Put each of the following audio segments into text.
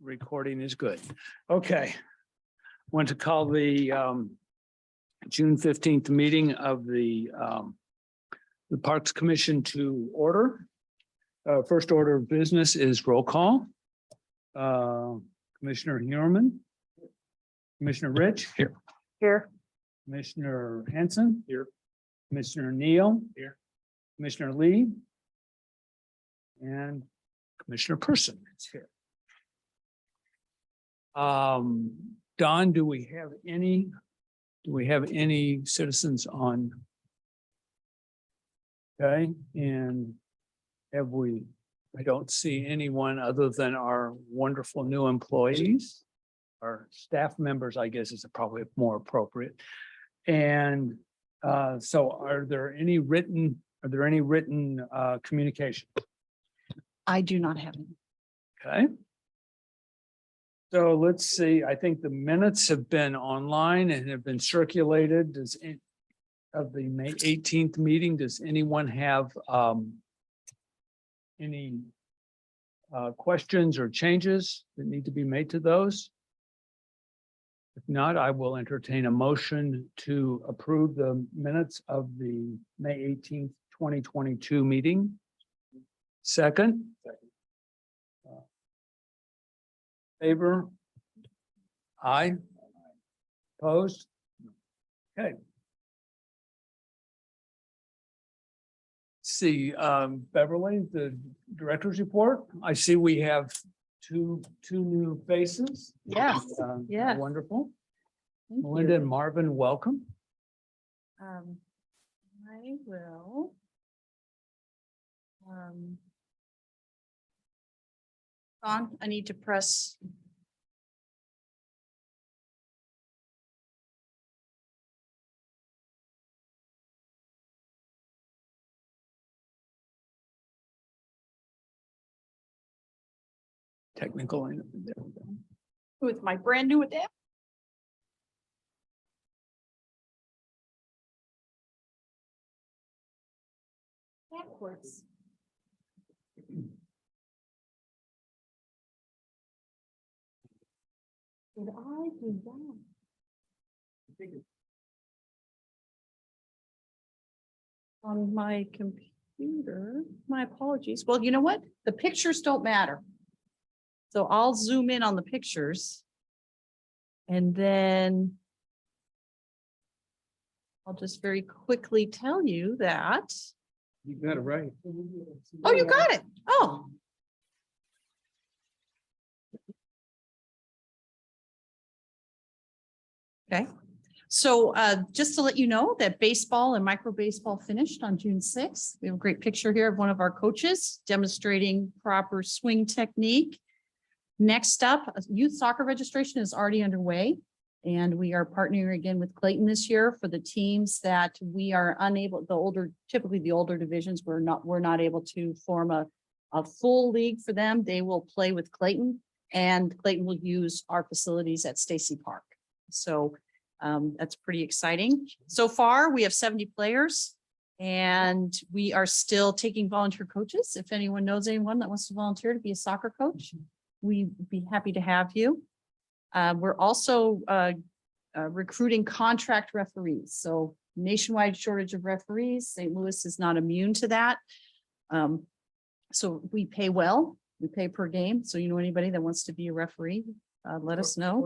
Recording is good. Okay. Want to call the June 15th meeting of the Parks Commission to order. First order of business is roll call. Commissioner Huerman. Commissioner Rich. Here. Here. Commissioner Henson. Here. Commissioner Neal. Here. Commissioner Lee. And Commissioner Person is here. Don, do we have any citizens on? Okay, and I don't see anyone other than our wonderful new employees. Our staff members, I guess, is probably more appropriate. And so are there any written communication? I do not have any. Okay. So let's see, I think the minutes have been online and have been circulated. Of the May 18th meeting, does anyone have any questions or changes that need to be made to those? If not, I will entertain a motion to approve the minutes of the May 18th, 2022 meeting. Second. Favor? Aye. Opposed? Okay. See, Beverly, the director's report. I see we have two new faces. Yes, yeah. Wonderful. Thank Melinda you. and Marvin, welcome. I will. Don, I need to press. Technical. There we go. With my brand new adapt. Backwards. Did I do that? On my computer, my apologies. Well, you know what? The pictures don't matter. So I'll zoom in on the pictures. And then I'll just very quickly tell you that. You got it right. Oh, you got it. Oh. Okay, so just to let you know that baseball and micro baseball finished on June 6th. We have a great picture here of one of our coaches demonstrating proper swing technique. Next up, youth soccer registration is already underway. And we are partnering again with Clayton this year for the teams that we are unable, typically the older divisions, we're not able to form a full league for them. They will play with Clayton, and Clayton will use our facilities at Stacy Park. So that's pretty exciting. So far, we have 70 players, and we are still taking volunteer coaches. If anyone knows anyone that wants to volunteer to be a soccer coach, we'd be happy to have you. We're also recruiting contract referees. So nationwide shortage of referees. St. Louis is not immune to that. So we pay well. We pay per game. So you know anybody that wants to be a referee, let us know.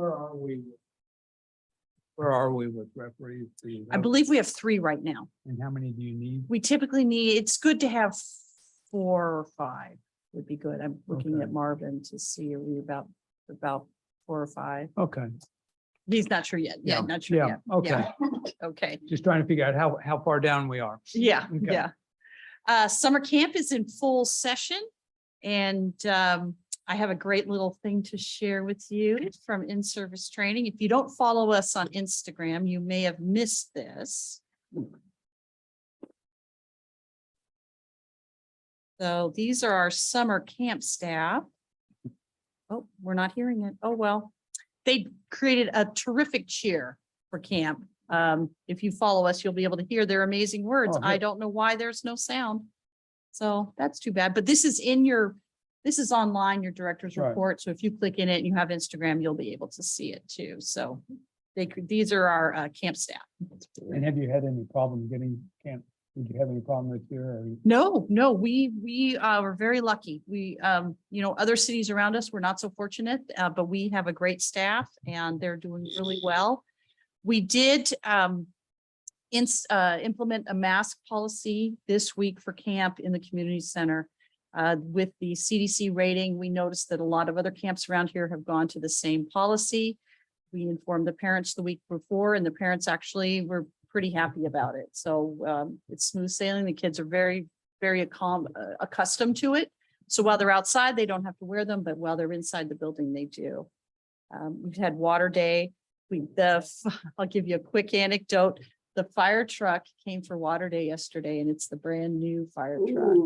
Where are we with referees? I believe we have 3 right now. And how many do you need? We typically need, it's good to have 4 or 5 would be good. I'm looking at Marvin to see, are we about 4 or 5? Okay. He's not sure yet. Yeah, not sure yet. Okay. Yeah. Okay. Just trying to figure out how far down we are. Yeah, Okay. yeah. Summer camp is in full session, and I have a great little thing to share with you from in-service training. If you don't follow us on Instagram, you may have missed this. So these are our summer camp staff. Oh, we're not hearing it. Oh, well, they created a terrific cheer for camp. If you follow us, you'll be able to hear their amazing words. Oh, I good. don't know why there's no sound. So that's too bad, but this is in your This is online, your director's Right. report. So if you click in it and you have Instagram, you'll be able to see it too. So these are our camp staff. And have you had any problem getting camp? Did you have any problem with your? No, we were very lucky. We, other cities around us were not so fortunate, but we have a great staff and they're doing really well. We did implement a mask policy this week for camp in the community center. With the CDC rating, we noticed that a lot of other camps around here have gone to the same policy. We informed the parents the week before and the parents actually were pretty happy about it. So it's smooth sailing. The kids are very, very accustomed to it. So while they're outside, they don't have to wear them, but while they're inside the building, they do. We've had water day. I'll give you a quick anecdote. The fire truck came for water day yesterday and it's the brand new fire truck.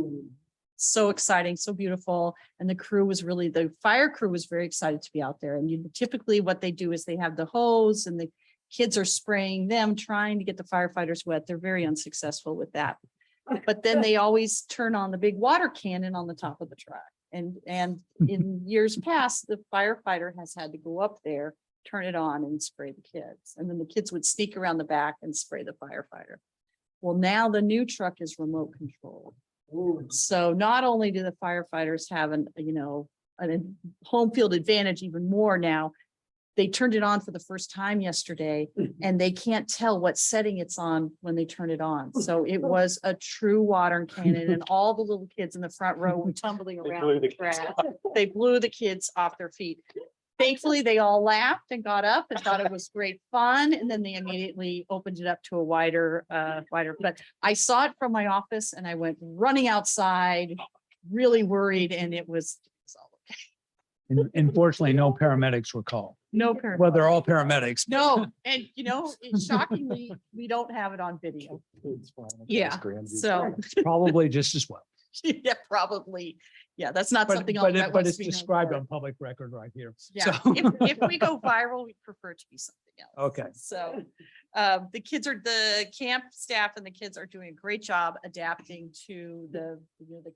So exciting, so beautiful. And the fire crew was very excited to be out there. And typically what they do is they have the hose and the kids are spraying them, trying to get the firefighters wet. They're very unsuccessful with that. But then they always turn on the big water cannon on the top of the truck. And in years past, the firefighter has had to go up there, turn it on and spray the kids. And then the kids would sneak around the back and spray the firefighter. Well, now the new truck is remote controlled. So not only do the firefighters have a home field advantage even more now, they turned it on for the first time yesterday and they can't tell what setting it's on when they turn it on. So it was a true water cannon and all the little kids in the front row were tumbling around. They blew the kids off their feet. Thankfully, they all laughed and got up and thought it was great fun. And then they immediately opened it up to a wider, but I saw it from my office and I went running outside, really worried, and it was all okay. Unfortunately, no paramedics were called. No paramedics. Well, they're all paramedics. No, and shockingly, we don't have it on video. Yeah, so Probably just as well. yeah, probably. Yeah, that's not But, something. but, that but wants it's to be known described for. on public record right here. Yeah, So- if we go viral, we prefer it to be something else. Okay. So the camp staff and the kids are doing a great job adapting to the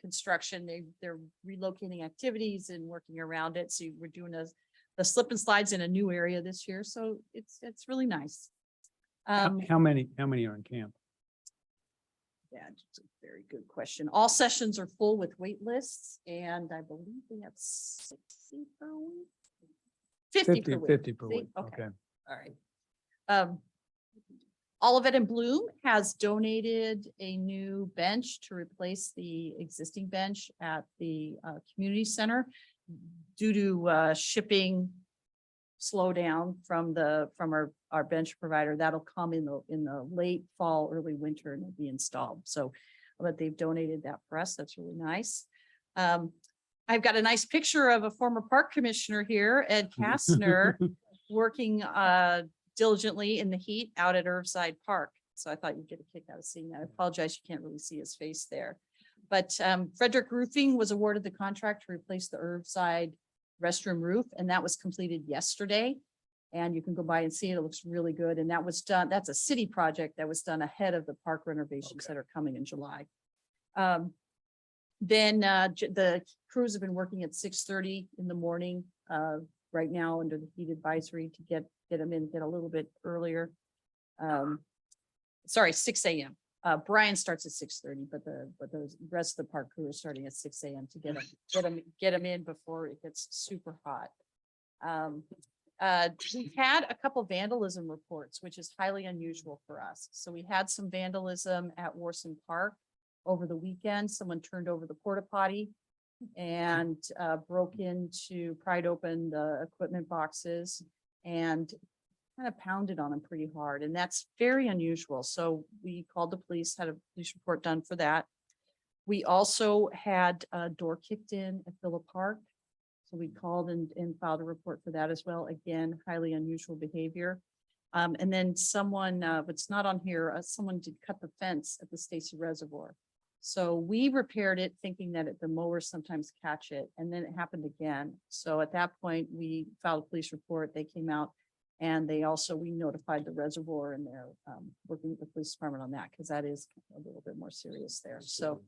construction. They're relocating activities and working around it. So we're doing the slip and slides in a new area this year. So it's really nice. How many are in camp? Yeah, it's a very good question. All sessions are full with wait lists and I believe we have 60 per week. 50 per week. 50 per See? week. Okay. Okay. All right. Olivet and Bloom has donated a new bench to replace the existing bench at the community center due to shipping slowdown from our bench provider. That'll come in the late fall, early winter, and it'll be installed. So, but they've donated that for us. That's really nice. I've got a nice picture of a former park commissioner here, Ed Kastner, working diligently in the heat out at Irvside Park. So I thought you'd get a kick out of seeing that. I apologize, you can't really see his face there. But Frederick Roofing was awarded the contract to replace the Irvside restroom roof, and that was completed yesterday. And you can go by and see it. It looks really good. And that was done. That's a city project that was done ahead of the park renovations that are coming in July. Then the crews have been working at 6:30 in the morning right now under the heat advisory to get them in, get a little bit earlier. Sorry, 6 a.m. Brian starts at 6:30, but the rest of the park crew is starting at 6 a.m. to get them in before it gets super hot. We've had a couple vandalism reports, which is highly unusual for us. So we had some vandalism at Warson Park over the weekend. Someone turned over the porta potty and pried open the equipment boxes and kind of pounded on them pretty hard. And that's very unusual. So we called the police, had a police report done for that. We also had a door kicked in at Phillip Park. So we called and filed a report for that as well. Again, highly unusual behavior. And then someone, but it's not on here, someone did cut the fence at the Stacy Reservoir. So we repaired it thinking that the mowers sometimes catch it, and then it happened again. So at that point, we filed a police report. They came out and we notified the reservoir, and they're working with the police department on that because that is a little bit more serious there. So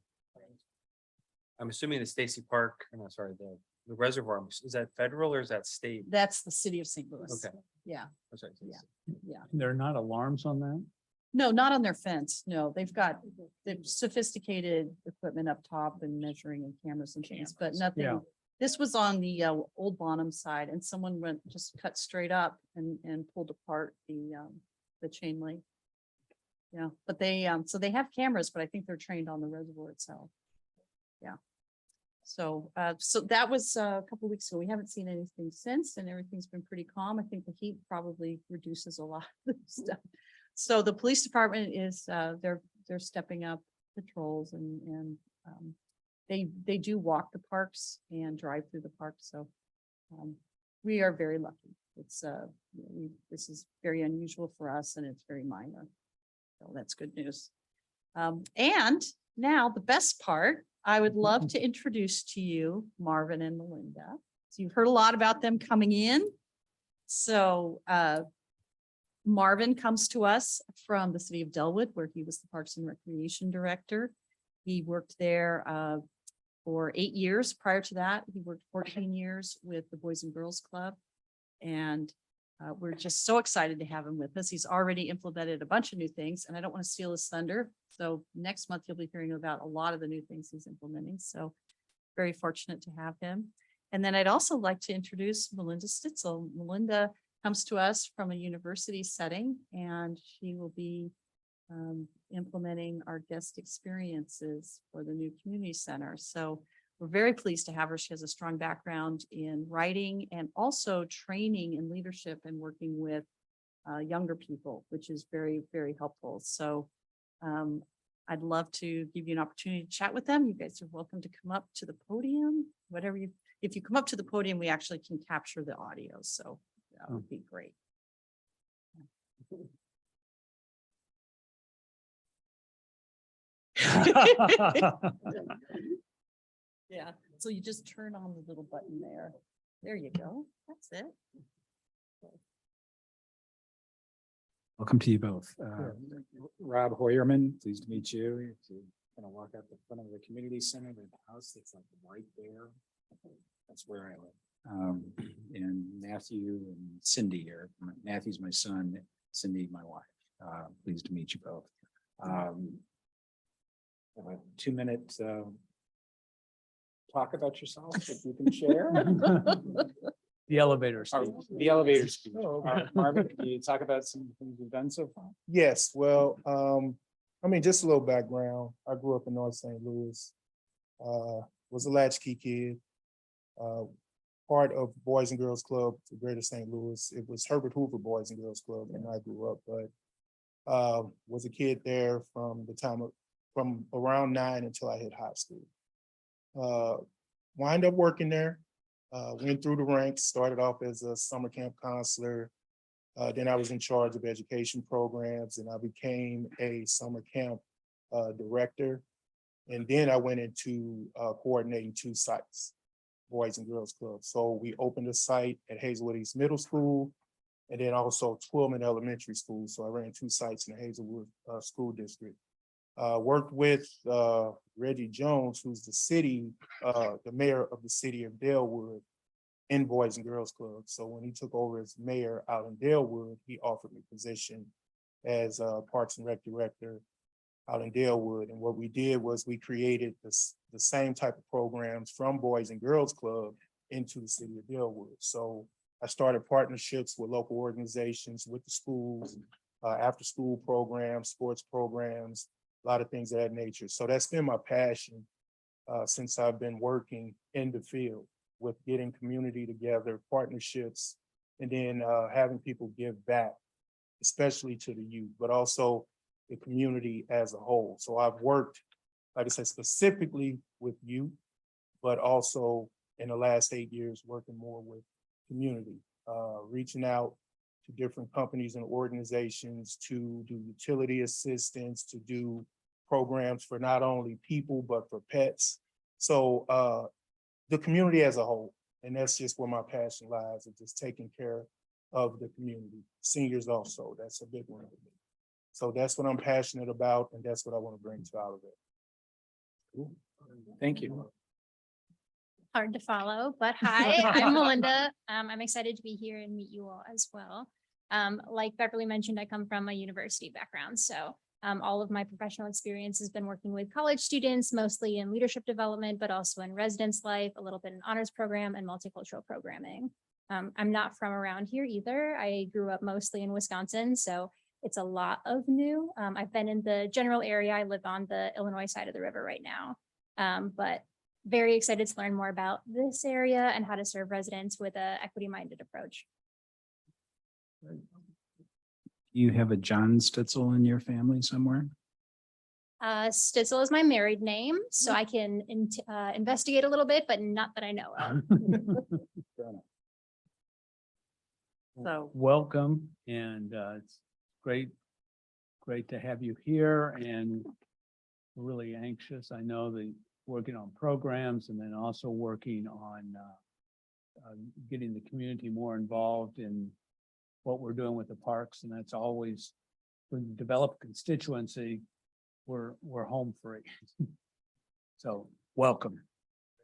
I'm assuming the Stacy Park, no, sorry, the reservoir, is that federal or is that state? That's the city of St. Louis. Okay. Yeah, I'm sorry. yeah. There are not alarms on that? No, not on their fence. No, they've sophisticated equipment up top and measuring and cameras and things, but Yeah. nothing. This was on the Old Bonham side and someone just cut straight up and pulled apart the chain link. Yeah, but so they have cameras, but I think they're trained on the reservoir itself. Yeah. So that was a couple of weeks ago. We haven't seen anything since and everything's been pretty calm. I think the heat probably reduces a lot of stuff. So the police department is, they're stepping up patrols and they do walk the parks and drive through the park. So we are very lucky. It's this is very unusual for us and it's very minor. So that's good news. And now the best part, I would love to introduce to you Marvin and Melinda. So you've heard a lot about them coming in. So Marvin comes to us from the city of Delwood, where he was the Parks and Recreation Director. He worked there for 8 years. Prior to that, he worked 14 years with the Boys and Girls Club. And we're just so excited to have him with us. He's already implemented a bunch of new things, and I don't want to steal his thunder. So next month, you'll be hearing about a lot of the new things he's implementing. So very fortunate to have him. And then I'd also like to introduce Melinda Stitzel. Melinda comes to us from a university setting, and she will be implementing our guest experiences for the new community center. So we're very pleased to have her. She has a strong background in writing and also training and leadership and working with younger people, which is very, very helpful. So I'd love to give you an opportunity to chat with them. You guys are welcome to come up to the podium, if you come up to the podium, we actually can capture the audio. So that would be great. Yeah, so you just turn on the little button there. There you go. That's it. Welcome to you both. Rob Hoyerman, pleased to meet you. If you kind of walk out the front of the community center, there's a house that's like right there. That's where I live. And Matthew and Cindy are, Matthew's my son, Cindy, my wife. Pleased to meet you both. A 2-minute talk about yourself if you can share. The elevator speech. The elevator speech. Oh, Marvin, can you talk about some things you've done so far? Yes, well, I mean, just a little background. I grew up in North St. Louis. Was a latchkey kid. Part of Boys and Girls Club for Greater St. Louis. It was Herbert Hoover Boys and Girls Club when I grew up, but was a kid there from from around 9 until I hit high school. Wind up working there. Went through the ranks, started off as a summer camp counselor. Then I was in charge of education programs and I became a summer camp director. And then I went into coordinating 2 sites, Boys and Girls Club. So we opened a site at Hazelwood East Middle School and then also Twillman Elementary School. So I ran 2 sites in the Hazelwood School District. Worked with Reggie Jones, who's the mayor of the city of Delwood in Boys and Girls Club. So when he took over as mayor out in Delwood, he offered me a position as Parks and Rec Director out in Delwood. And what we did was we created the same type of programs from Boys and Girls Club into the city of Delwood. So I started partnerships with local organizations, with the schools, after school programs, sports programs, a lot of things of that nature. So that's been my passion since I've been working in the field with getting community together, partnerships, and then having people give back, especially to the youth, but also the community as a whole. So I've worked, like I said, specifically with youth, but also in the last 8 years, working more with community, reaching out to different companies and organizations to do utility assistance, to do programs for not only people, but for pets. So the community as a whole, and that's just where my passion lies, of just taking care of the community. Seniors also, that's a big one for me. So that's what I'm passionate about, and that's what I want to bring to all of it. Cool. Thank you. hard to follow, but hi, I'm Melinda. I'm excited to be here and meet you all as well. Like Beverly mentioned, I come from a university background, so all of my professional experience has been working with college students, mostly in leadership development, but also in residence life, a little bit in honors program and multicultural programming. I'm not from around here either. I grew up mostly in Wisconsin, so it's a lot of new. I've been in the general area. I live on the Illinois side of the river right now. But very excited to learn more about this area and how to serve residents with a equity-minded approach. You have a John Stitzel in your family somewhere? Stitzel is my married name, so I can investigate a little bit, but not that I know of. So Welcome, and it's great to have you here, and we're really anxious. I know that working on programs and then also working on getting the community more involved in what we're doing with the parks, and that's always, when you develop constituency, we're home free. So welcome.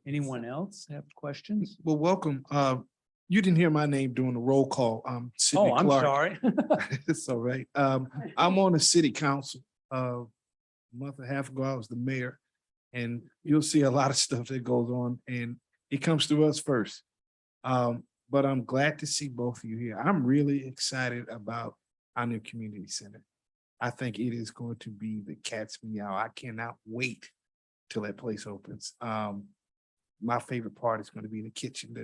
Anyone else have questions? Well, welcome. You didn't hear my name during the roll call. Sidney Oh, I'm Clark. sorry. It's all right. I'm on the city council. A month and a half ago, I was the mayor. And you'll see a lot of stuff that goes on, and it comes through us first. But I'm glad to see both of you here. I'm really excited about our new community center. I think it is going to be the cat's meow. I cannot wait till that place opens. My favorite part is going to be the kitchen,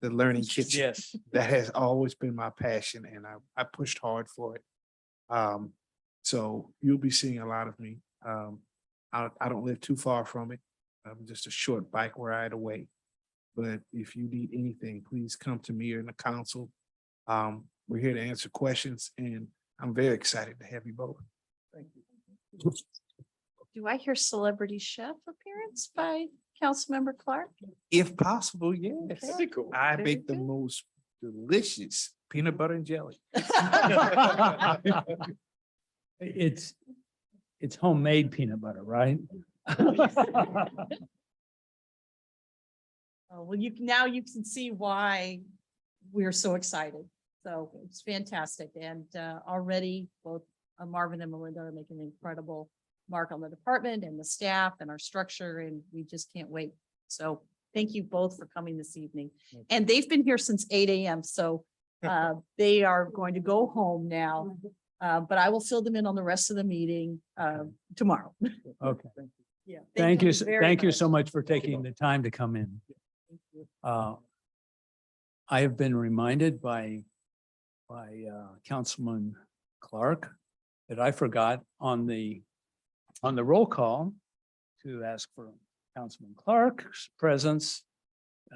the learning kitchen. Yes. That has always been my passion, and I pushed hard for it. So you'll be seeing a lot of me. I don't live too far from it. I'm just a short bike ride away. But if you need anything, please come to me or in the council. We're here to answer questions, and I'm very excited to have you both. Thank you. do I hear celebrity chef appearance by Councilmember Clark? If possible, yes. Very Cool. I Very bake the good. most delicious peanut butter and jelly. It's homemade peanut butter, right? Well, now you can see why we're so excited. So it's fantastic. And already both Marvin and Melinda are making an incredible mark on the department and the staff and our structure, and we just can't wait. So thank you both for coming this evening. And they've been here since 8 a.m. So they are going to go home now. But I will fill them in on the rest of the meeting tomorrow. Okay, Yeah. thank you. very Thank you much. so much for taking the time to come in. I have been reminded by Councilman Clark that I forgot on the roll call to ask for Councilman Clark's presence,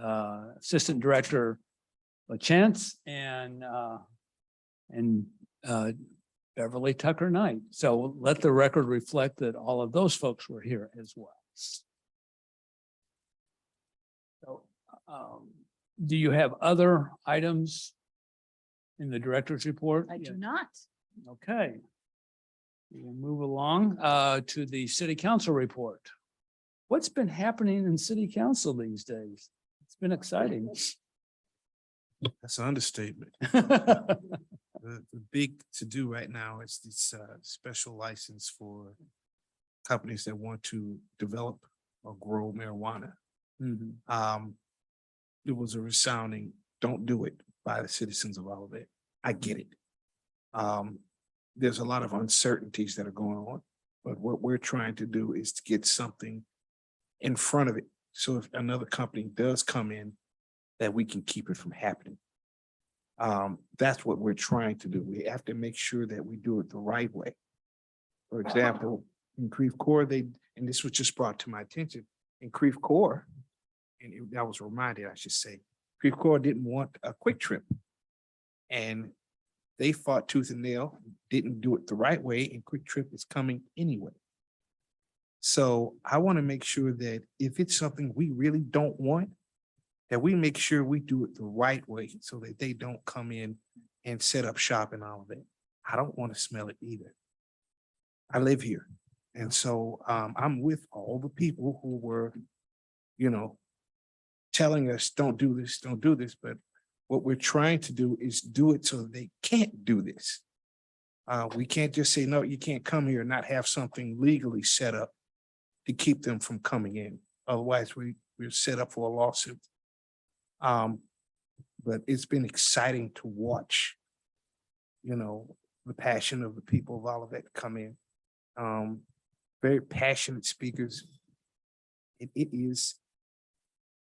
Assistant Director LaChance, and Beverly Tucker Knight. So let the record reflect that all of those folks were here as well. So, do you have other items in the director's report? I do not. Okay. We'll move along to the city council report. What's been happening in city council these days? It's been exciting. That's an understatement. The big to do right now is this special license for companies that want to develop or grow marijuana. Mhm. It was a resounding, don't do it by the citizens of Olivet. I get it. There's a lot of uncertainties that are going on, but what we're trying to do is to get something in front of it. So if another company does come in, that we can keep it from happening. That's what we're trying to do. We have to make sure that we do it the right way. For example, in Creve Coeur, and this was just brought to my attention, in Creve Coeur, I was reminded, I should say, Creve Coeur didn't want a quick trip. And they fought tooth and nail, didn't do it the right way, and Quick Trip is coming anyway. So I want to make sure that if it's something we really don't want, that we make sure we do it the right way so that they don't come in and set up shop and all of it. I don't want to smell it either. I live here. And so I'm with all the people who were, telling us, don't do this, don't do this, but what we're trying to do is do it so they can't do this. We can't just say, no, you can't come here and not have something legally set up to keep them from coming in. Otherwise, we're set up for a lawsuit. But it's been exciting to watch, the passion of the people of Olivet come in. Very passionate speakers. It is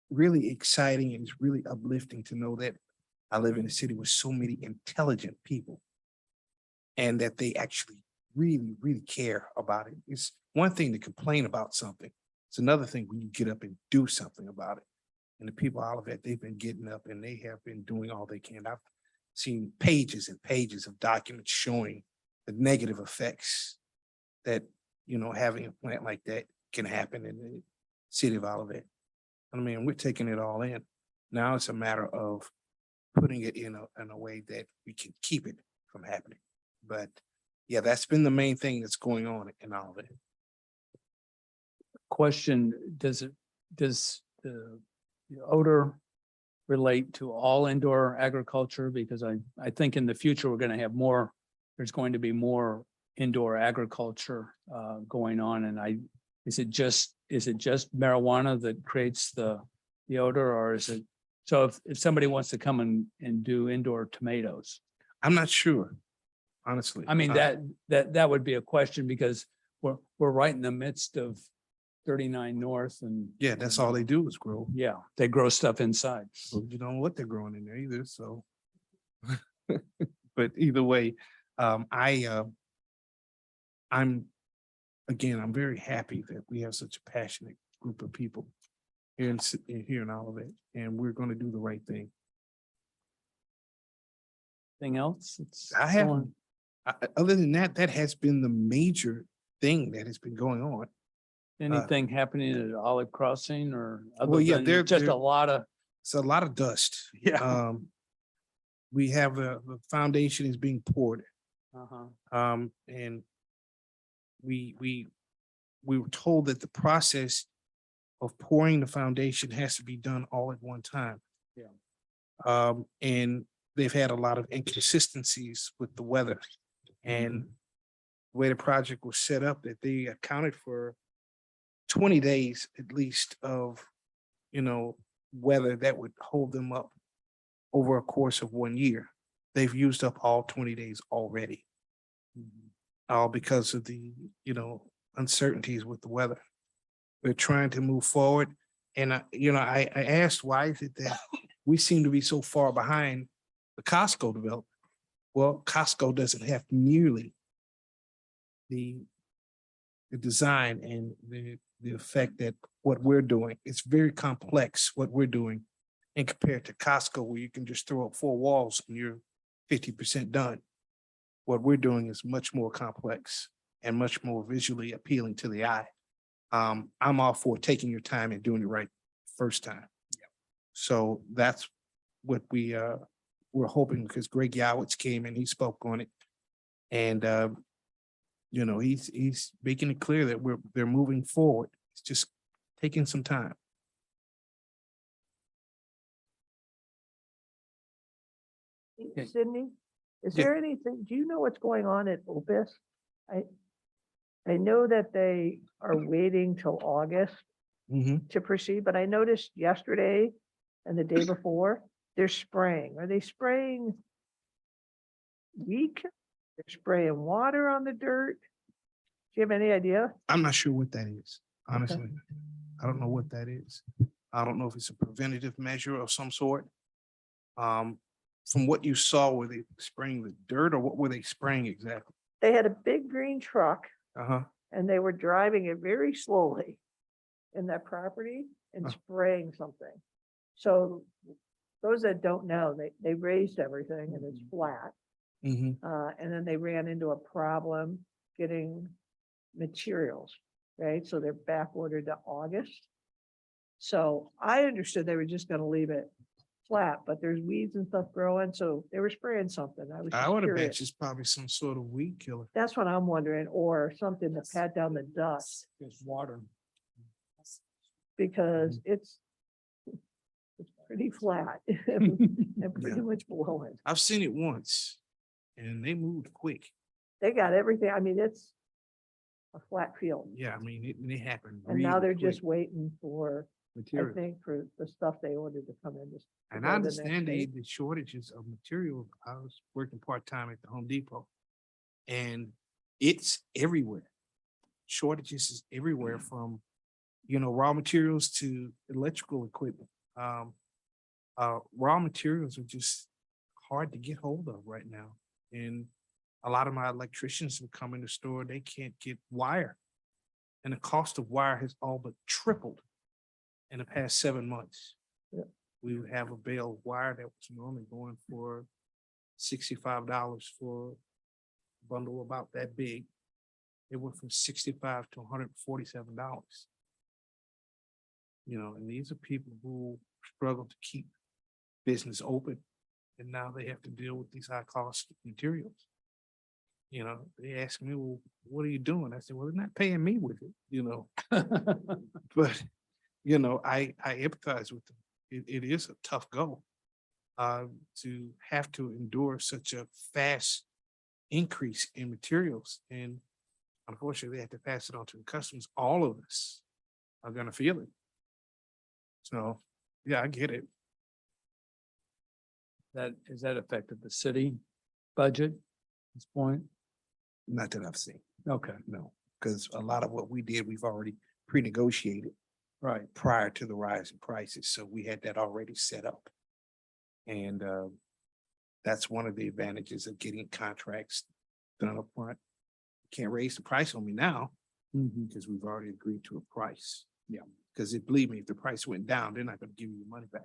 really exciting and it's really uplifting to know that I live in a city with so many intelligent people and that they actually really, really care about it. It's one thing to complain about something. It's another thing when you get up and do something about it. And the people of Olivet, they've been getting up and they have been doing all they can. I've seen pages and pages of documents showing the negative effects that, having a plant like that can happen in the city of Olivet. I mean, we're taking it all in. Now it's a matter of putting it in a way that we can keep it from happening. But yeah, that's been the main thing that's going on in Olivet. Question, does the odor relate to all indoor agriculture? Because I think in the future, we're going to have there's going to be more indoor agriculture going on. And is it just marijuana that creates the odor, or is it, so if somebody wants to come and do indoor tomatoes? I'm not sure, honestly. I mean, that would be a question because we're right in the midst of 39 North and. Yeah, that's all they do is grow. Yeah, they grow stuff inside. So you don't know what they're growing in there either, so. But either way, I'm very happy that we have such a passionate group of people here in Olivet, and we're going to do the right thing. Anything else? I haven't, other than that, that has been the major thing that has been going on. Anything happening at Olive Crossing or? Well, yeah, other than just a lot of. It's a lot of dust. Yeah. We have the foundation is being poured. Uh-huh. And we were told that the process of pouring the foundation has to be done all at one time. Yeah. And they've had a lot of inconsistencies with the weather and the way the project was set up, that they accounted for 20 days at least of, weather that would hold them up over a course of 1 year. They've used up all 20 days already. All because of the, uncertainties with the weather. We're trying to move forward. And, I asked, why is it that we seem to be so far behind the Costco development? Well, Costco doesn't have nearly the design and the effect that what we're doing. It's very complex what we're doing, and compared to Costco, where you can just throw up 4 walls and you're 50% done. What we're doing is much more complex and much more visually appealing to the eye. I'm all for taking your time and doing it right first time. Yeah. So that's what we're hoping, because Greg Yowitz came and he spoke on it. And he's making it clear that they're moving forward. It's just taking some time. Okay. Sydney, is Yeah. there anything, do you know what's going on at Opus? I know that they are waiting till August to proceed, but I noticed yesterday and the day before, they're spraying. Are they spraying weed? They're spraying water on the dirt? Do you have any idea? I'm not sure what that is, honestly. I don't know what that is. I don't know if it's a preventative measure of some sort. From what you saw, were they spraying the dirt or what were they spraying exactly? They had a big green truck Uh-huh. and they were driving it very slowly in that property and Huh. spraying something. So those that don't know, they raised everything and it's flat. And then they ran into a problem getting materials, right? So they're back ordered to August. So I understood they were just gonna leave it flat, but there's weeds and stuff growing, so they were spraying something. I was I just would have bet curious. it's probably some sort of weed killer. That's what I'm wondering, or something to pat down the dust, There's water. because it's, pretty flat and pretty Yeah. much below it. I've seen it once and they moved quick. They got everything. I mean, it's a flat field. Yeah, I mean, it happened. And now really they're just quick. waiting for, I Material. think, for the stuff they ordered to come in. just And before I the next understand day. the shortages of material. I was working part-time at the Home Depot. And it's everywhere. Shortages is everywhere from, raw materials to electrical equipment. Raw materials are just hard to get hold of right now. And a lot of my electricians who come in the store, they can't get wire. And the cost of wire has all but tripled in the past 7 months. Yep. We would have a bale of wire that was normally going for $65 for a bundle about that big. It went from $65 to $147. And these are people who struggle to keep business open. And now they have to deal with these high cost materials. They ask me, well, what are you doing? I said, well, they're not paying me with it, but, I empathize with them. It is a tough go to have to endure such a fast increase in materials. And unfortunately, they have to pass it on to the customers. All of us are going to feel it. So, yeah, I get it. Has that affected the city budget at this point? Not that I've seen, Okay, no, because a lot of what we did, we've already pre-negotiated right. prior to the rise in prices. So we had that already set up. And that's one of the advantages of getting contracts done up front. Can't raise the price on me now Mhm. because we've already agreed to a price. Yeah. Because believe me, if the price went down, they're not going to give you your money back.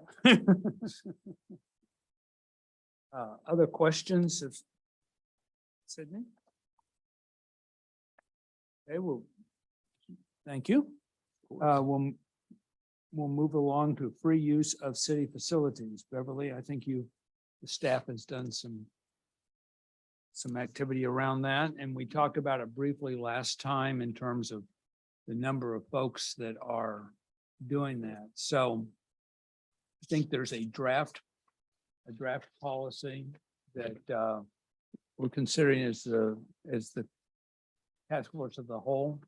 Other questions of Sydney? Okay, well, thank you. We'll move along to free use of city facilities. Beverly, I think the staff has done some activity around that, and we talked about it briefly last time in terms of the number of folks that are doing that. So I think there's a draft policy that we're considering as the task force of the whole.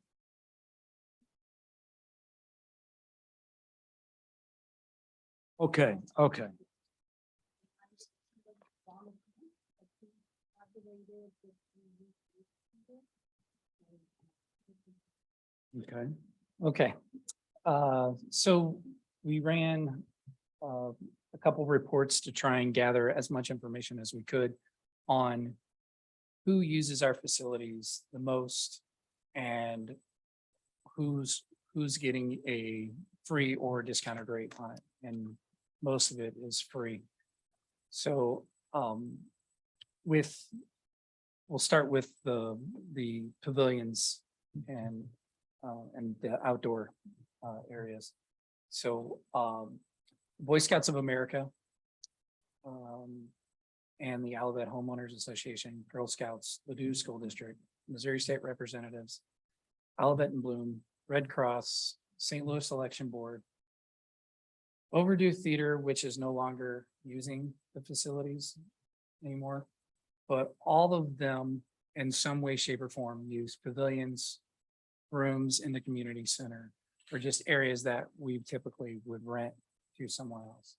Okay. Okay. Okay, so we ran a couple reports to try and gather as much information as we could on who uses our facilities the most and who's getting a free or discounted rate on it, and most of it is free. So we'll start with the pavilions and the outdoor areas. So Boy Scouts of America and the Olivet Homeowners Association, Girl Scouts, Ladue School District, Missouri State Representatives, Olivet and Bloom, Red Cross, St. Louis Election Board, Overdue Theater, which is no longer using the facilities anymore, but all of them in some way, shape, or form use pavilions, rooms in the community center, or just areas that we typically would rent to someone else.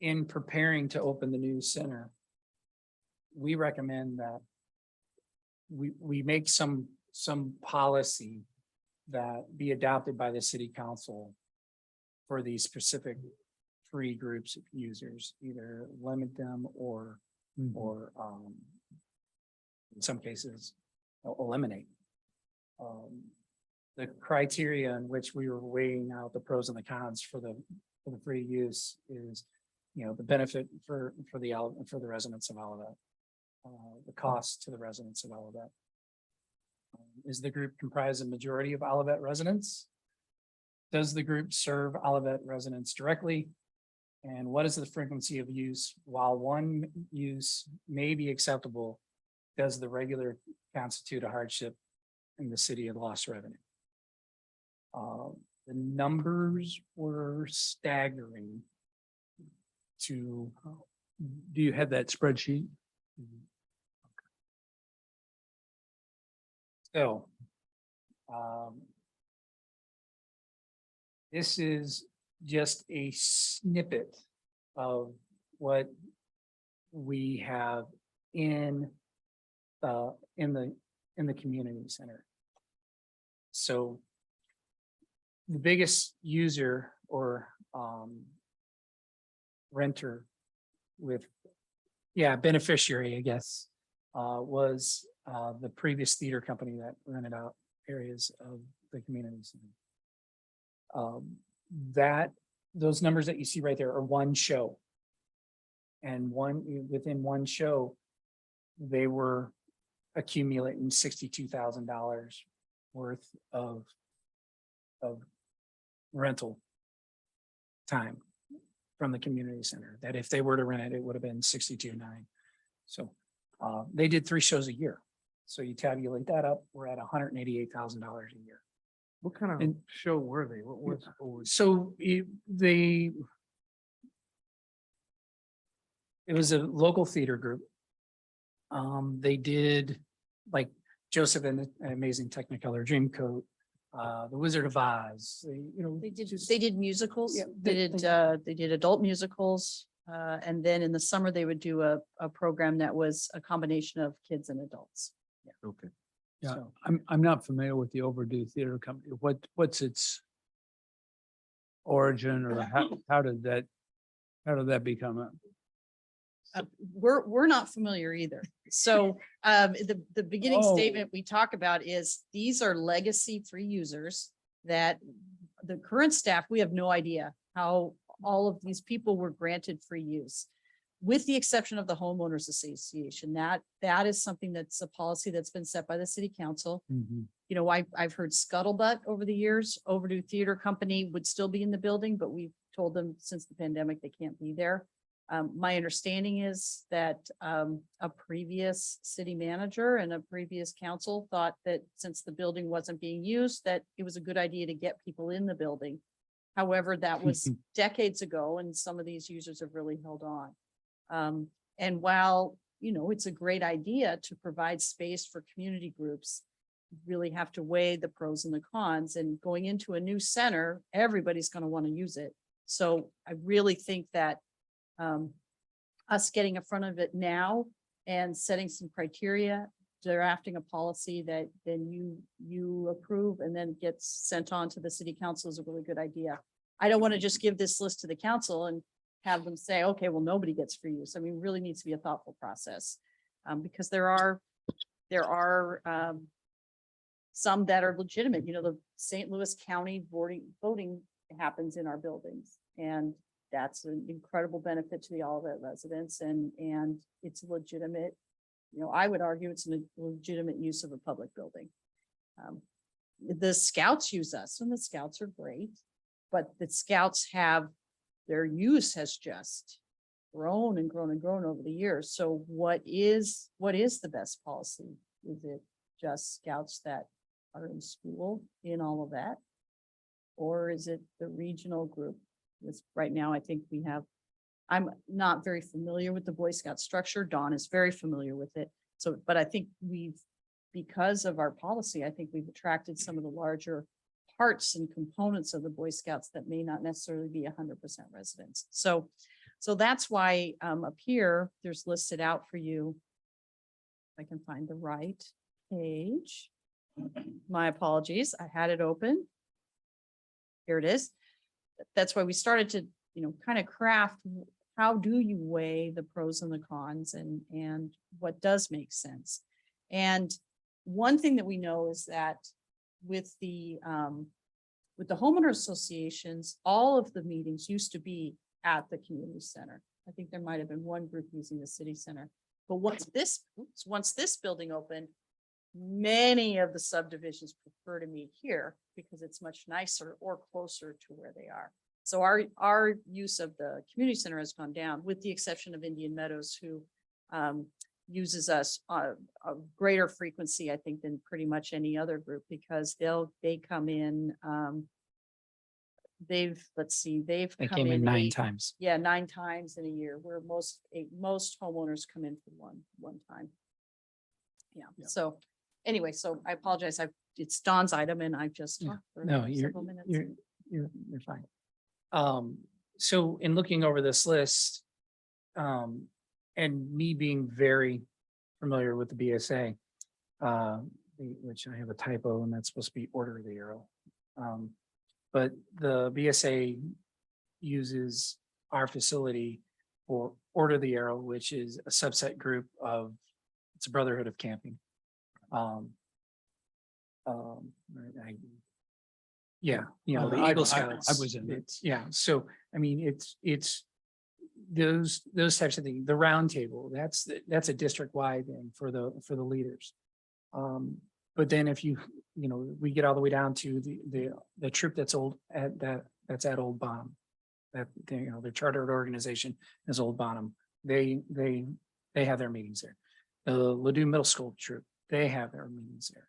In preparing to open the new center, we recommend that we make some policy that be adopted by the city council for these specific free groups of users, either limit them or in some cases eliminate. The criteria in which we were weighing out the pros and the cons for the free use is, the benefit for the residents of Olivet, the cost to the residents of Olivet. Is the group comprised of majority of Olivet residents? Does the group serve Olivet residents directly? And what is the frequency of use? While one use may be acceptable, does the regular constitute a hardship in the city of lost revenue? The numbers were staggering to, Do you have that spreadsheet? so. This is just a snippet of what we have in the community center. So the biggest user or renter with, beneficiary, I guess, was the previous theater company that rented out areas of the community center. Those numbers that you see right there are one show. And within one show, they were accumulating $62,000 worth of rental time from the community center, that if they were to rent it, it would have been 62.9. So they did 3 shows a year. So you tabulate that up, we're at $188,000 a year. What kind of And- show were they? What was? So it was a local theater group. They did like Joseph and the Amazing Technicolor Dreamcoat, The Wizard of Oz, They did musicals, Yeah, they did adult musicals. And then in the summer, they would do a program that was a combination of kids and adults. Okay. Yeah, So- I'm not familiar with the Overdue Theater Company. What's its origin, or how did that become a? We're not familiar either. So the beginning Oh. statement we talk about is these are legacy free users that the current staff, we have no idea how all of these people were granted free use. With the exception of the homeowners association, that is something that's a policy that's been set by the city council. You know, I've heard scuttlebutt over the years. Overdue Theater Company would still be in the building, but we've told them since the pandemic, they can't be there. My understanding is that a previous city manager and a previous council thought that since the building wasn't being used, that it was a good idea to get people in the building. However, that was decades ago, and some of these users have really held on. And while, you know, it's a great idea to provide space for community groups, you really have to weigh the pros and the cons. And going into a new center, everybody's going to want to use it. So I really think that us getting in front of it now and setting some criteria, drafting a policy that then you approve and then gets sent on to the city council is a really good idea. I don't want to just give this list to the council and have them say, okay, well, nobody gets free use. I mean, it really needs to be a thoughtful process. Because there are some that are legitimate, you know, the St. Louis County voting happens in our buildings. And that's an incredible benefit to the Olivet residents and it's legitimate. You know, I would argue it's a legitimate use of a public building. The scouts use us and the scouts are great, but the scouts their use has just grown and grown and grown over the years. So what is the best policy? Is it just scouts that are in school in all of that? Or is it the regional group? Because right now, I think I'm not very familiar with the Boy Scout structure. Dawn is very familiar with it. So, but I think because of our policy, I think we've attracted some of the larger parts and components of the Boy Scouts that may not necessarily be 100% residents. So that's why up here, there's listed out for you. If I can find the right page. My apologies, I had it open. Here it is. That's why we started to, you know, kind of craft, how do you weigh the pros and the cons and what does make sense? And one thing that we know is that with the homeowner associations, all of the meetings used to be at the community center. I think there might have been one group using the city center, but once this building opened, many of the subdivisions prefer to meet here because it's much nicer or closer to where they are. So our use of the community center has gone down, with the exception of Indian Meadows, who uses us a greater frequency, I think, than pretty much any other group, because they come in let's see, they've They come came in 9 eight- times. Yeah, 9 times in a year, where most homeowners come in for one time. Yeah, so anyway, so I apologize. It's Dawn's item and I've just Yeah. talked for No, you're, several minutes. you're fine. So in looking over this list, and me being very familiar with the BSA, which I have a typo and that's supposed to be order of the arrow. But the BSA uses our facility for Order of the Arrow, which is a subset group of, it's a brotherhood of camping. Yeah, you know, the I Eagle was Scouts. in it. Yeah, so, I mean, it's those types of things, the round table, that's a district-wide thing for the leaders. But then if you know, we get all the way down to the troop that's that's at Old Bonham. That, you know, their chartered organization is Old Bonham. They have their meetings there. The Ladue Middle School troop, they have their meetings there.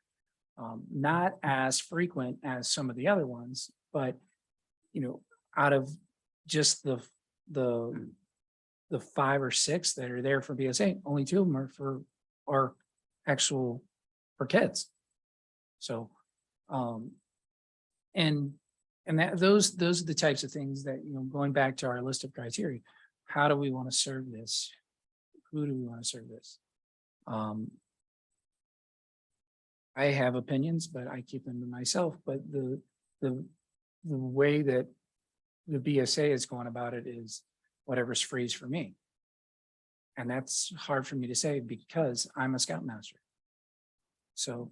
Not as frequent as some of the other ones, but, you know, out of just the 5 or 6 that are there for BSA, only 2 of them are for kids. So, and those are the types of things that, you know, going back to our list of criteria, how do we want to serve this? Who do we want to serve this? I have opinions, but I keep them to myself, but the way that the BSA is going about it is whatever's free is for me. And that's hard for me to say because I'm a scoutmaster. So,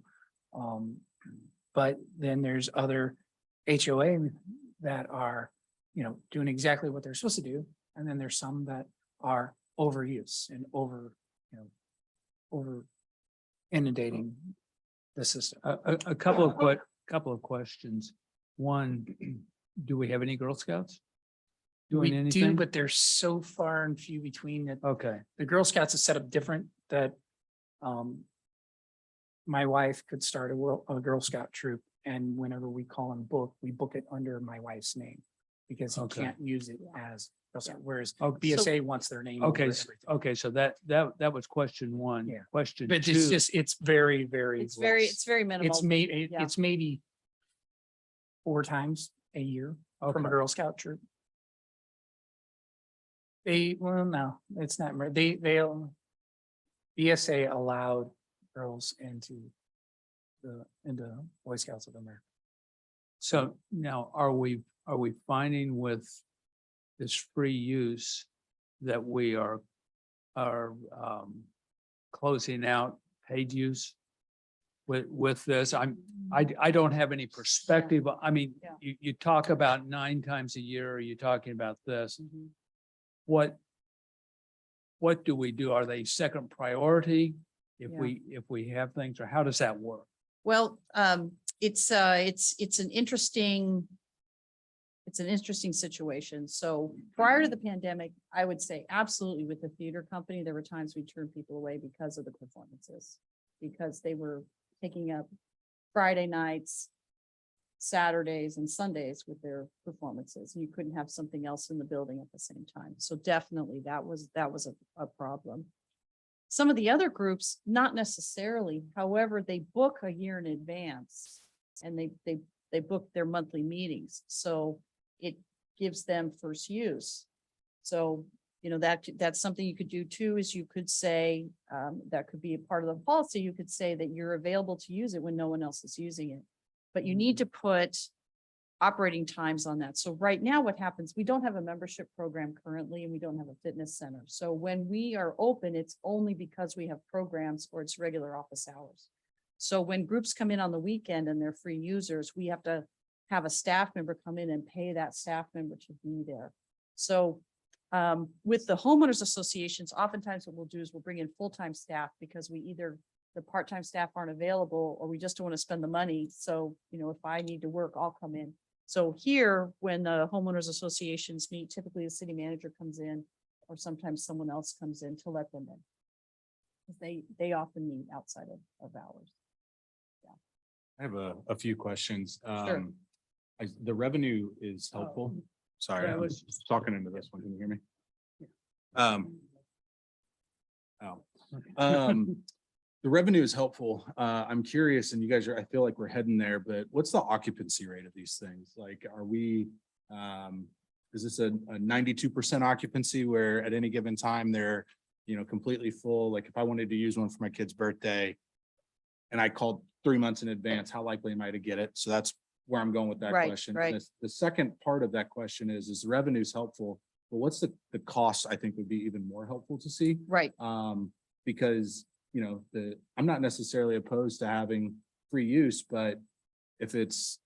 but then there's other HOA that are, you know, doing exactly what they're supposed to do. And then there's some that are overuse and over inundating the system. A couple of questions. One, do we have any Girl Scouts? Doing We do, anything? but they're so far and few between that Okay, the Girl Scouts is set up different that my wife could start a Girl Scout troop, and whenever we call and book, we book it under my wife's name because you Okay. can't use it as Girl Scout, whereas Oh, BSA wants their name. over okay, everything. okay, so that was question 1. Yeah. Question But 2. it's just, it's very, very. It's very less. minimal. It's maybe, Yeah. it's maybe 4 times a year from a Okay. Girl Scout troop. Well, no, it's not, BSA allowed girls into Boy Scouts of America. So now are we finding with this free use that we are closing out paid use with this? I don't have any perspective. I mean, Yeah. you talk about 9 times a year. Are you talking about this? Mhm. What do we do? Are they second priority if Yeah. we have things, or how does that work? Well, it's an interesting situation. So prior to the pandemic, I would say absolutely with the theater company, there were times we turned people away because of the performances. Because they were taking up Friday nights, Saturdays and Sundays with their performances. You couldn't have something else in the building at the same time. So definitely that was a problem. Some of the other groups, not necessarily, however, they book a year in advance and they book their monthly meetings. So it gives them first use. So, you know, that's something you could do too, is you could say, that could be a part of the policy. You could say that you're available to use it when no one else is using it. But you need to put operating times on that. So right now what happens, we don't have a membership program currently, and we don't have a fitness center. So when we are open, it's only because we have programs or it's regular office hours. So when groups come in on the weekend and they're free users, we have to have a staff member come in and pay that staff member to be there. So with the homeowners associations, oftentimes what we'll do is we'll bring in full-time staff because the part-time staff aren't available, or we just don't want to spend the money. So, you know, if I need to work, I'll come in. So here, when the homeowners associations meet, typically the city manager comes in, or sometimes someone else comes in to let them in. 'Cause they often meet outside of hours. I have a few questions. Sure. The revenue is helpful. Sorry, that I was- was talking into this one. Can you hear me? The revenue is helpful. I'm curious, and you guys are, I feel like we're heading there, but what's the occupancy rate of these things? Like, are we, is this a 92% occupancy where at any given time they're, completely full? Like if I wanted to use one for my kid's birthday and I called 3 months in advance, how likely am I to get it? So that's where I'm going with that Right, question. right. The second part of that question is the revenue is helpful, but what's the cost I think would be even more helpful to see? Right. Because, I'm not necessarily opposed to having free use, but if it's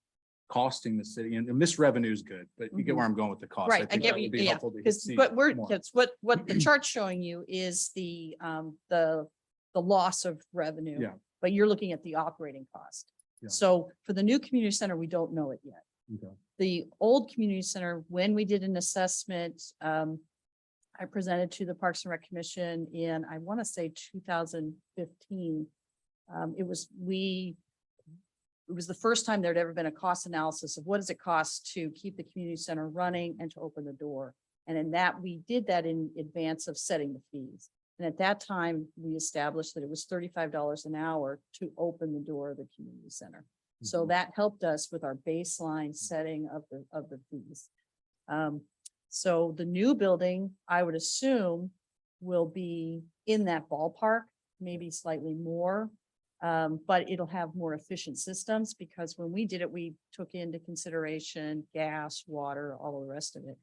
costing the city, and this revenue is good, but you get where I'm going with the cost. Right, I think get that what would you, be yeah, helpful to because, see but more. that's what the chart's showing you is the loss of revenue. Yeah. But you're looking at the operating cost. Yeah. So for the new community center, we don't know it yet. Okay. The old community center, when we did an assessment, I presented to the Parks and Rec Commission in, I want to say 2015. It was the first time there'd ever been a cost analysis of what does it cost to keep the community center running and to open the door. And in that, we did that in advance of setting the fees. And at that time, we established that it was $35 an hour to open the door of the community center. So that helped us with our baseline setting of the fees. So the new building, I would assume, will be in that ballpark, maybe slightly more. But it'll have more efficient systems because when we did it, we took into consideration gas, water, all of the rest of it.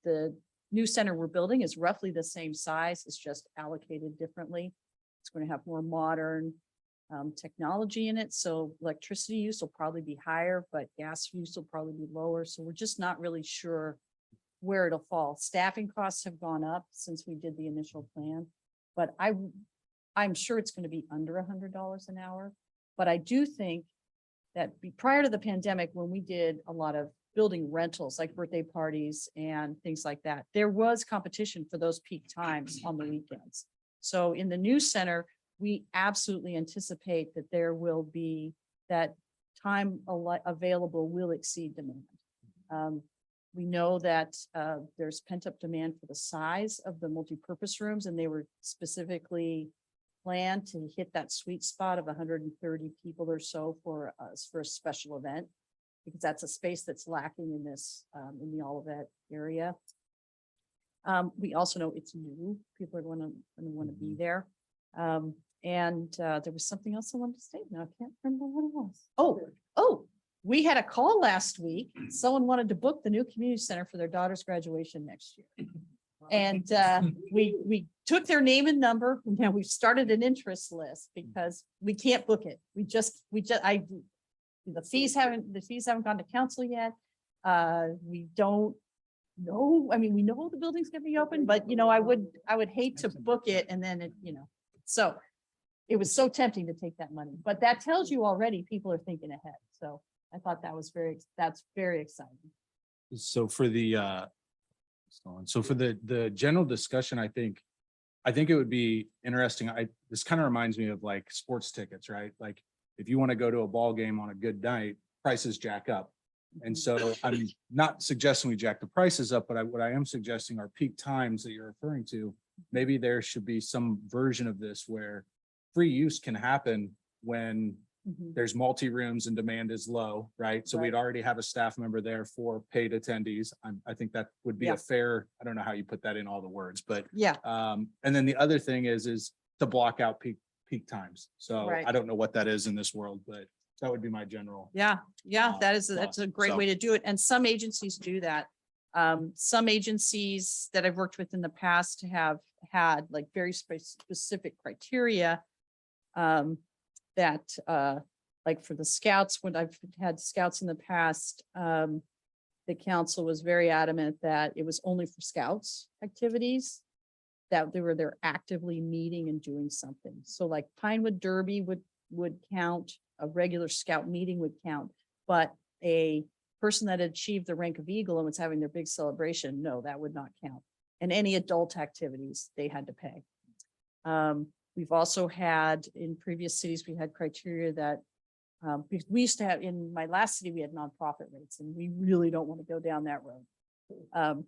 The new center we're building is roughly the same size. It's just allocated differently. It's going to have more modern technology in it. So electricity use will probably be higher, but gas use will probably be lower. So we're just not really sure where it'll fall. Staffing costs have gone up since we did the initial plan, but I'm sure it's going to be under $100 an hour. But I do think that prior to the pandemic, when we did a lot of building rentals, like birthday parties and things like that, there was competition for those peak times on the weekends. So in the new center, we absolutely anticipate that there will be that time available will exceed demand. We know that there's pent up demand for the size of the multipurpose rooms, and they were specifically planned to hit that sweet spot of 130 people or so for a special event, because that's a space that's lacking in this in the Olivet area. We also know it's new. People are going to want to be there. And there was something else I wanted to say. Now I can't remember what it was. Oh, we had a call last week. Someone wanted to book the new community center for their daughter's graduation next year. And we took their name and number. Now we've started an interest list because we can't book it. The fees haven't gone to council yet. We don't know. I mean, we know the building's gonna be open, but I would hate to book it and then so it was so tempting to take that money, but that tells you already people are thinking ahead. So I thought that's very exciting. So for the general discussion, I think it would be interesting. This kind of reminds me of like sports tickets, right? Like if you want to go to a ball game on a good night, prices jack up. And so I'm not suggesting we jack the prices up, but what I am suggesting are peak times that you're referring to. Maybe there should be some version of this where free use can happen when there's multi-rooms and demand is low, right? So Right. we'd already have a staff member there for paid attendees. I think that would be Yeah. a fair, I don't know how you put that in all the words, but Yeah, and then the other thing is to block out peak times. So Right. I don't know what that is in this world, but that would be my general. yeah, that's a thought. great So- way to do it. And some agencies do that. Some agencies that I've worked with in the past have had like very specific criteria. That like for the scouts, when I've had scouts in the past, the council was very adamant that it was only for scouts activities, that they're actively meeting and doing something. So like Pinewood Derby would count, a regular scout meeting would count, but a person that achieved the rank of Eagle and was having their big celebration, no, that would not count. And any adult activities, they had to pay. We've also had in previous cities, we had criteria that Because we used to have, in my last city, we had nonprofit rates and we really don't want to go down that road.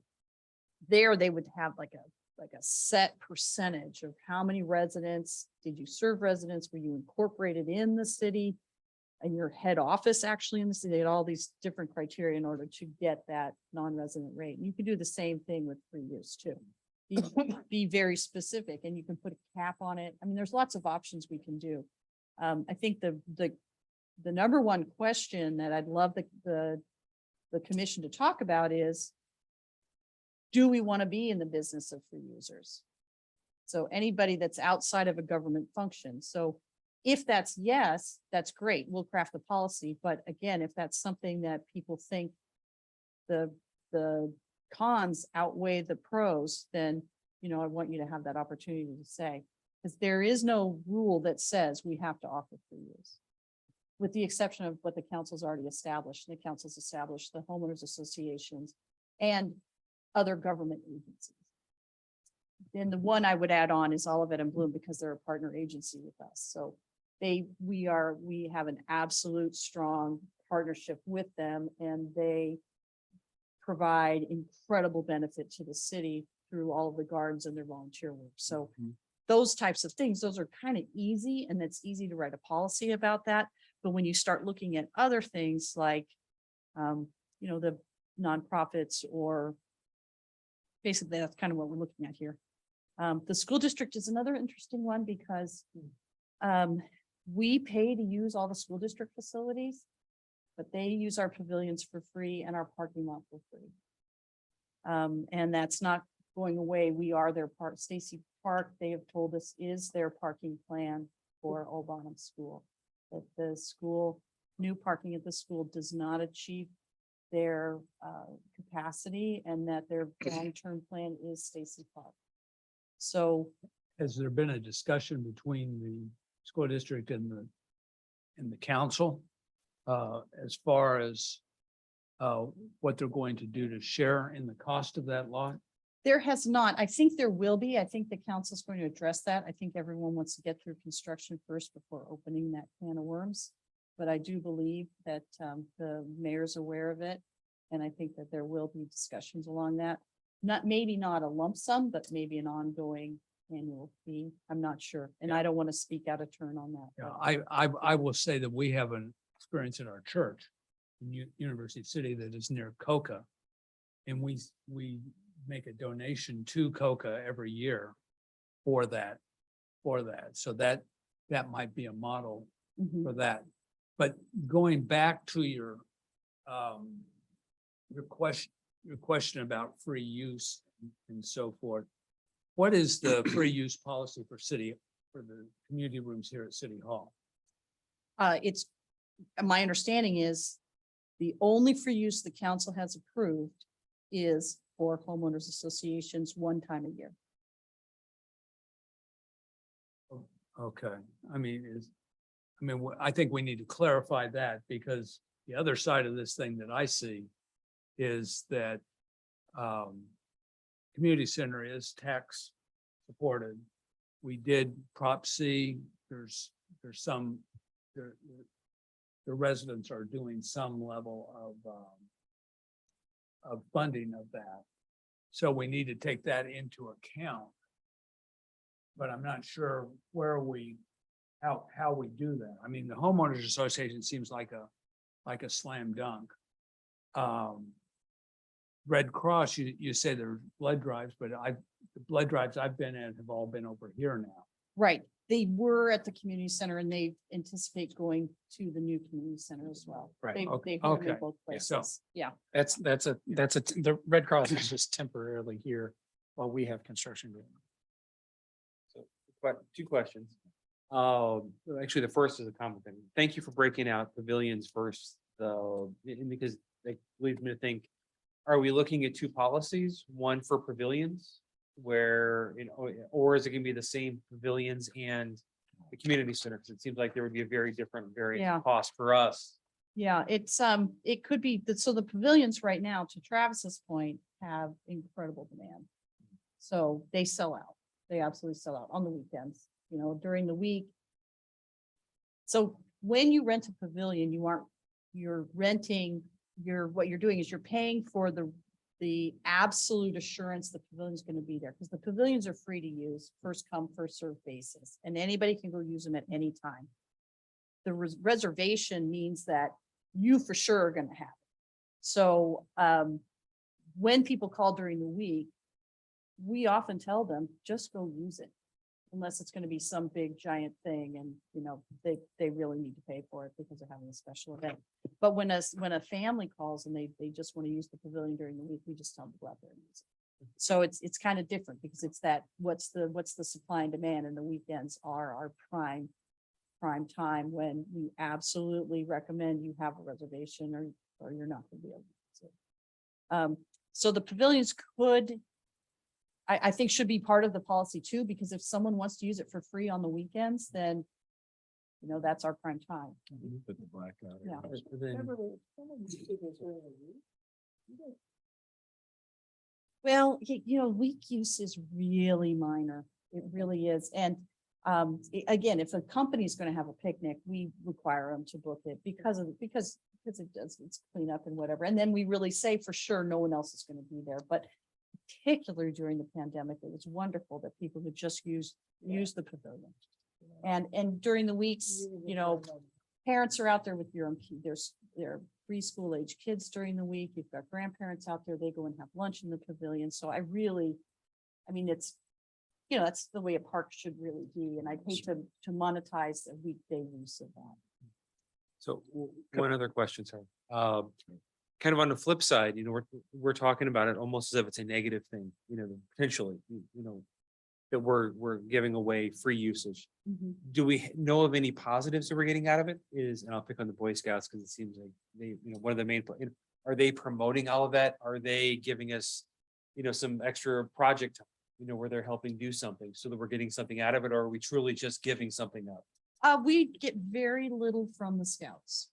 There, they would have like a set percentage of how many residents, did you serve residents, were you incorporated in the city? And your head office actually in the city, they had all these different criteria in order to get that non-resident rate. And you can do the same thing with free use too. Be very specific and you can put a cap on it. I mean, there's lots of options we can do. I think the number one question that I'd love the commission to talk about is, do we want to be in the business of free users? So anybody that's outside of a government function. So if that's yes, that's great. We'll craft the policy. But again, if that's something that people think the cons outweigh the pros, then, I want you to have that opportunity to say, because there is no rule that says we have to offer free use. With the exception of what the council's already established. The council's established the homeowners associations and other government agencies. Then the one I would add on is Olivet and Bloom because they're a partner agency with us. So we have an absolute strong partnership with them and they provide incredible benefit to the city through all of the gardens and their volunteer work. So those types of things, those are kind of easy and it's easy to write a policy about that. But when you start looking at other things like, the nonprofits or basically that's kind of what we're looking at here. The school district is another interesting one because we pay to use all the school district facilities, but they use our pavilions for free and our parking lot for free. And that's not going away. We are their part. Stacy Park, they have told us, is their parking plan for Old Bonham School. That the school, new parking at the school does not achieve their capacity and that their long-term plan is Stacy Park. So Has there been a discussion between the school district and the council as far as what they're going to do to share in the cost of that lot? there has not, I think there will be, I think the council's going to address that. I think everyone wants to get through construction first before opening that can of worms. But I do believe that the mayor's aware of it. And I think that there will be discussions along that. Maybe not a lump sum, but maybe an ongoing annual fee. I'm not sure. And I don't want to speak out of turn on that. Yeah, I will say that we have an experience in our church in University City that is near Coca. And we make a donation to Coca every year for that. So that might be a model for that. But going back to your question about free use and so forth. What is the free use policy for the community rooms here at City Hall? It's, my understanding is the only free use the council has approved is for homeowners associations one time a year. Okay, I think we need to clarify that because the other side of this thing that I see is that community center is tax supported. We did Prop C. There's some, the residents are doing some level of funding of that. So we need to take that into account. But I'm not sure how we do that. I mean, the homeowners association seems like a slam dunk. Red Cross, you say there's blood drives, but the blood drives I've been at have all been over here now. Right. They were at the community center and they anticipate going to the new community center as well. Right. They Okay. heard me Okay. both Yeah, so- places. Yeah. The Red Cross is just temporarily here while we have construction going on. So, two questions. Actually, the first is a comment. Thank you for breaking out pavilions first, though, because that leads me to think, are we looking at two policies, one for pavilions where, or is it gonna be the same pavilions and the community center? Because it seems like there would be a very different Yeah. cost for us. Yeah, it could be, so the pavilions right now, to Travis's point, have incredible demand. So they sell out. They absolutely sell out on the weekends, during the week. So when you rent a pavilion, you're renting, what you're doing is you're paying for the absolute assurance the pavilion is going to be there, because the pavilions are free to use, first come, first served basis, and anybody can go use them at any time. The reservation means that you for sure are going to have it. So when people call during the week, we often tell them, just go use it. Unless it's going to be some big giant thing and, they really need to pay for it because they're having a special event. But when a family calls and they just want to use the pavilion during the week, we just tell them to go out there and use it. So it's kind of different because it's that, what's the supply and demand, and the weekends are our prime time when we absolutely recommend you have a reservation or you're not going to be able to use it. So the pavilions I think should be part of the policy too, because if someone wants to use it for free on the weekends, then, that's our prime time. Put the blackout. Yeah. Well, week use is really minor. It really is. And again, if a company is going to have a picnic, we require them to book it because it's cleanup and whatever. And then we really say for sure, no one else is going to be there. But particularly during the pandemic, it was wonderful that people would just use the pavilion. And during the weeks, parents are out there with their preschool age kids during the week. You've got grandparents out there, they go and have lunch in the pavilion. So it's, that's the way a park should really be. And I'd hate to monetize a weekday use of that. So one other question, sir. Kind of on the flip side, we're talking about it almost as if it's a negative thing, potentially, that we're giving away free usage. Do we know of any positives that we're getting out of it? And I'll pick on the Boy Scouts because it seems like they, one of the main, are they promoting all of that? Are they giving us, some extra project, where they're helping do something so that we're getting something out of it? Or are we truly just giving something up? We get very little from the Scouts.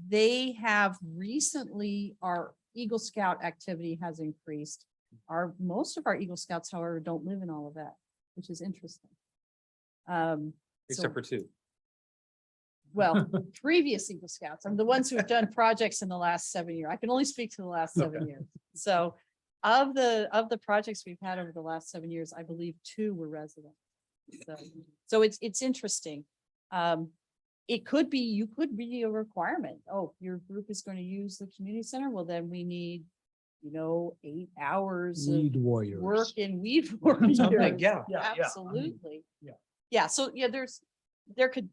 They have recently, our Eagle Scout activity has increased. Most of our Eagle Scouts, however, don't live in all of that, which is interesting. Except for two. Well, previous Eagle Scouts, I'm the ones who have done projects in the last 7 years. I can only speak to the last 7 years. So of the projects we've had over the last 7 years, I believe 2 were resident. So it's interesting. It could be, you could be a requirement. Oh, your group is going to use the community center. Well, then we need, 8 hours of warriors. work in weed warriors. Yeah. Absolutely. Yeah. Yeah. So there could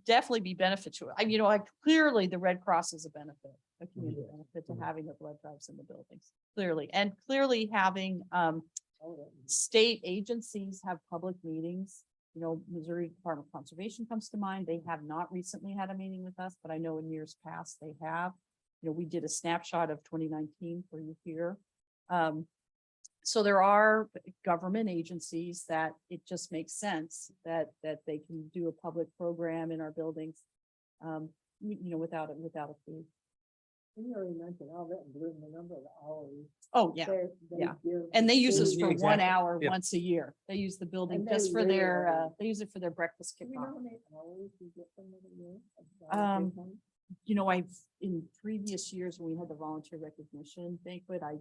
definitely be benefit to it. Clearly the Red Cross is a benefit, a community benefit to having the blood drives in the buildings, clearly. And clearly having state agencies have public meetings. Missouri Department of Conservation comes to mind. They have not recently had a meeting with us, but I know in years past they have. We did a snapshot of 2019 for you here. So there are government agencies that it just makes sense that they can do a public program in our buildings, without a fee. You already mentioned all that, and the number of hours. Oh, yeah. Yeah. And they use this for 1 hour Yeah. once a year. They use the building And they just for their, rarely- they use it for their breakfast Do we know kickoff. how many hours you get from it a year? I've, in previous years, when we had the volunteer recognition banquet, I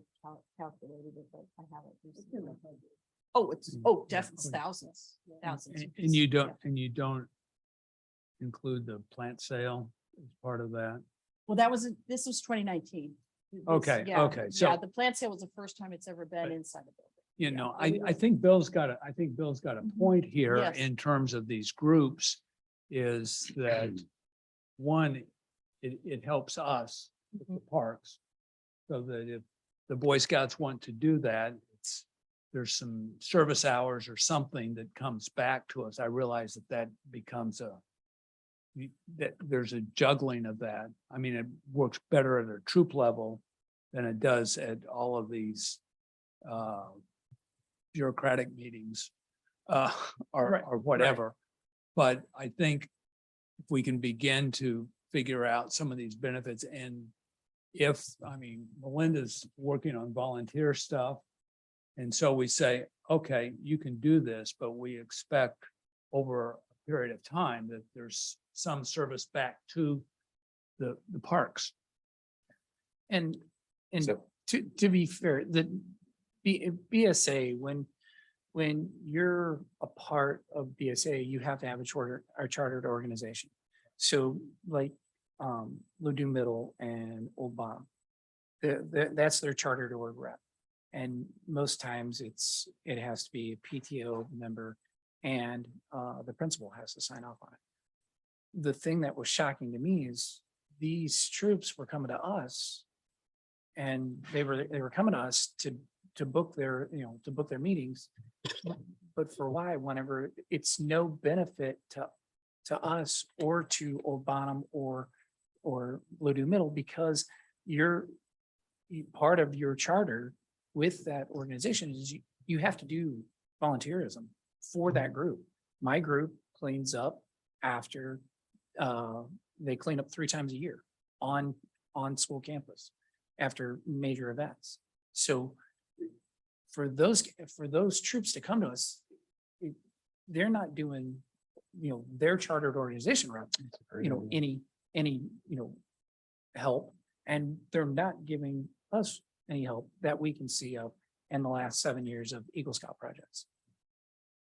calculated it, but I haven't. recently. Definitely thousands. And you don't include the plant sale as part of that? Well, this was 2019. Okay, okay, so- Yeah, the plant sale was the first time it's ever been inside the building. I think Bill's got a point here Yes. in terms of these groups, is that one, it helps us with the parks. So that if the Boy Scouts want to do that, there's some service hours or something that comes back to us. I realize that becomes that there's a juggling of that. I mean, it works better at a troop level than it does at all of these bureaucratic meetings or whatever. But I think if we can begin to figure out some of these benefits, and Melinda's working on volunteer stuff. And so we say, okay, you can do this, but we expect over a period of time, that there's some service back to the parks. And So- to be fair, the BSA, when you're a part of BSA, you have to have a chartered organization. So like Ladue Middle and Old Bottom, that's their chartered org rep. And most times it has to be a PTO member and the principal has to sign off on it. The thing that was shocking to me is these troops were coming to us. And they were coming to us to book their, to book their meetings. But for why, whenever it's no benefit to us or to Old Bottom or Ladue Middle, because part of your charter with that organization is you have to do volunteerism for that group. My group cleans up after they clean up 3 times a year on school campus after major events. So for those troops to come to us, they're not doing, their chartered organization route, any help, and they're not giving us any help that we can see of in the last 7 years of Eagle Scout projects.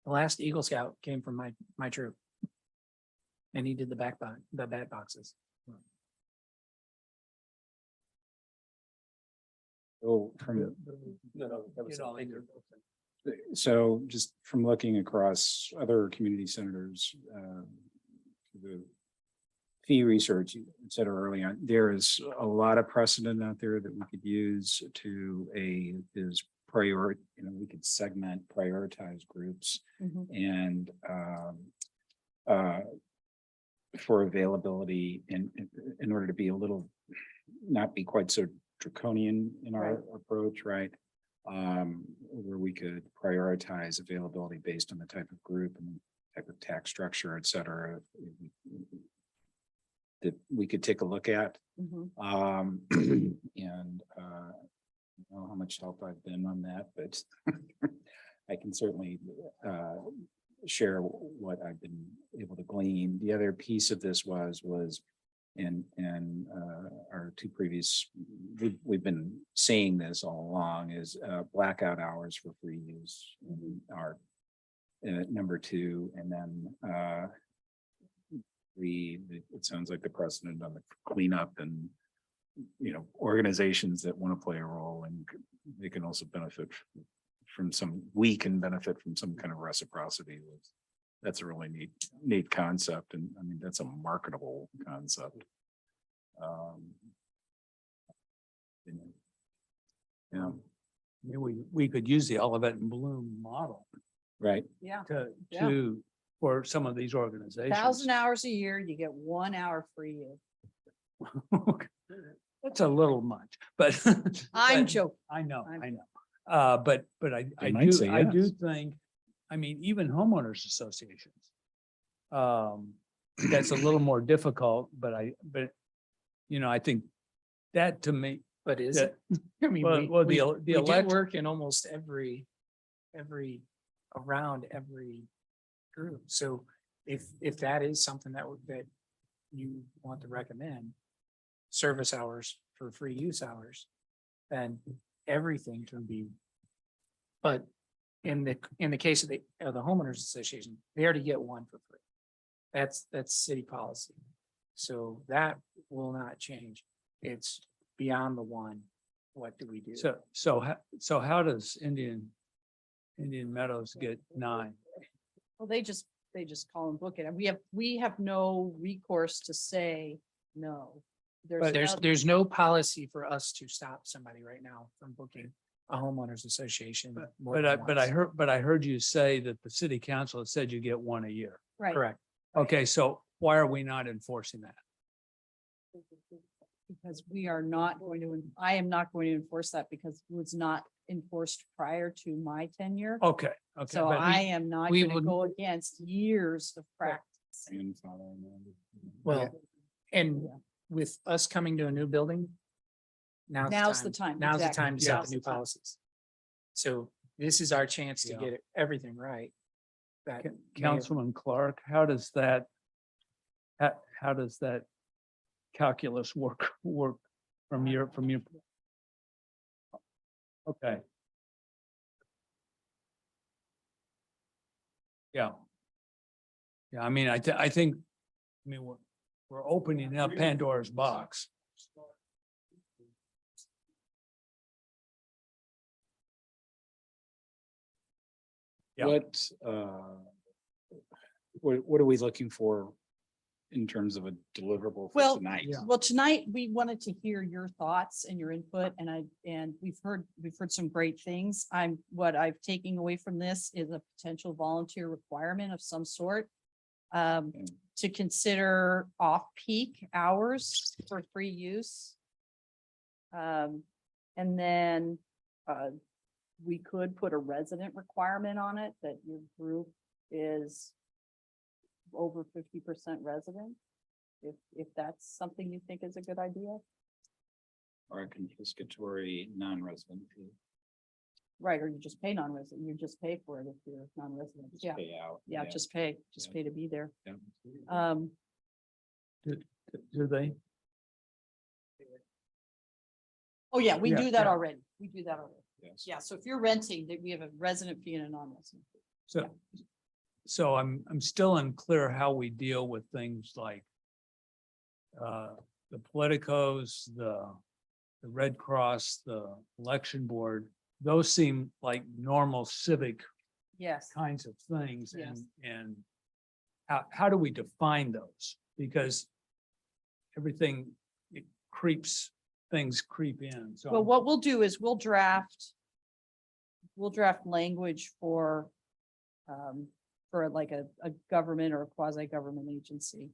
The last Eagle Scout came from my troop. And he did the bat boxes. So from, Get all in your- so just from looking across other community centers, the fee research, you said early on, there is a lot of precedent out there that we could use we could segment, prioritize groups and for availability in order to be a little, not be quite so draconian in our approach, right? Where we could prioritize availability based on the type of group and type of tax structure, et cetera, that we could take a look at. And I don't know how much help I've been on that, but I can certainly share what I've been able to glean. The other piece of this was in our 2 previous, we've been saying this all along, is blackout hours for free use are number 2, and then 3, it sounds like the precedent on the cleanup and organizations that want to play a role, and they can also benefit we can benefit from some kind of reciprocity. That's a really neat concept, and I mean that's a marketable concept. Yeah, We could use the Olivet and Bloom model right. Yeah. to for some of these organizations. 1,000 hours a year, you get 1 hour free. That's a little much, but. I'm but- joking. I know. I'm- But They might say I do yes. think, I mean, even homeowners associations. That's a little more difficult, but I think that to me, But is that, it? I mean, well, we the do elect, work in almost around every group. So if that is something that you want to recommend, service hours for free use hours, then everything can be. But in the case of the homeowners association, they already get 1 for free. That's city policy. So that will not change. It's beyond the 1. What do we do? so how does Indian Meadows get 9? Well, they just call and book it. And we have no recourse to say no. There's no policy for us to stop somebody right now from booking a homeowners association. more than But I heard you say that the city council has said you get 1 a year. Right. Correct. Okay, so why are we not enforcing that? Because we are not going to, I am not going to enforce that because it was not enforced prior to my tenure. Okay. So but- I am not we going to would- go against years of practice. Well, and with us coming to a new building. Now's the time, Now's the exactly. time to set Now's the new the time. policies. So this is our chance to Yeah. get everything right. that. may have- Councilman Clark, how does that calculus work from your? Okay. Yeah. Yeah, I mean, I think, we're opening up Pandora's box. Yeah. What are we looking for in terms of a deliverable Well, for tonight? Yeah. Well, tonight we wanted to hear your thoughts and your input and we've heard some great things. What I've taken away from this is a potential volunteer requirement of some sort. To consider off-peak hours for free use. And then, we could put a resident requirement on it that your group is over 50% resident. If that's something you think is a good idea. Or a confiscatory non-resident fee. Right, or you just pay non-resident, you just pay for it if you're non-resident. Just Yeah, pay out. yeah, just pay to be there. Yeah. Do they? Oh, yeah, we Yeah, do that yeah. already. We do that already. Yes. Yeah, so if you're renting, that we have a resident fee and a non-resident. fee. So I'm still unclear how we deal with things like the politicos, the Red Cross, the election board. Those seem like normal civic Yes. kinds of things Yes. and how do we define those? Because everything, things creep in. So Well, what we'll do is we'll draft language for like a government or a quasi-government agency.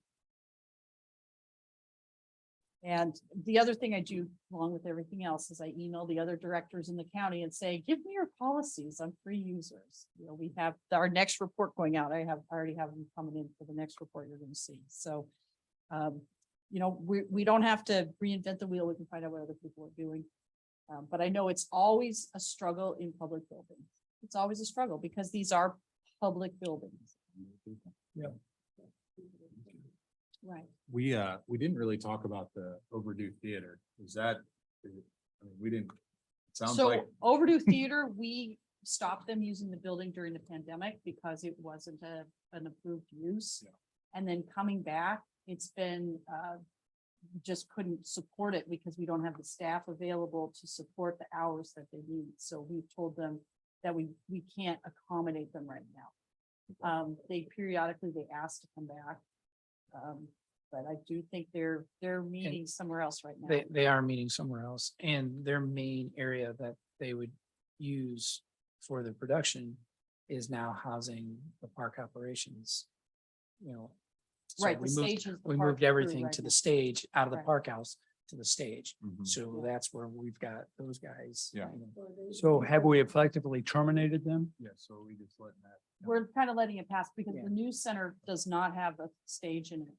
And the other thing I do, along with everything else, is I email the other directors in the county and say, give me your policies on free users. You know, we have our next report going out. I already have them coming in for the next report you're gonna see. So, you know, we don't have to reinvent the wheel. We can find out what other people are doing. But I know it's always a struggle in public buildings. It's always a struggle because these are public buildings. Yeah. Right. We didn't really talk about the overdue theater. We didn't, it sounds So like, overdue theater, we stopped them using the building during the pandemic because it wasn't an approved use. Yeah. And then coming back, it's been, just couldn't support it because we don't have the staff available to support the hours that they need. So we've told them that we can't accommodate them right now. They periodically ask to come back. But I do think they're meeting somewhere else right now. They are meeting somewhere else, and their main area that they would use for the production is now housing the park operations. You know. so Right, the we moved- stage is the We park moved crew everything right to now. the stage, out of the Right. park house to the stage. Mhm. So Yeah. that's where we've got those guys. Yeah. you know. So have we effectively terminated them? yeah, so we just letting that. We're kind of letting it pass because Yeah. the news center does not have a stage in it.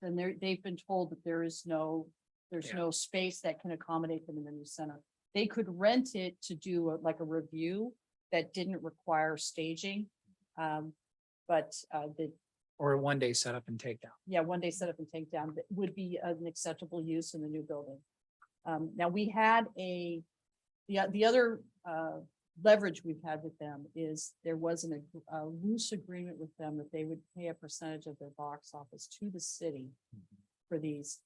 And they've been told that there's no Yeah. space that can accommodate them in the news center. They could rent it to do like a review that didn't require staging. But Or a one day setup and takedown. yeah, one day setup and takedown that would be an acceptable use in the new building. Now we had the other leverage we've had with them is there was a loose agreement with them that they would pay a percentage of their box office to the city for these.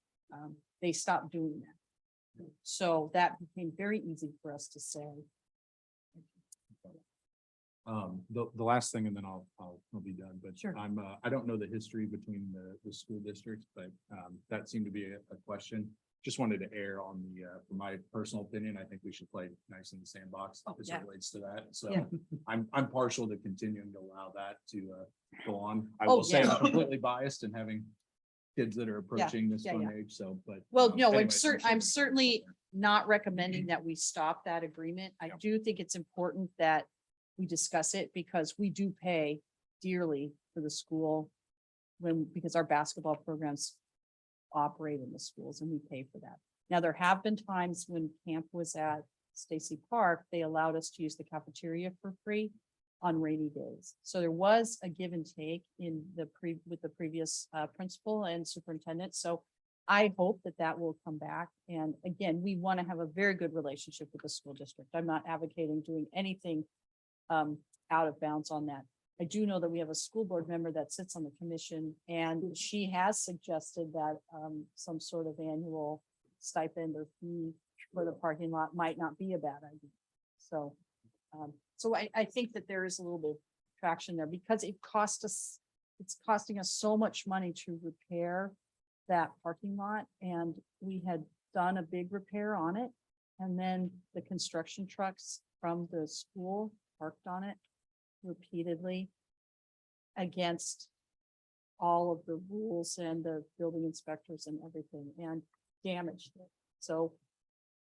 They stopped doing that. So that became very easy for us to say. The last thing, and then I'll be done, but Sure. I don't know the history between the school districts, but that seemed to be a question. Just wanted to err on for my personal opinion, I think we should play nice in the sandbox as yeah. it relates to that. So Yeah. I'm partial to continuing to allow that to go on. I Oh, will say yeah. I'm completely biased and having kids that are approaching this yeah, fun yeah. age, so, but. Well, no, anyways, I'm certainly not recommending that we stop that agreement. I Yeah. do think it's important that we discuss it because we do pay dearly for the school because our basketball programs operate in the schools and we pay for that. Now, there have been times when camp was at Stacy Park, they allowed us to use the cafeteria for free. on rainy days. So there was a give and take in with the previous principal and superintendent. So I hope that that will come back. And again, we want to have a very good relationship with the school district. I'm not advocating doing anything out of bounds on that. I do know that we have a school board member that sits on the commission, and she has suggested that some sort of annual stipend or fee for the parking lot might not be a bad idea. So, so I think that there is a little bit of traction there because it's costing us so much money to repair that parking lot, and we had done a big repair on it. And then the construction trucks from the school parked on it repeatedly against all of the rules and the building inspectors and everything, and damaged it. So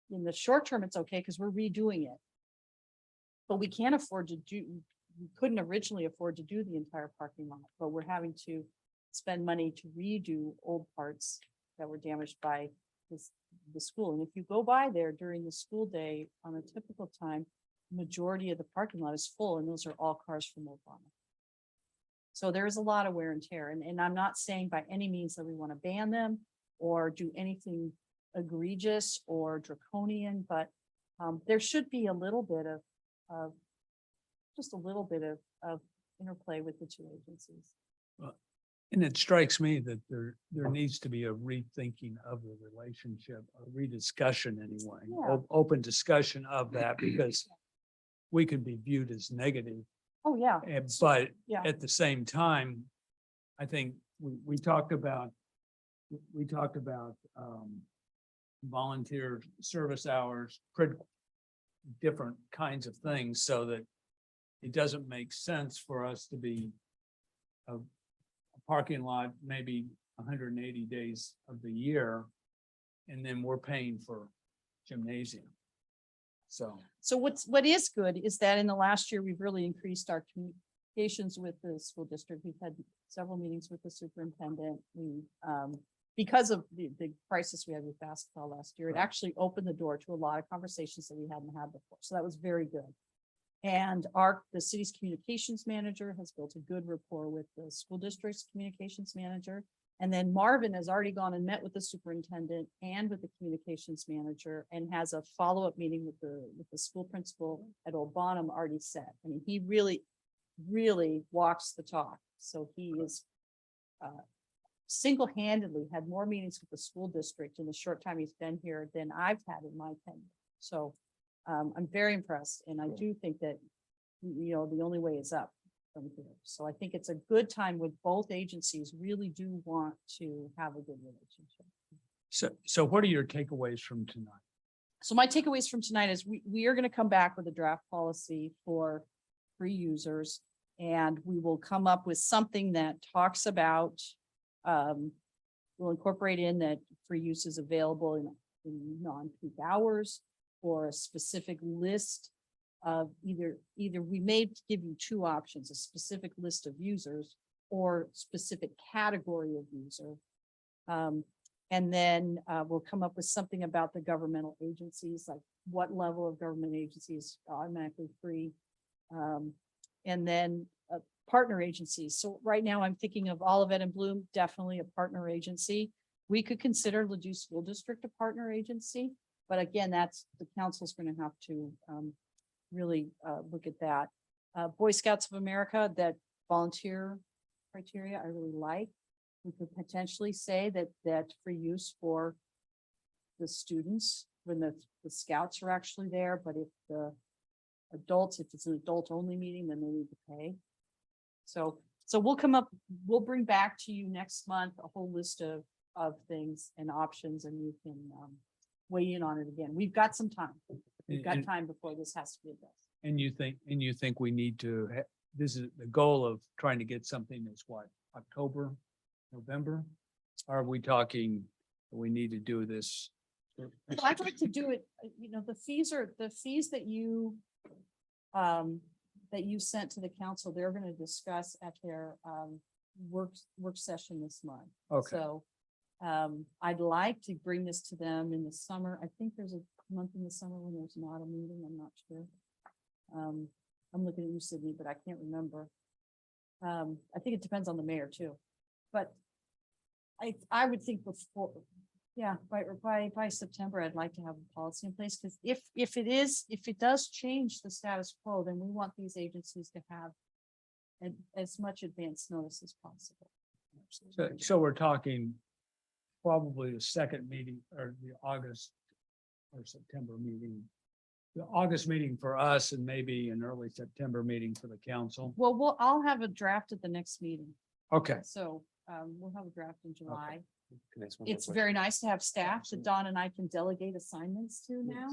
in the short term, it's okay because we're redoing it. But we can't afford to we couldn't originally afford to do the entire parking lot, but we're having to spend money to redo old parts that were damaged by the school. And if you go by there during the school day on a typical time, majority of the parking lot is full, and those are all cars from Obama. So there is a lot of wear and tear. And I'm not saying by any means that we want to ban them or do anything egregious or draconian, but there should be a little bit of just a little bit of interplay with the two agencies. And it strikes me that there needs to be a rethinking of the relationship, a rediscussion anyway, Yeah. open discussion of that, because we could be viewed as negative. Oh, yeah. But Yeah. at the same time, I think we talked about volunteer service hours, different kinds of things, so that it doesn't make sense for us to be a parking lot maybe 180 days of the year, and then we're paying for gymnasium. So What is good is that in the last year, we've really increased our communications with the school district. We've had several meetings with the superintendent. We, because of the crisis we had with basketball last year, it actually opened the door to a lot of conversations that we hadn't had before. So that was very good. And the city's communications manager has built a good rapport with the school district's communications manager. And then Marvin has already gone and met with the superintendent and with the communications manager, and has a follow-up meeting with the school principal at Old Bonham already set. I mean, he really, really walks the talk. So he is single-handedly had more meetings with the school district in the short time he's been here than I've had in my tenure. So I'm very impressed, and I do think that, the only way is up from here. So I think it's a good time when both agencies really do want to have a good relationship. So what are your takeaways from tonight? So my takeaways from tonight is we are going to come back with a draft policy for free users, and we will come up with something that talks about, we'll incorporate in that free use is available in non-peak hours, or a specific list of either we may give you two options, a specific list of users or specific category of user. And then we'll come up with something about the governmental agencies, like what level of government agencies automatically free. And then partner agencies. So right now I'm thinking of Olivet and Bloom, definitely a partner agency. We could consider Ladue School District a partner agency. But again, that's the council's going to have to really look at that. Boy Scouts of America, that volunteer criteria, I really like. We could potentially say that free use for the students when the scouts are actually there, but if the adults, if it's an adult only meeting, then they need to pay. So we'll bring back to you next month a whole list of things and options, and you can weigh in on it again. We've got some time. We've got time before this has to be addressed. And you think we need to, this is the goal of trying to get something that's what, October, November? Are we talking, we need to do this? I'd like to do it, the fees that you sent to the council, they're going to discuss at their work session this month. Okay. So I'd like to bring this to them in the summer. I think there's a month in the summer when there's not a meeting. I'm not sure. I'm looking at you, Sydney, but I can't remember. I think it depends on the mayor too, but I would think before, yeah, by September, I'd like to have a policy in place, because if it does change the status quo, then we want these agencies to have as much advance notice as possible. So we're talking probably the second meeting or the August or September meeting. The August meeting for us and maybe an early September meeting for the council. Well, I'll have a draft at the next meeting, Okay, so we'll have a draft in July. Can I ask one more It's question? very nice to have staff that Don and I can delegate assignments to now.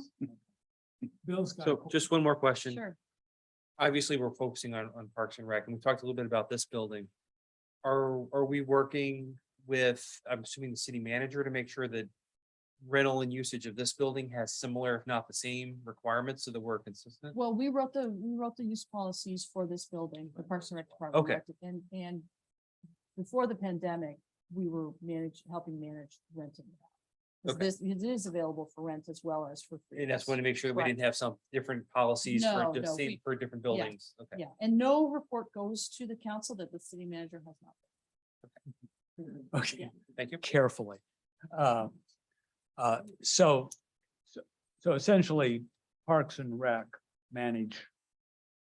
Bill's got. So just one more question. Sure. Obviously, we're focusing on Parks and Rec, and we talked a little bit about this building. Are we working with, I'm assuming, the city manager to make sure that rental and usage of this building has similar, if not the same requirements, so that we're consistent? Well, we wrote the use policies for this building, the Parks and Rec Department. Okay. wrote it, and before the pandemic, we were helping manage renting. it out. 'Cause Okay. it is available for rent as well as for. free And that's use. when to make sure that we Right. didn't have some different policies No, for the no, same, we- for different buildings. Okay. Yeah, and no report goes to the council that the city manager has not. Okay, Thank you. carefully. So essentially Parks and Rec manage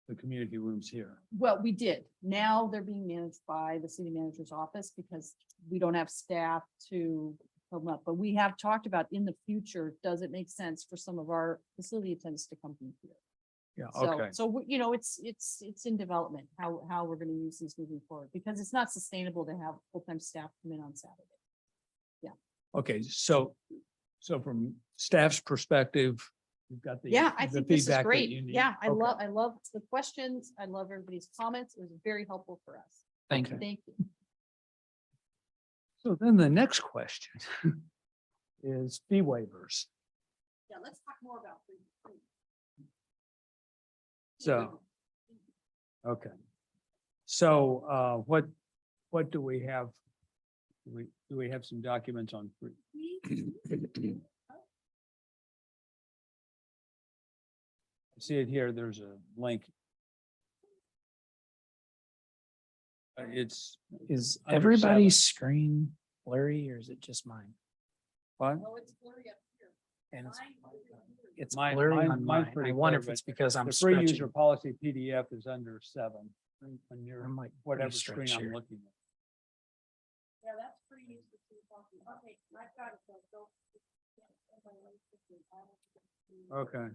the community rooms here. Well, we did. Now they're being managed by the city manager's office because we don't have staff to come up. But we have talked about in the future, does it make sense for some of our facility attendants to come from here? Yeah, So, okay. you know, it's in development, how we're gonna use these moving forward, because it's not sustainable to have full-time staff come in on Saturday. Okay, so from staff's perspective, you've got the. Yeah, I the think this is feedback that great. you need. Yeah, I Okay. love the questions. I love everybody's comments. It was very helpful for us. Thank you. Okay. Thank you. So then the next question is fee waivers. Yeah, let's talk more about. So, okay. So what do we have? Do we have some documents on free? I see it here. There's a link. It's. Is under everybody's 7. screen blurry or is it just mine? What? Oh, it's blurry up here. And it's Mine- blurry mine- on mine's mine. pretty I wonder clear, if it's because I'm The free user stretching. policy PDF is under 7 on your, I'm like whatever pretty screen stretched I'm here. looking at. Yeah, that's pretty useful. Okay, I've got it. Okay.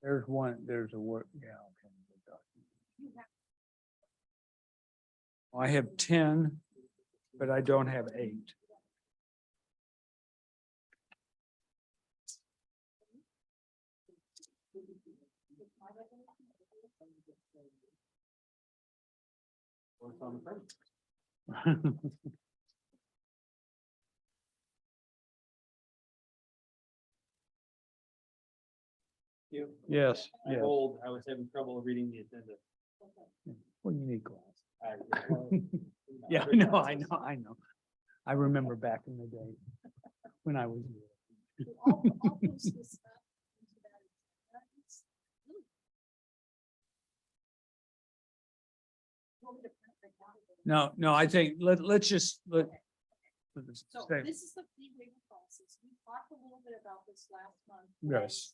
There's one, there's a word, yeah, okay. I have 10, but I don't have 8. Yes, I'm yes. old. I was having trouble reading the agenda. Well, you need glasses. I- Yeah, I know. I remember back in the day when I was. No, I think let's just let. So stay- this is the fee waiver policies. We talked a little bit about this last month. Yes.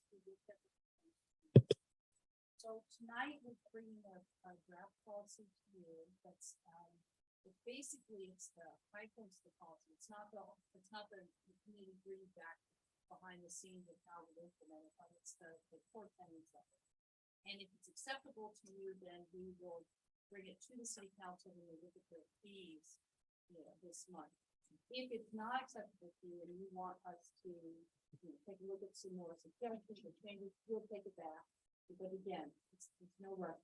So tonight we're bringing a draft policy to you that's, basically it's the high points of the policy. It's not the community bring back behind the scenes of how we implement it, but it's the core tenets of it. And if it's acceptable to you, then we will bring it to the city council when we look at the fees, this month. If it's not acceptable to you and you want us to, take a look at some more suggestions or changes, we'll take it back. But again, it's no rush,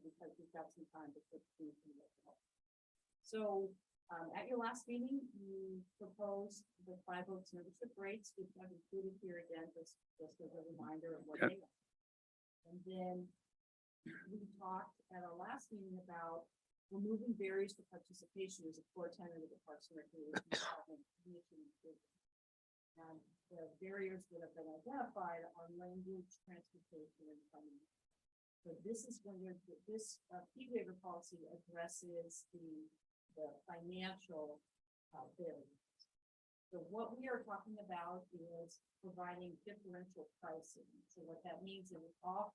because we've got some time to put things in the work. So, at your last meeting, you proposed the 5 votes membership rates, which I've included here again, just as a reminder of what they are. And then we talked at our last meeting about removing barriers to participation is a core tenet of the Parks and Recreation Department mission and vision. The barriers that have been identified are language, transportation, and funding. So this is when this fee waiver policy addresses the financial barriers. So what we are talking about is providing differential pricing. So what that means is off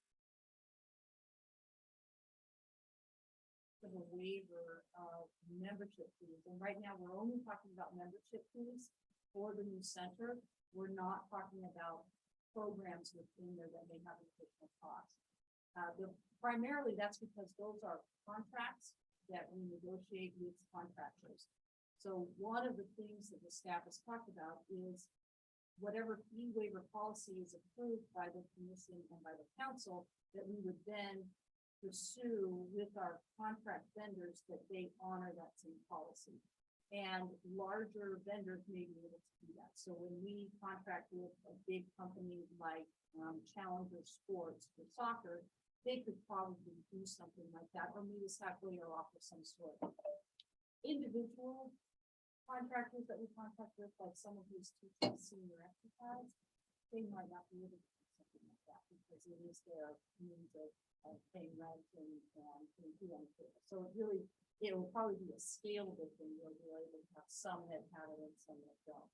of a waiver of membership fees. And right now, we're only talking about membership fees for the new center. We're not talking about programs within there that may have additional costs. Primarily, that's because those are contracts that we negotiate with contractors. So one of the things that the staff has talked about is whatever fee waiver policy is approved by the commission and by the council, that we would then pursue with our contract vendors that they honor that same policy. And larger vendors may be able to do that. So when we contract with a big company like Challenger Sports for soccer, they could probably do something like that, or meet us halfway or offer some sort of individual contractors that we contract with, like some of these teachers senior exercise, they might not be able to do something like that because it is their means of paying rent and do anything. So it will probably be a scalable thing where we're able to have some that have it and some that don't.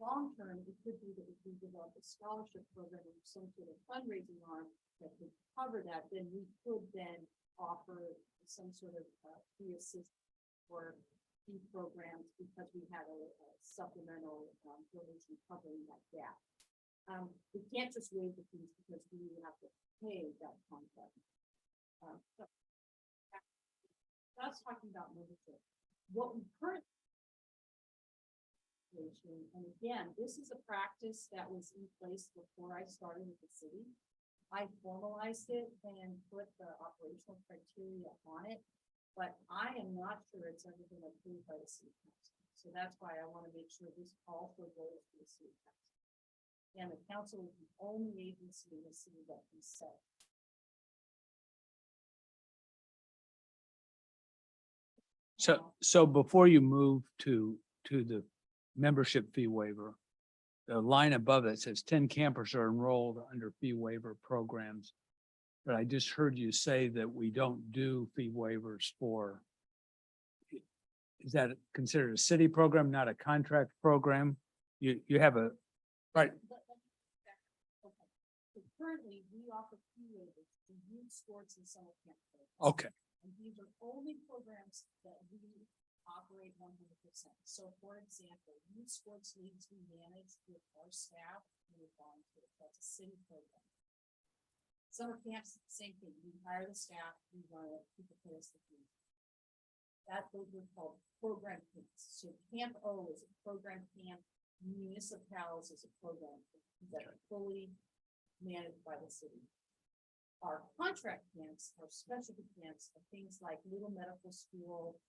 Long term, it could be that if we develop a scholarship program or some sort of fundraising arm that could cover that, then we could then offer some sort of fee assistance or fee programs because we have a supplemental donation covering that gap. We can't just waive the fees because we have to pay that contract. So that's talking about membership. What we currently, and again, this is a practice that was in place before I started with the city. I formalized it and put the operational criteria on it, but I am not sure it's ever been approved by the city council. So that's why I want to make sure this also goes to the city council. And the council is the only agency in the city that can set. So before you move to the membership fee waiver, the line above it says 10 campers are enrolled under fee waiver programs. But I just heard you say that we don't do fee waivers for. Is that considered a city program, not a contract program? You have a, right, Okay. So currently, we offer fee waivers to youth sports and summer camp programs. okay, And these are only programs that we operate 100%. So for example, youth sports leagues we manage with our staff and with volunteers. That's a city program. Summer camps, same thing. We hire the staff, we run it, people pay us the fee. Those are called program camps. So Camp O is a program camp. Municipals is a program that are fully managed by the city. Our contract camps, our specialty camps, are things like Little Medical School,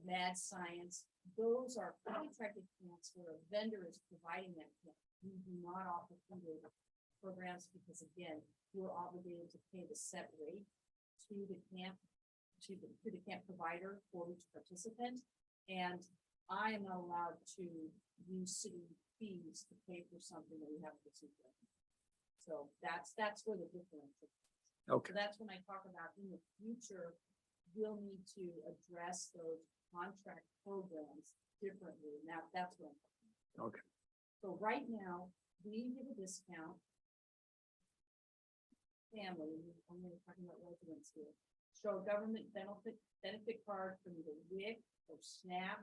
Mad Science. Those are contracted camps where a vendor is providing that camp. We do not offer fee waiver programs because, again, we're obligated to pay the set rate to the camp, to the camp provider for each participant. And I am not allowed to use city fees to pay for something that we haven't received. So that's where the differential. okay. So that's when I talk about in the future, we'll need to address those contract programs differently. And that's what I'm talking about. Okay. So right now, we give a discount. Family, I'm going to talk about residents here. Show a government benefit card from either WIC or SNAP,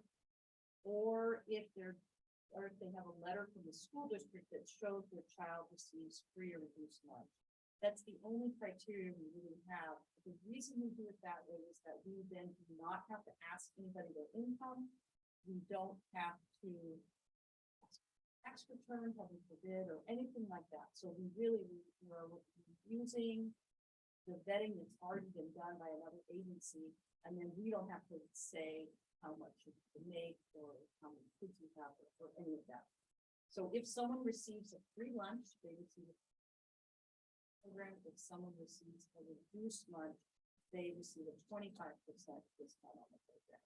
or if they have a letter from the school district that shows their child receives free or reduced lunch. That's the only criteria we really have. The reason we do it that way is that we then do not have to ask anybody their income. We don't have to tax return, heaven forbid, or anything like that. So we really we're using the vetting that's already been done by another agency, and then we don't have to say how much you can make or how many kids you have or any of that. So if someone receives a free lunch, they receive a program. If someone receives a reduced lunch, they receive a 25% discount on the program.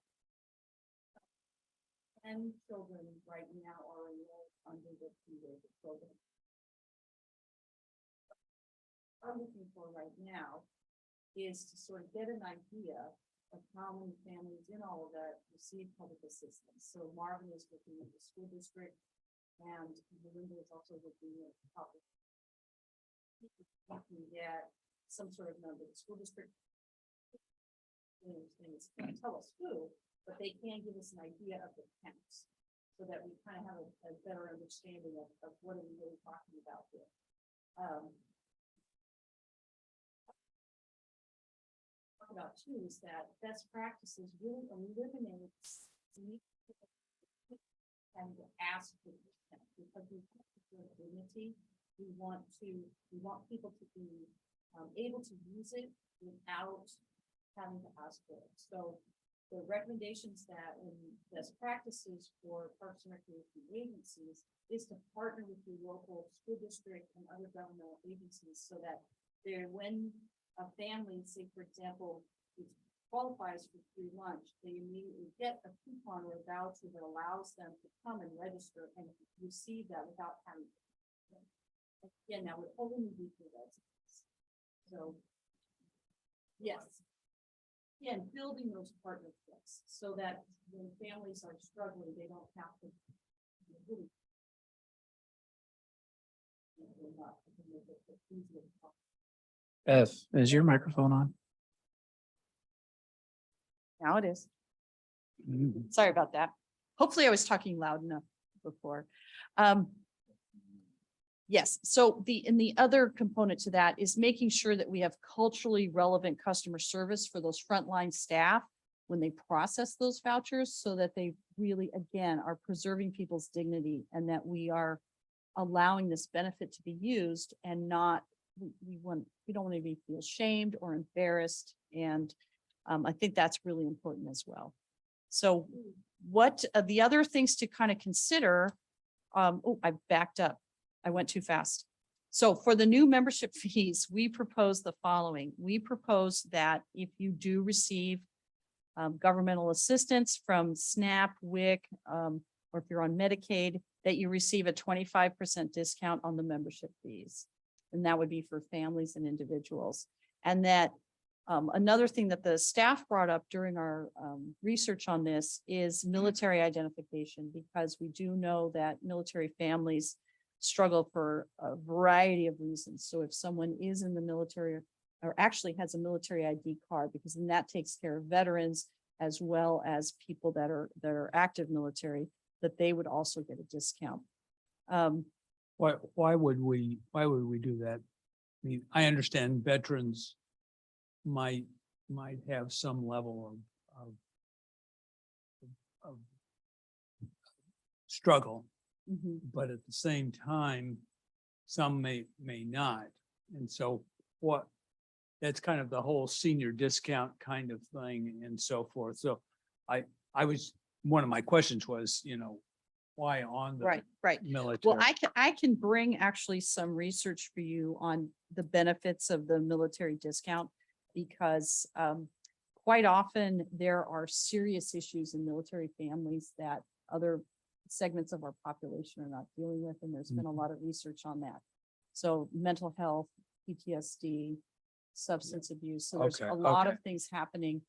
10 children right now are enrolled under the P-waiver program. What I'm looking for right now is to sort of get an idea of how many families in all of that receive public assistance. So Marvin is working with the school district, and Melinda is also working with public. We can get some sort of number. The school district can't tell us who, but they can give us an idea of the counts, so that we kind of have a better understanding of what are we really talking about here. Talk about too is that best practices really eliminates and ask for consent, because we want to feel dignity. We want people to be able to use it without having to ask for it. So the recommendations that in best practices for Parks and Recreation agencies is to partner with your local school district and other governmental agencies, so that when a family, say for example, qualifies for free lunch, they immediately get a coupon or a voucher that allows them to come and register and receive that without having to. Again, that would only be for residents. So, yes. Again, building those partnerships so that when families are struggling, they don't have to really. Beth, is your microphone on? Now it is. Sorry about that. Hopefully I was talking loud enough before. Yes, so the other component to that is making sure that we have culturally relevant customer service for those frontline staff when they process those vouchers, so that they really, again, are preserving people's dignity, and that we are allowing this benefit to be used and not, we don't want to be feel shamed or embarrassed. And I think that's really important as well. So what the other things to kind of consider, oh, I backed up. I went too fast. So for the new membership fees, we propose the following. We propose that if you do receive governmental assistance from SNAP, WIC, or if you're on Medicaid, that you receive a 25% discount on the membership fees. And that would be for families and individuals. And that another thing that the staff brought up during our research on this is military identification, because we do know that military families struggle for a variety of reasons. So if someone is in the military or actually has a military ID card, because then that takes care of veterans as well as people that are active military, that they would also get a discount. Why would we do that? I mean, I understand veterans might have some level of struggle, but at the same time, some may not. And so that's kind of the whole senior discount kind of thing and so forth. So one of my questions was, why on the Right. military? Well, I can bring actually some research for you on the benefits of the military discount, because quite often there are serious issues in military families that other segments of our population are not dealing with. And there's been a lot of research on that. So mental health, PTSD, substance abuse. So there's a lot of things happening.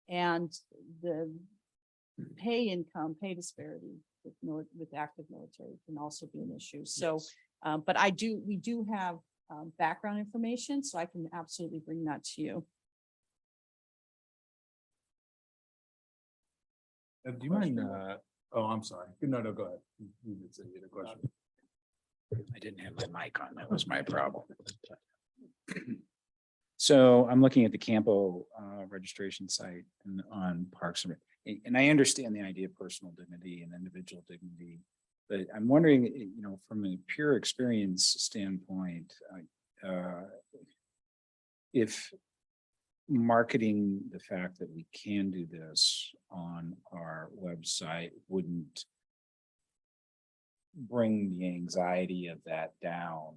And the pay disparity with active military can also be an issue. So, but we do have background information, so I can absolutely bring that to you. Do you mind, oh, I'm sorry. No, go ahead. You did say you had a question. I didn't have my mic on. That was my problem. So I'm looking at the Campo registration site and on Parks and I understand the idea of personal dignity and individual dignity, but I'm wondering, from a pure experience standpoint, if marketing the fact that we can do this on our website wouldn't bring the anxiety of that down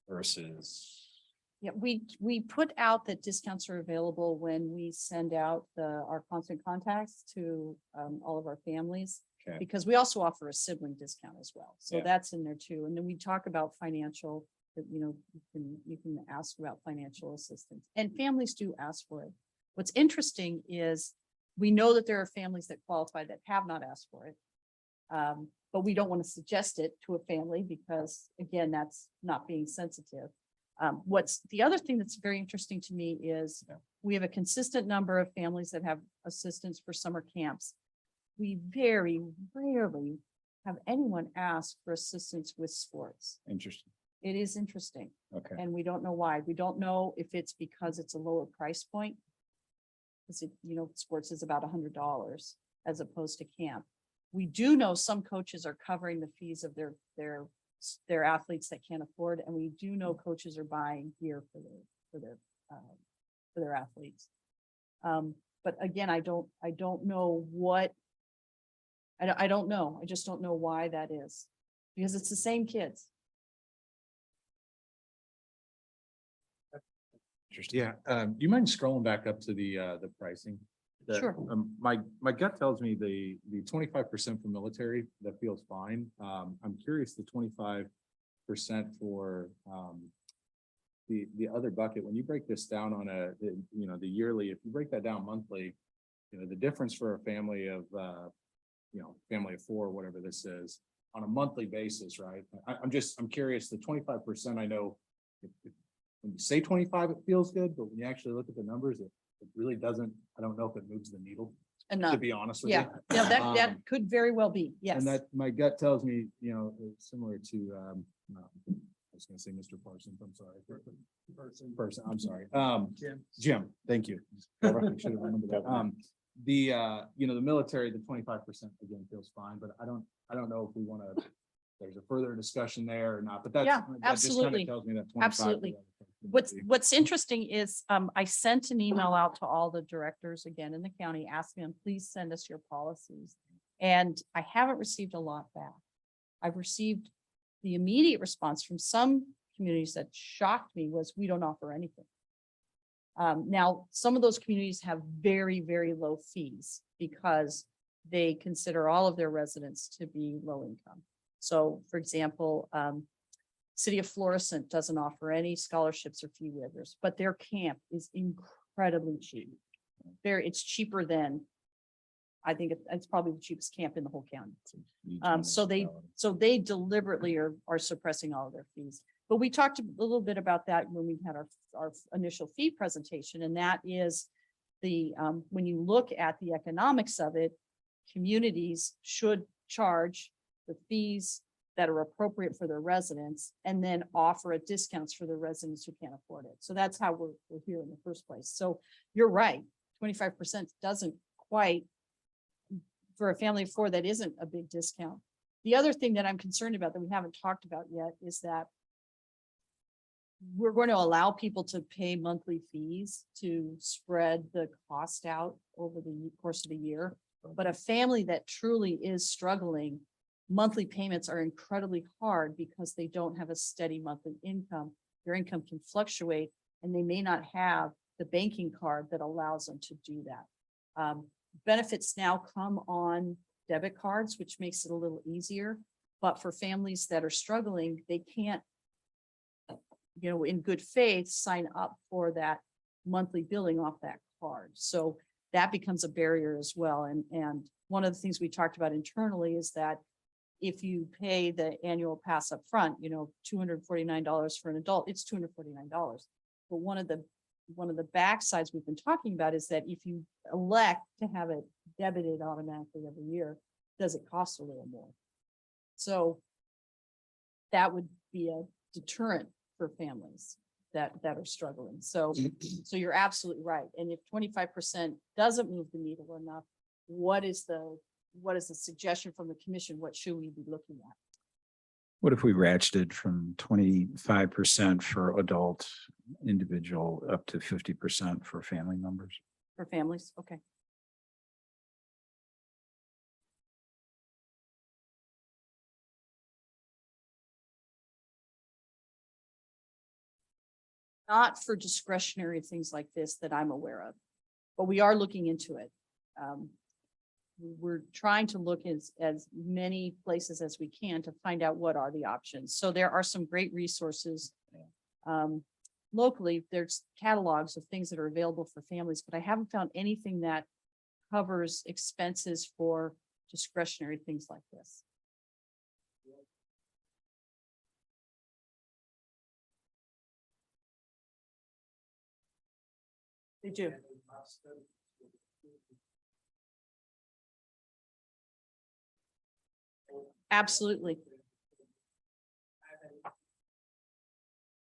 versus Yeah, we put out that discounts are available when we send out our constant contacts to all of our families. Okay. Because we also offer a sibling discount as well. So Yeah. that's in there too. And then we talk about financial, that, you can ask about financial assistance, and families do ask for it. What's interesting is we know that there are families that qualify that have not asked for it. But we don't want to suggest it to a family because again, that's not being sensitive. What's the other thing that's very interesting to me is we have a consistent number of families that have assistance for summer camps. We very rarely have anyone ask for assistance with sports. Interesting. It is interesting. Okay. And we don't know why. We don't know if it's because it's a lower price point. Because sports is about $100 as opposed to camp. We do know some coaches are covering the fees of their athletes that can't afford, and we do know coaches are buying gear for their athletes. But again, I don't know what. I don't know. I just don't know why that is, because it's the same kids. Interesting. Yeah, do you mind scrolling back up to the pricing? Sure. My gut tells me the 25% for military, that feels fine. I'm curious, the 25% for the other bucket, when you break this down on the yearly, if you break that down monthly, the difference for a family of family of four, whatever this is, on a monthly basis, right? I'm curious, the 25%, I know when you say 25, it feels good, but when you actually look at the numbers, it really doesn't. I don't know if it moves the needle, to Enough. be honest with Yeah, you. yeah, that Um, could very well be. Yes. And that my gut tells me, similar to, I was gonna say Mr. Parsons, I'm sorry. Person, I'm sorry. Jim, thank you. I should have remembered that. The military, the 25% again feels fine, but I don't know if we want to, there's a further discussion there or not, but Yeah, that just kind absolutely. of tells me that 25. Absolutely. What's interesting is I sent an email out to all the directors again in the county, asking them, please send us your policies. And I haven't received a lot back. I've received the immediate response from some communities that shocked me was we don't offer anything. Now, some of those communities have very, very low fees because they consider all of their residents to be low income. So for example, City of Florissant doesn't offer any scholarships or fee waivers, but their camp is incredibly cheap. It's cheaper than, I think it's probably the cheapest camp in the whole county. So they deliberately are suppressing all of their fees. But we talked a little bit about that when we had our initial fee presentation, and that is when you look at the economics of it, communities should charge the fees that are appropriate for their residents and then offer discounts for the residents who can't afford it. So that's how we're here in the first place. So you're right, 25% doesn't quite, for a family of four, that isn't a big discount. The other thing that I'm concerned about that we haven't talked about yet is that we're going to allow people to pay monthly fees to spread the cost out over the course of the year. But a family that truly is struggling, monthly payments are incredibly hard because they don't have a steady monthly income. Their income can fluctuate and they may not have the banking card that allows them to do that. Benefits now come on debit cards, which makes it a little easier. But for families that are struggling, they can't, in good faith, sign up for that monthly billing off that card. So that becomes a barrier as well. And one of the things we talked about internally is that if you pay the annual pass up front, $249 for an adult, it's $249. But one of the backsides we've been talking about is that if you elect to have it debited automatically every year, does it cost a little more? So that would be a deterrent for families that are struggling. So you're absolutely right. And if 25% doesn't move the needle enough, what is the suggestion from the commission? What should we be looking at? What if we ratcheted from 25% for adult individual up to 50% for family members? For families? Okay. Not for discretionary things like this that I'm aware of, but we are looking into it. We're trying to look as many places as we can to find out what are the options. So there are some great resources. Locally, there's catalogs of things that are available for families, but I haven't found anything that covers expenses for discretionary things like this. They do. Absolutely.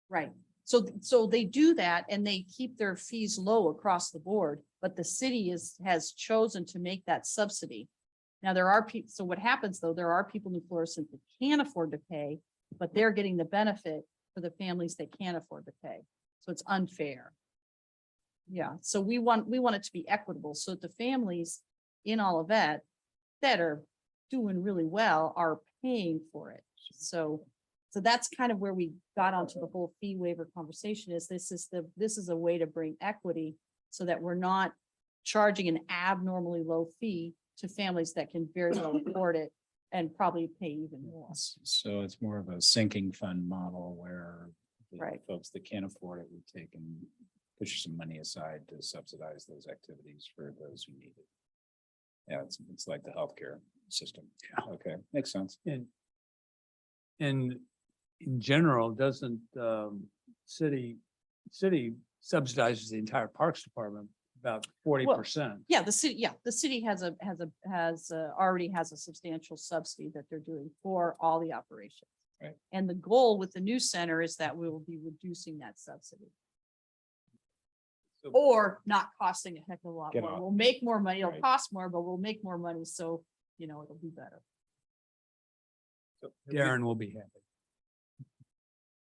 Right. So they do that and they keep their fees low across the board, but the city has chosen to make that subsidy. Now, there are people, so what happens though, there are people in Florissant that can't afford to pay, but they're getting the benefit for the families that can't afford to pay. So it's unfair. Yeah, so we want it to be equitable so that the families in Olivet that are doing really well are paying for it. So that's kind of where we got onto the whole fee waiver conversation is this is a way to bring equity so that we're not charging an abnormally low fee to families that can very well afford it and probably pay even more. So it's more of a sinking fund model where the Right. folks that can't afford it would take and push some money aside to subsidize those activities for those who need it. Yeah, it's like the healthcare system. Yeah. Okay, makes sense. And in general, doesn't city subsidizes the entire Parks Department about 40%. Yeah, the city already has a substantial subsidy that they're doing for all the operations. Right. And the goal with the new center is that we will be reducing that subsidy. So- Or not costing a heck of a lot Get more. off. We'll make more money. It'll Right. cost more, but we'll make more money. So, it'll be better. So Darren will be happy.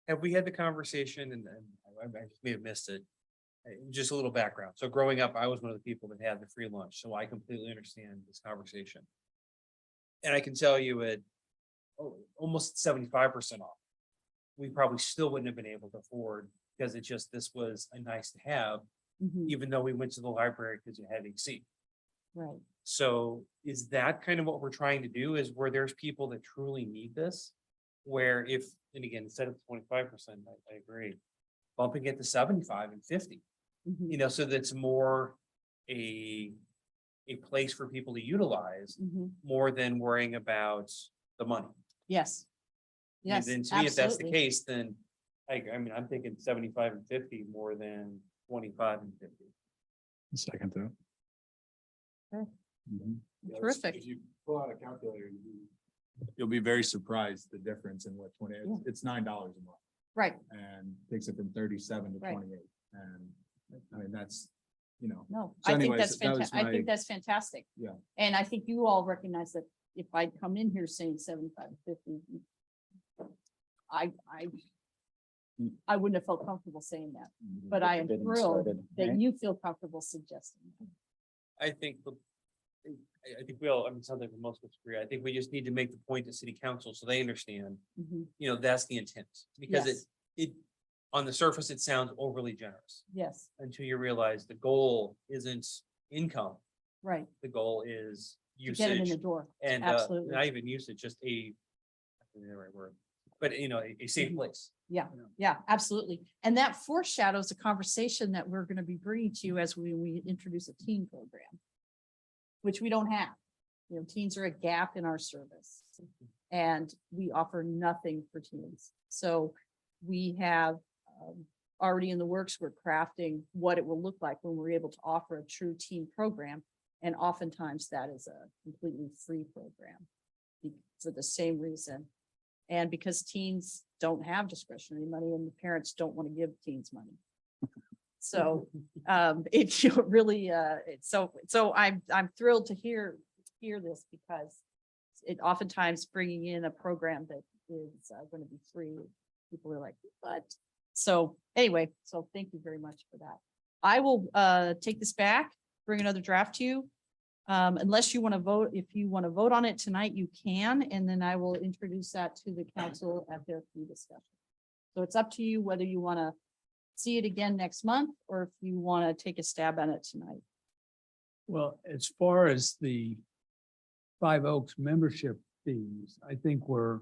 have we had the conversation and I just may have missed it? Just a little background. So growing up, I was one of the people that had the free lunch, so I completely understand this conversation. And I can tell you at almost 75% off. We probably still wouldn't have been able to afford because this was a nice to have, Mhm, even though we went to the library because you had AC. right. So is that kind of what we're trying to do is where there's people that truly need this? Where if, and again, instead of 25%, I agree, bumping it to 75 and 50, Mhm, so that's more a place for people to utilize mhm. more than worrying about the money. Yes. And Yes, then to me, if that's the absolutely. case, then I mean, I'm thinking 75 and 50 more than 25 and 50. Second though. Okay. Mhm. Terrific. If you pull out a calculator, you'll be very surprised the difference in what Yeah. it's $9 a month Right. and takes it from 37 to Right. 28. And I mean, that's, No, So I think anyways, that's that was fantastic. I think my- that's fantastic. Yeah. And I think you all recognize that if I'd come in here saying 75 to 50, I wouldn't have felt comfortable saying that, but I am Bidding thrilled started, that right? you feel comfortable suggesting that. I think I think we all, I mean, it sounds like most of us agree. I think we just need to make the point to city council so they understand, Mhm. that's the intent. Because Yes. it, on the surface, it sounds overly generous Yes, until you realize the goal isn't income. right. The goal is To get them in the usage door. and Absolutely. not even usage, just I don't know the right word, but a safe Mhm. place. Yeah, absolutely. And that foreshadows a conversation that we're going to be bringing to you as we introduce a teen program, which we don't have. Teens are a gap in our service and we offer nothing for teens. So we have already in the works, we're crafting what it will look like when we're able to offer a true teen program. And oftentimes that is a completely free program for the same reason. And because teens don't have discretionary money and the parents don't want to give teens money. So it really so I'm thrilled to hear this because it oftentimes bringing in a program that is going to be free. People are like, what? So anyway, so thank you very much for that. I will take this back, bring another draft to you. Unless you want to vote, if you want to vote on it tonight, you can, and then I will introduce that to the council at their fee discussion. So it's up to you whether you want to see it again next month, or if you want to take a stab at it tonight. Well, as far as the Five Oaks membership fees, I think we're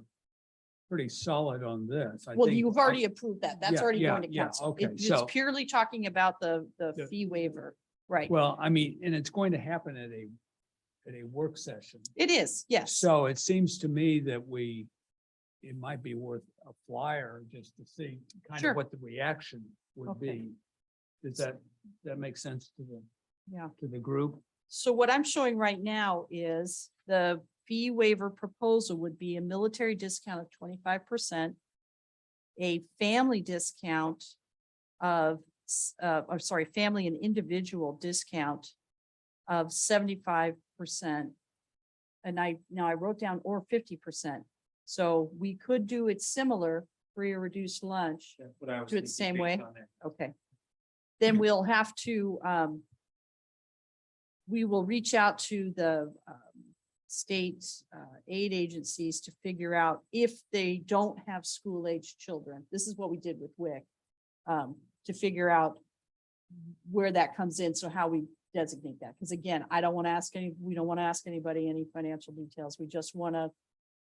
pretty solid on this. I Well, think you've already approved that. That's Yeah, already yeah, going to yeah, council. okay, It's so- purely talking about the Yeah. fee waiver, right? Well, I mean, and it's going to happen at a work session. It is, yes. So it seems to me that it might be worth a flyer just to see kind Sure. of what the reaction would Okay. be. Does that make sense to Yeah. the group? So what I'm showing right now is the fee waiver proposal would be a military discount of 25%, a family discount of, or sorry, family and individual discount of 75%. And now I wrote down or 50%. So we could do it similar, free or reduced lunch. That's what I was Do it the thinking same way? based on that. Okay. Then we'll have to, we will reach out to the state aid agencies to figure out if they don't have school-aged children. This is what we did with WIC, to figure out where that comes in, so how we designate that. Because again, we don't want to ask anybody any financial details. We just want to,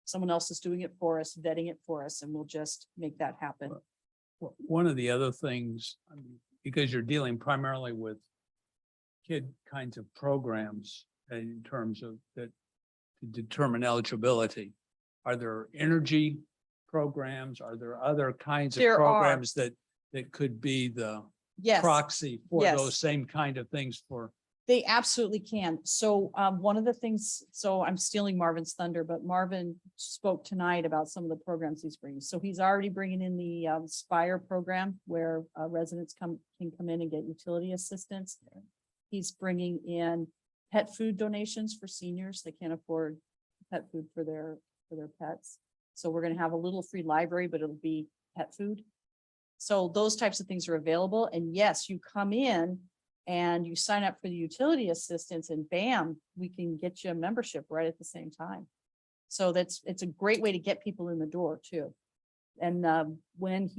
someone else is doing it for us, vetting it for us, and we'll just make that happen. Well, one of the other things, I mean, because you're dealing primarily with kid kinds of programs in terms of that to determine eligibility. Are there energy programs? Are there other kinds of There are. programs that could be the Yes. proxy for Yes. those same kind of things for? They absolutely can. So one of the things, so I'm stealing Marvin's thunder, but Marvin spoke tonight about some of the programs he's bringing. So he's already bringing in the Spire program where residents can come in and get utility assistance. He's bringing in pet food donations for seniors. They can't afford pet food for their pets. So we're going to have a little free library, but it'll be pet food. So those types of things are available. And yes, you come in and you sign up for the utility assistance and bam, we can get you a membership right at the same time. So it's a great way to get people in the door too. And when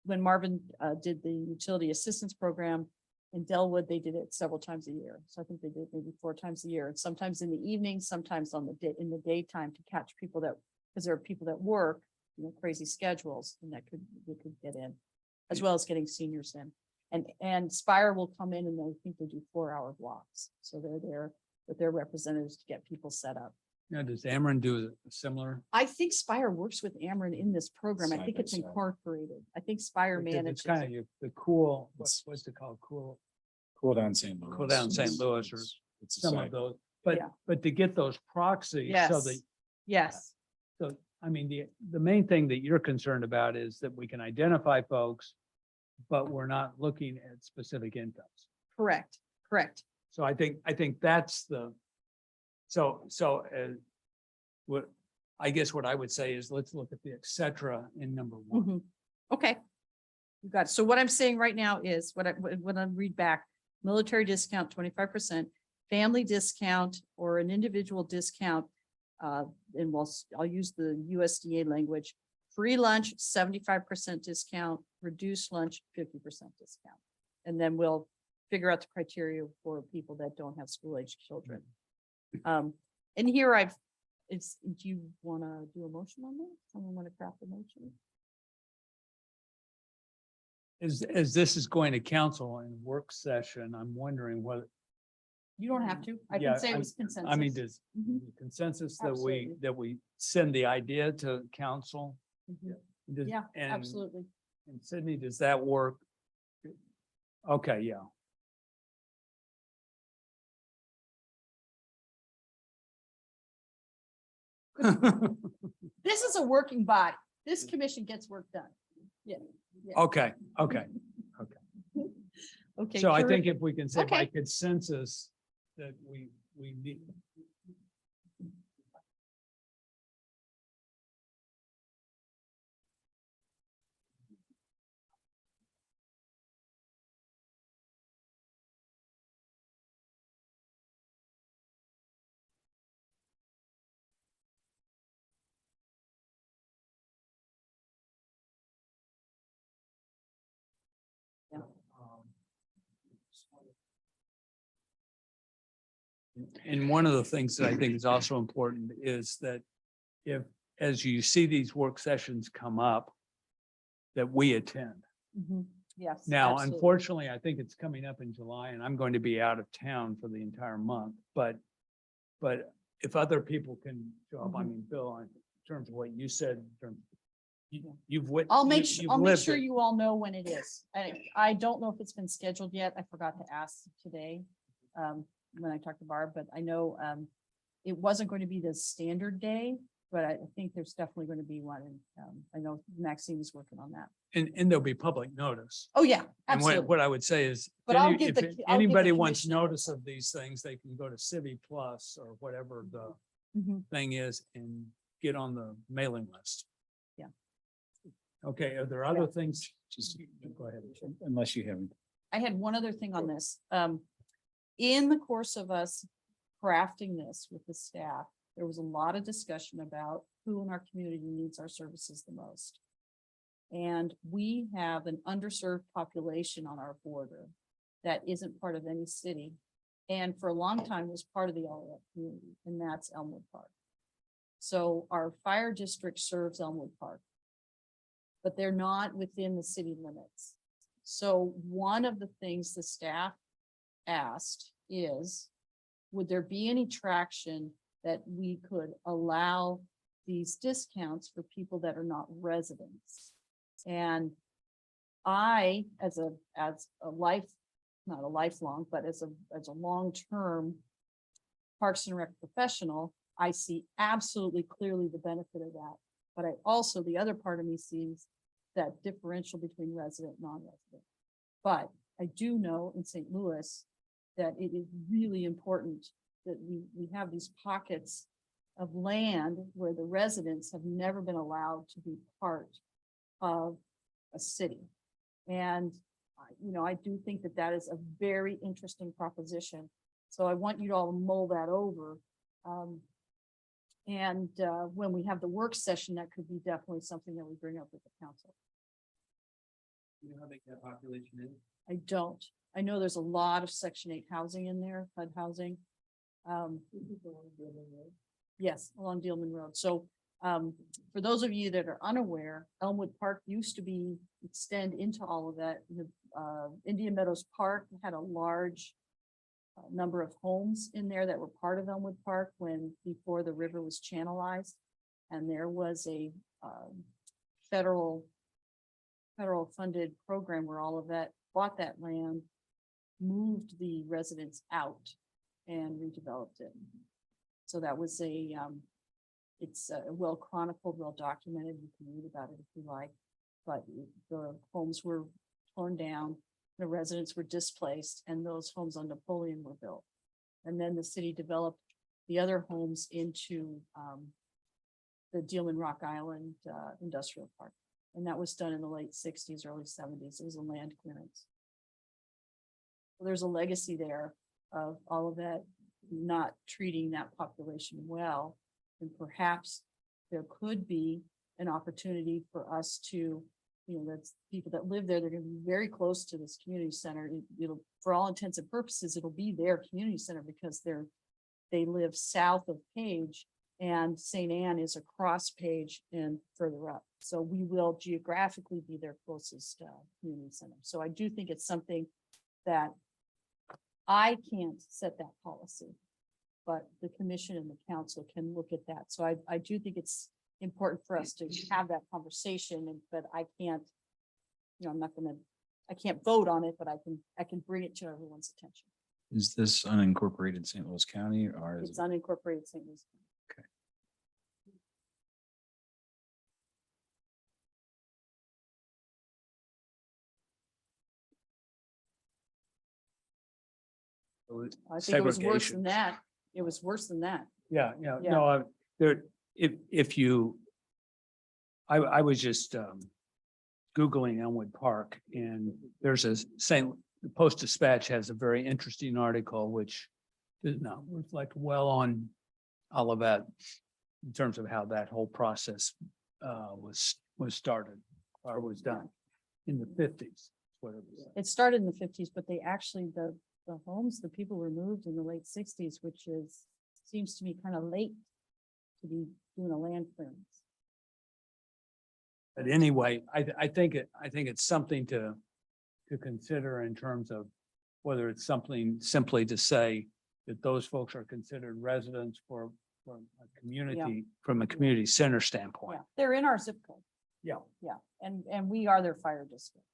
Marvin did the utility assistance program in Delwood, they did it several times a year. So I think they did maybe 4 times a year, and sometimes in the evening, sometimes in the daytime to catch people because there are people that work, crazy schedules, and we could get in, as well as getting seniors in. And Spire will come in and I think they do 4-hour blocks. So they're there with their representatives to get people set up. Now, does Ameren do a similar? I think Spire works with Ameren in this program. I Side think by it's side. incorporated. I think Spire Because manages. It's kind of the cool, It's- what's it called? Cool Down St. Louis. Down St. Louis or It's a some of side. those. Yeah. But to get those proxies so that, Yes, so, I mean, the main thing that you're concerned about is that we can identify folks, but we're not looking at specific incomes. correct. So I think that's I guess what I would say is let's look at the et cetera in number 1. Mhm. Okay. You got it. So what I'm saying right now is when I read back, military discount 25%, family discount or an individual discount. And I'll use the USDA language, free lunch, 75% discount, reduced lunch, 50% discount. And then we'll figure out the criteria for people that don't have school-aged children. And here do you want to do a motion on that? Someone want to craft a motion? As this is going to council in work session, I'm wondering whether, You don't have to. I Yeah, can say it was consensus. I mean, does Mhm. consensus that Absolutely. we send the idea to council? Mhm. Does- Yeah, and- absolutely. And Sydney, does that work? Okay, yeah. This is a working body. This commission gets work done. Yeah. Okay, okay. Okay. So I think terrific. if we can say by Okay. consensus that we need, And one of the things that I think is also important is that if, as you see these work sessions come up, that we attend. Yes. Now, absolutely. unfortunately, I think it's coming up in July and I'm going to be out of town for the entire month, but if other people can show up, I mean, Bill, in terms of what you said, you've wit. I'll you- make, you've I'll make lived sure it. you all know when it is. I don't know if it's been scheduled yet. I forgot to ask today, when I talked to Barb, but I know, it wasn't going to be the standard day, but I think there's definitely going to be one. And, I know Maxine is working on that. And there'll be public notice. Oh, yeah, And what absolutely. I would say is, But I'll give the- I'll give the anybody wants commissioner- notice of these things, they can go to Civi Plus or whatever the Mhm. thing is and get on the mailing list. Yeah. Okay, are there other things? Just Go ahead. unless you haven't. I had one other thing on this. In the course of us crafting this with the staff, there was a lot of discussion about who in our community needs our services the most. And we have an underserved population on our border that isn't part of any city. And for a long time was part of the Olivet community, and that's Elmwood Park. So our fire district serves Elmwood Park, but they're not within the city limits. So one of the things the staff asked is, would there be any traction that we could allow these discounts for people that are not residents? And I, as a life, not a lifelong, but as a long-term Parks and Rec professional, I see absolutely clearly the benefit of that. But I also, the other part of me sees that differential between resident and non-resident. But I do know in St. Louis that it is really important that we have these pockets of land where the residents have never been allowed to be part of a city. And, I do think that that is a very interesting proposition. So I want you to all mull that over. When we have the work session, that could be definitely something that we bring up with the council. You know how big that population is? I don't. I know there's a lot of Section 8 housing in there, HUD housing. Yes, along Dealman Road. So for those of you that are unaware, Elmwood Park used to extend into all of that. Indian Meadows Park had a large number of homes in there that were part of Elmwood Park before the river was channelized. And there was a federal funded program where all of that bought that land, moved the residents out and redeveloped it. So that was it's well chronicled, well documented. You can read about it if you like. But the homes were torn down, the residents were displaced, and those homes on Napoleon were built. And then the city developed the other homes into the Dealman Rock Island Industrial Park. And that was done in the late 60s, early 70s. It was a land clearance. So there's a legacy there of all of that, not treating that population well. And perhaps there could be an opportunity for us to, that's people that live there, they're going to be very close to this community center. It'll, for all intents and purposes, it'll be their community center because they live south of Page, and St. Anne is across Page and further up. So we will geographically be their closest community center. So I do think it's something that I can't set that policy, but the commission and the council can look at that. So I do think it's important for us to have that conversation, but I can't, I can't vote on it, but I can bring it to everyone's attention. Is this unincorporated St. Louis County or is It's it? unincorporated St. Louis. I think it was worse Segregation. than that. It was worse than that. Yeah, Yeah. no, there, if you, I was just Googling Elmwood Park and there's the Post-Dispatch has a very interesting article, which does not reflect well on Olivet in terms of how that whole process was started or was done in the 50s. It started in the 50s, but they actually, the the homes, the people were moved in the late sixties, which is, seems to me kind of late to be doing a land clearance. But anyway, I think it's something to consider in terms of whether it's something simply to say that those folks are considered residents from a community, from a community center standpoint. Yeah, they're in our zip code. Yeah. Yeah, and we are their fire district.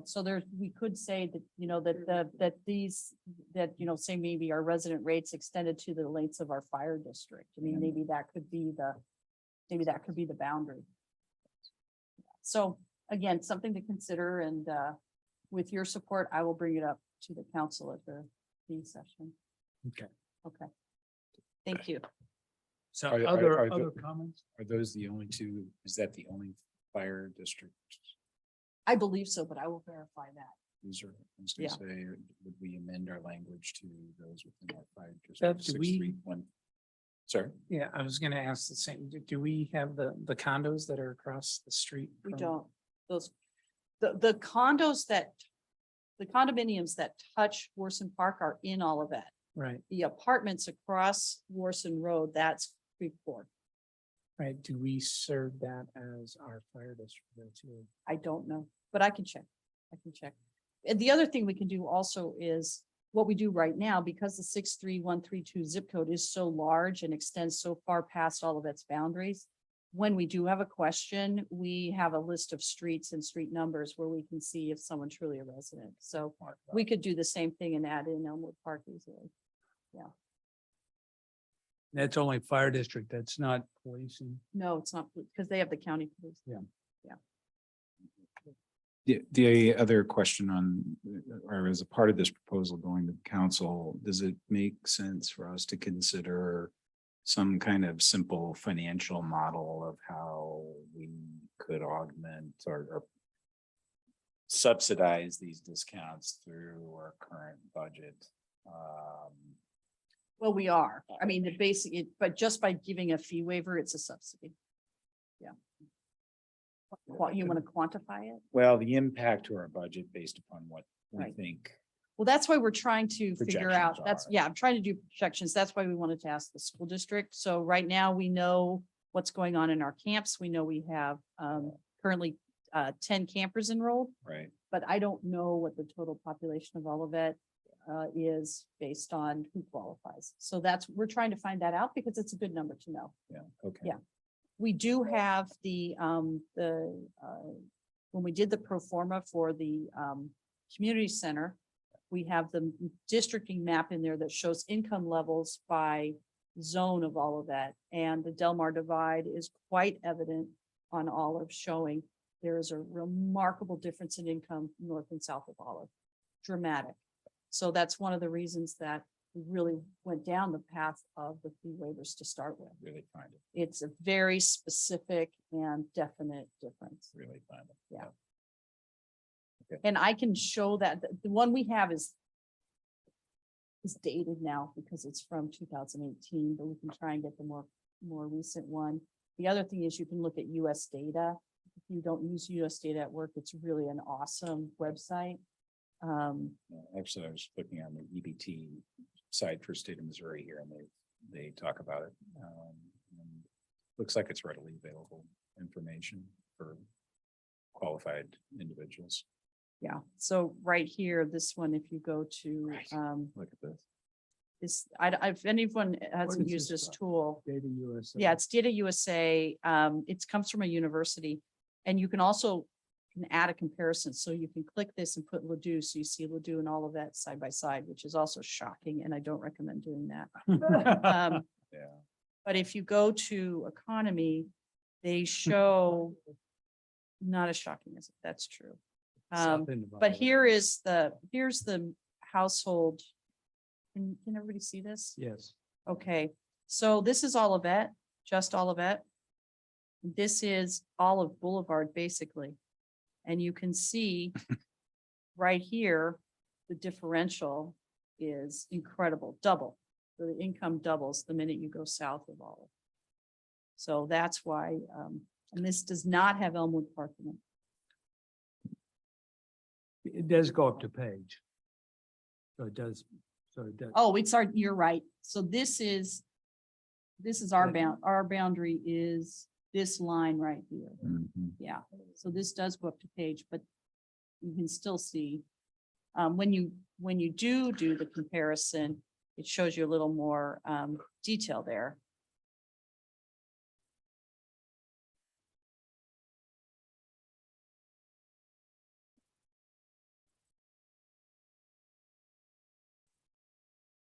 So there's, we could say that, you know, that these, that, you know, say maybe our resident rates extended to the lengths of our fire district. I mean, maybe that could be the boundary. So again, something to consider, and with your support, I will bring it up to the council at the session. Okay. Okay. Thank you. So Are- other the- comments? Are those the only two? Is that the only fire district? I believe so, but I will verify that. These are, I was Yeah. gonna say, would we amend our language to those within our fire Bev, district? do we- 631? Sorry, Yeah, I was gonna ask the same. Do we have the condos that are across the street? We from- don't, those, the condos that, the condominiums that touch Warson Park are in Olivet. Right, The apartments across Warson Road, that's Freeport. right. Do we serve that as our fire district there too? I don't know, but I can check. I can check. And the other thing we can do also is what we do right now, because the 63132 zip code is so large and extends so far past all of its boundaries. When we do have a question, we have a list of streets and street numbers where we can see if someone's truly a resident. So we could do the same thing and add in Elmwood Park easily. That's only fire district. That's not policing. No, it's not, because they have the county police. The other question on, or as a part of this proposal going to council, does it make sense for us to consider some kind of simple financial model of how we could augment or subsidize these discounts through our current budget? Well, we are. I mean, the basic, but just by giving a fee waiver, it's a subsidy. Yeah. You want to quantify it? well, the impact to our budget based upon what we Right. think. Well, that's why we're trying to figure out, Projections that's, are. yeah, I'm trying to do projections. That's why we wanted to ask the school district. So right now we know what's going on in our camps. We know we have currently 10 campers enrolled, Right. but I don't know what the total population of Olivet is based on who qualifies. So that's, we're trying to find that out because it's a good number to know. Yeah, okay. Yeah. We do have when we did the pro forma for the community center, we have the districting map in there that shows income levels by zone of all of that. And the Del Mar divide is quite evident on Olive, showing there is a remarkable difference in income north and south of Olive. Dramatic. So that's one of the reasons that we really went down the path of the fee waivers to start with. Really find it, It's a very specific and definite difference. really find it. Yeah. Okay. And I can show that the one we have is dated now because it's from 2018, but we can try and get the more recent one. The other thing is you can look at US data. If you don't use US data at work, it's really an awesome website. Actually, I was looking on the EBT site for state of Missouri here, and they talk about it. And looks like it's readily available information for qualified individuals. Yeah, so right here, this one, if you go to, Right. Look at this. if anyone hasn't is used this this from? tool, Data USA. yeah, it's Data USA. It comes from a university. And you can also add a comparison. So you can click this and put Ladue. So you see Ladue and all of that side by side, which is also shocking. And I don't recommend doing that. Um, Yeah. But if you go to economy, they show not as shocking as that's true. Something But about it. here's the household. Can everybody see this? Yes. Okay, so this is Olivet, just Olivet. This is Olive Boulevard, basically. And you can see right here, the differential is incredible, double. The income doubles the minute you go south of Olive. So that's why, and this does not have Elmwood Park in it. It does go up to page. So it does, Oh, it's our, you're right. So this is our Yeah. our boundary is this line right here. Mhm. Yeah, so this does go up to page, but you can still see, when you do the comparison, it shows you a little more, detail there.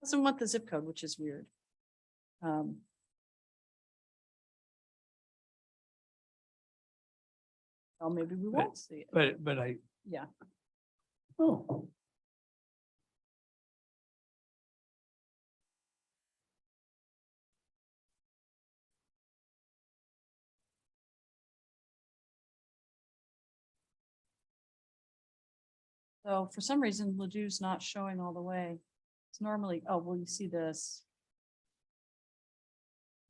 Doesn't want the zip code, which is weird. Oh, maybe we won't see it. but I, Yeah. oh, So for some reason, Ladou's not showing all the way. It's normally, oh, well, you see this.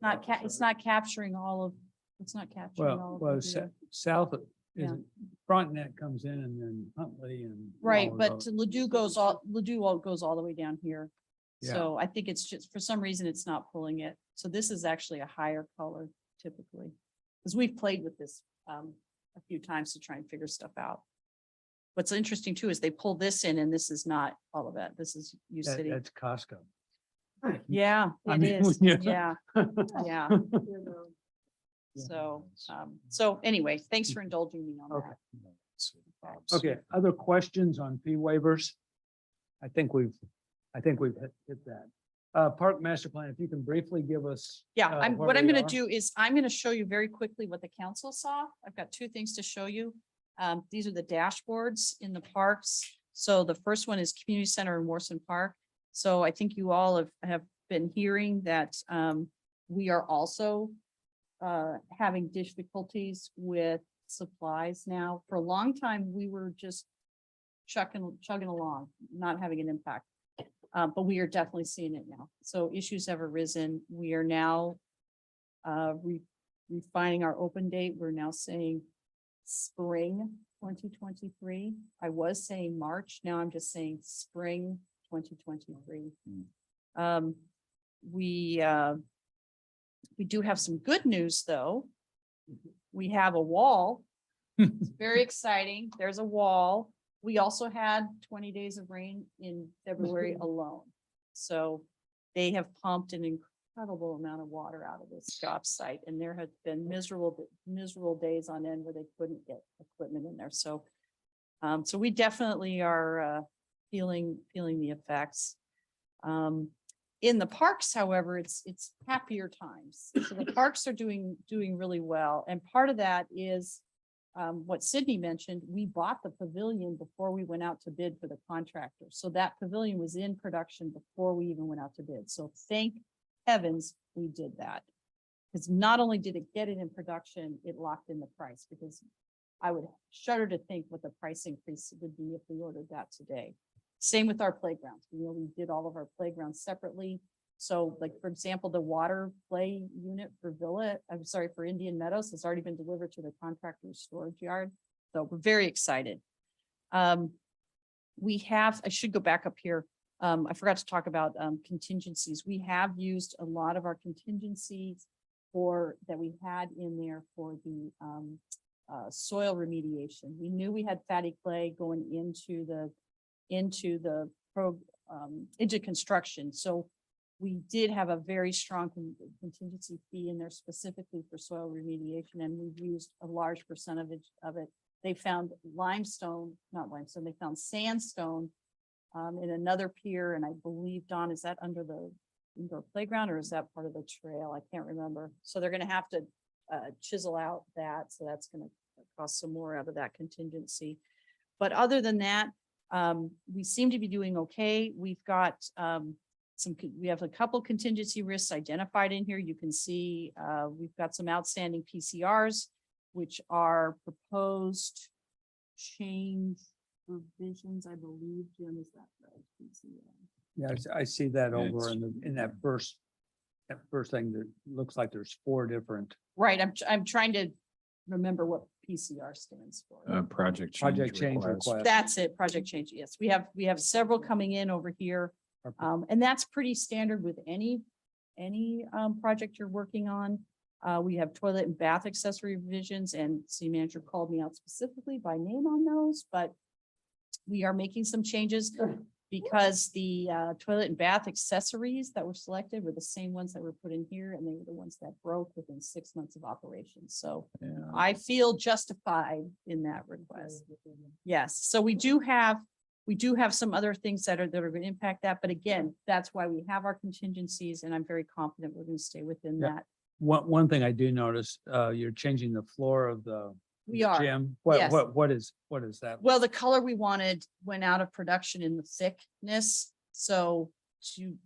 It's not capturing all of, it's not capturing all well, of. Ladue. south of, Yeah. is Frontenac comes in and then Huntley and. Right, all of but those. Ladue goes all the way down here. Yeah. So I think it's just, for some reason, it's not pulling it. So this is actually a higher color typically. Because we've played with this a few times to try and figure stuff out. What's interesting too is they pull this in and this is not all of it. This is U City. That's Costco. Yeah, I it mean, is. yeah. Yeah, yeah. So anyway, thanks for indulging me on Okay. that. Okay, other questions on fee waivers? I think we've hit that. Park master plan, if you can briefly give us. Yeah, where what I'm we gonna are. do is I'm gonna show you very quickly what the council saw. I've got two things to show you. These are the dashboards in the parks. So the first one is Community Center in Warson Park. So I think you all have been hearing that we are also having difficulties with supplies now. For a long time, we were just chugging along, not having an impact. But we are definitely seeing it now. So issues have arisen. We are now refining our open date. We're now saying spring 2023. I was saying March. Now I'm just saying spring 2023. We do have some good news, though. We have a wall. It's very exciting. There's a wall. We also had 20 days of rain in February alone. So they have pumped an incredible amount of water out of this job site. And there have been miserable days on end where they couldn't get equipment in there. So, so we definitely are feeling the effects. In the parks, however, it's happier times. So the parks are doing really well. And part of that is what Sydney mentioned, we bought the pavilion before we went out to bid for the contractor. So that pavilion was in production before we even went out to bid. So thank heavens we did that. Because not only did it get it in production, it locked in the price, because I would shudder to think what the price increase would be if we ordered that today. Same with our playgrounds. We did all of our playgrounds separately. So like, for example, the water play unit for for Indian Meadows has already been delivered to the contractor's storage yard. So we're very excited. I should go back up here. I forgot to talk about contingencies. We have used a lot of our contingencies that we had in there for the soil remediation. We knew we had fatty clay going into construction. So we did have a very strong contingency fee in there specifically for soil remediation, and we've used a large percentage of it. They found they found sandstone in another pier, and I believe, Don, is that under the indoor playground or is that part of the trail? I can't remember. So they're gonna have to chisel out that, so that's gonna cost some more out of that contingency. But other than that, we seem to be doing okay. We've got we have a couple contingency risks identified in here. You can see we've got some outstanding PCRs, which are proposed change revisions, I believe. Jim, is that right? Yeah, I see that Yeah, over it's- in that first thing that looks like there's 4 different. Right, I'm trying to remember what PCR stands for. Project Project change request. That's it, project change. Yes, we have several coming in over here. And that's pretty standard with any project you're working on. We have toilet and bath accessory revisions, and city manager called me out specifically by name on those, but we are making some changes because the toilet and bath accessories that were selected were the same ones that were put in here, and they were the ones that broke within 6 months of operation. So I feel justified in that request. Yes, so we do have some other things that are going to impact that, but again, that's why we have our contingencies, and I'm very confident we're going to stay within Yeah. that. One thing I do notice, you're changing the floor of the We are. gym. Yes. What is that? Well, the color we wanted went out of production in the thickness, so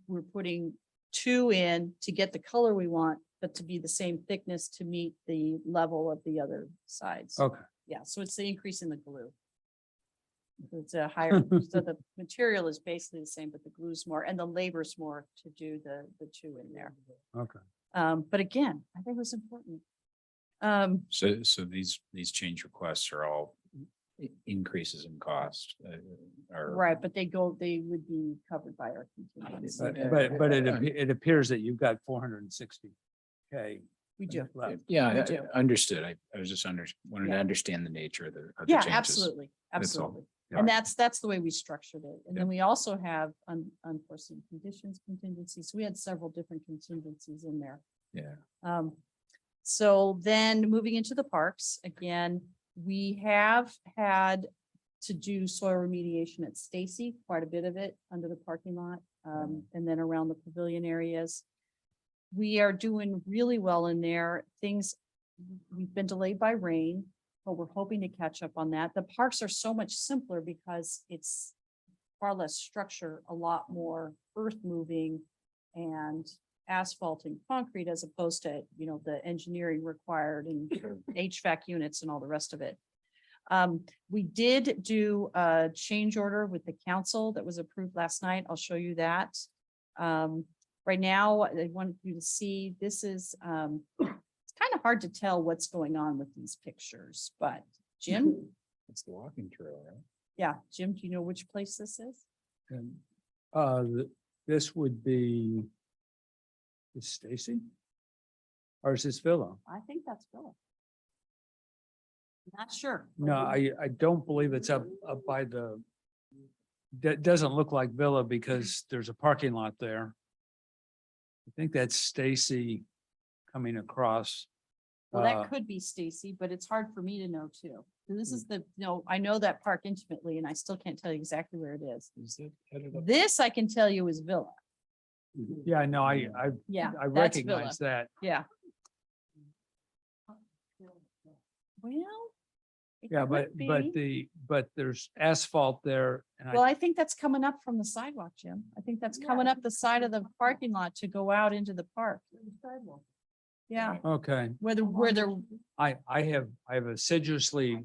we're putting 2 in to get the color we want, but to be the same thickness to meet the level of the other sides. Okay. Yeah, so it's the increase in the glue. It's a higher, so the material is basically the same, but the glue's more, and the labor's more to do the 2 in there. Okay. But again, I think it was important. So these change requests are all increases in cost. Right, but they would be covered by our contingency. But it appears that you've got 460K. We do. left. Yeah, We do. understood. I was just wanted to Yeah. understand the nature of the Yeah, changes. absolutely, That's all. absolutely. And that's the way we structured it. And Yeah. then we also have unforeseen conditions contingencies. We had several different contingencies in there. Yeah. So then moving into the parks, again, we have had to do soil remediation at Stacy, quite a bit of it under the parking lot, and then around the pavilion areas. We are doing really well in there. We've been delayed by rain, but we're hoping to catch up on that. The parks are so much simpler because it's far less structure, a lot more earth moving and asphalt and concrete as opposed to, the engineering required and HVAC units and all the rest of it. We did do a change order with the council that was approved last night. I'll show you that. Right now, I want you to see, this is, it's kind of hard to tell what's going on with these pictures, but Jim, It's the walking trail, right? yeah, Jim, do you know which place this is? And this would be, is Stacy? Or is this Villa? I think that's Philip. Not sure. No, I don't believe it's up by that doesn't look like Villa because there's a parking lot there. I think that's Stacy coming across. Well, that could be Stacy, but it's hard for me to know too. And this is I know that park intimately and I still can't tell you exactly where it is. Is it headed up? This I can tell you is Villa. Yeah, no, I Yeah. I that's Villa. recognize that. Yeah. Well. it Yeah, could be. but there's asphalt there and Well, I think that's coming up from the sidewalk, Jim. I think that's coming up the side of the parking lot to go out into the park. Yeah, okay, where they're, I have assiduously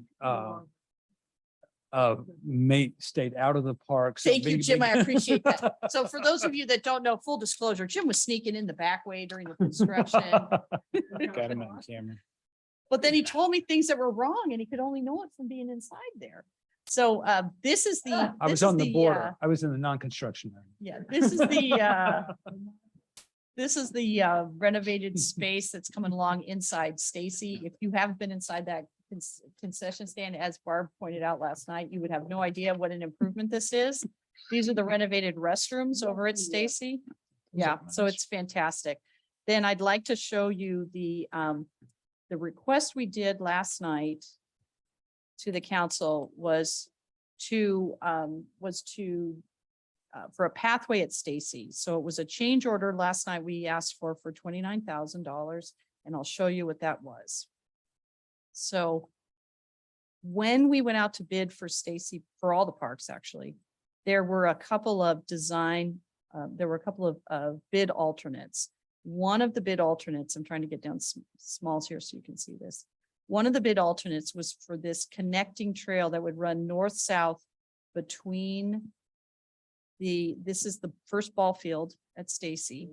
stayed out of the park. so thank you, big- Jim. I big- appreciate that. So for those of you that don't know, full disclosure, Jim was sneaking in the back way during the construction. Got him on camera. But then he told me things that were wrong and he could only know it from being inside there. So this is the. I this was is on the uh, border. I was in the non-construction area. Yeah, this is the this is the renovated space that's coming along inside Stacy. If you haven't been inside that concession stand, as Barb pointed out last night, you would have no idea what an improvement this is. These are the renovated restrooms over at Stacy. Yeah, so it's fantastic. Then I'd like to show you the request we did last night to the council was for a pathway at Stacy. So it was a change order last night we asked for $29,000, and I'll show you what that was. So when we went out to bid for Stacy, for all the parks, actually, there were a couple of bid alternates. One of the bid alternates, I'm trying to get down smalls here so you can see this. One of the bid alternates was for this connecting trail that would run north-south between this is the first ball field at Stacy.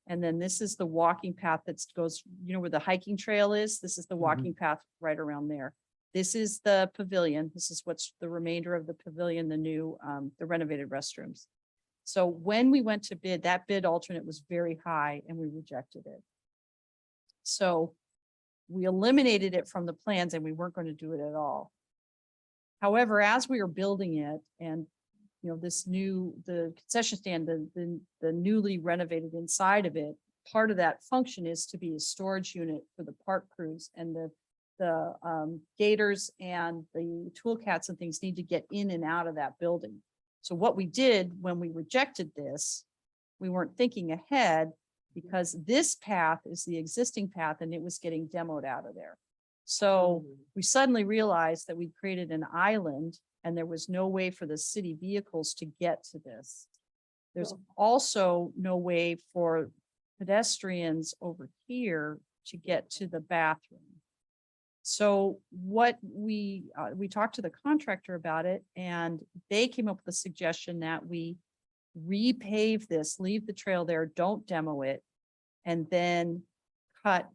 And then this is the walking path that goes, you know, where the hiking trail is. This is the walking path right around there. This is the pavilion. This is what's the remainder of the pavilion, the new, the renovated restrooms. So when we went to bid, that bid alternate was very high and we rejected it. So we eliminated it from the plans and we weren't going to do it at all. However, as we were building it and, you know, the concession stand, the newly renovated inside of it, part of that function is to be a storage unit for the park crews, and the gators and the tool cats and things need to get in and out of that building. So what we did when we rejected this, we weren't thinking ahead, because this path is the existing path and it was getting demoed out of there. So we suddenly realized that we created an island and there was no way for the city vehicles to get to this. There's also no way for pedestrians over here to get to the bathroom. So what we talked to the contractor about it, and they came up with a suggestion that we repave this, leave the trail there, don't demo it, and then cut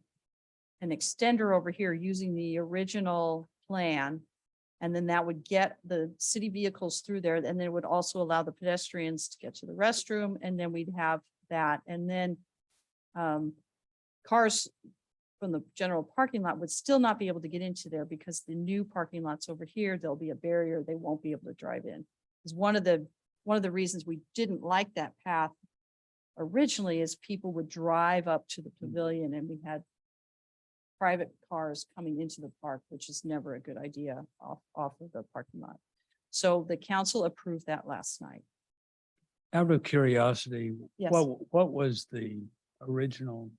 an extender over here using the original plan. And then that would get the city vehicles through there. And then it would also allow the pedestrians to get to the restroom. And then we'd have that. And then cars from the general parking lot would still not be able to get into there, because the new parking lots over here, there'll be a barrier. They won't be able to drive in. Because one of the reasons we didn't like that path originally is people would drive up to the pavilion and we had private cars coming into the park, which is never a good idea off of the parking lot. So the council approved that last night. Out of curiosity, Yes. what was the original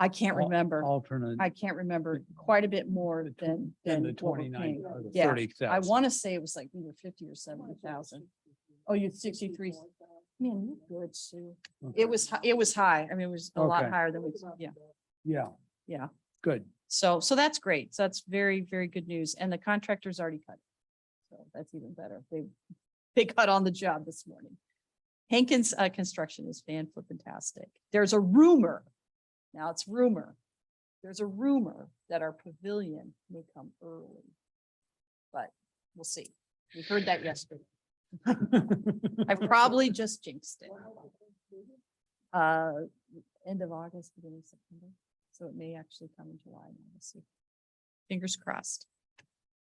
I can't remember. alternate? I can't remember quite a bit more than than the what we're 29 paying. or the Yeah, 30,000. I want to say it was like either 50 or 70,000. Oh, you 63. Man, you're good, Sue. Okay. It was high. I mean, it was a lot Okay. higher than we, yeah. Yeah. Yeah. Good. So that's great. So that's very, very good news. And the contractor's already cut. So that's even better. They cut on the job this morning. Hankins Construction is fantastic. There's a rumor. Now it's rumor. There's a rumor that our pavilion may come early. But we'll see. We heard that yesterday. I probably just jinxed it. End of August, beginning of September. So it may actually come in July. We'll see. Fingers crossed.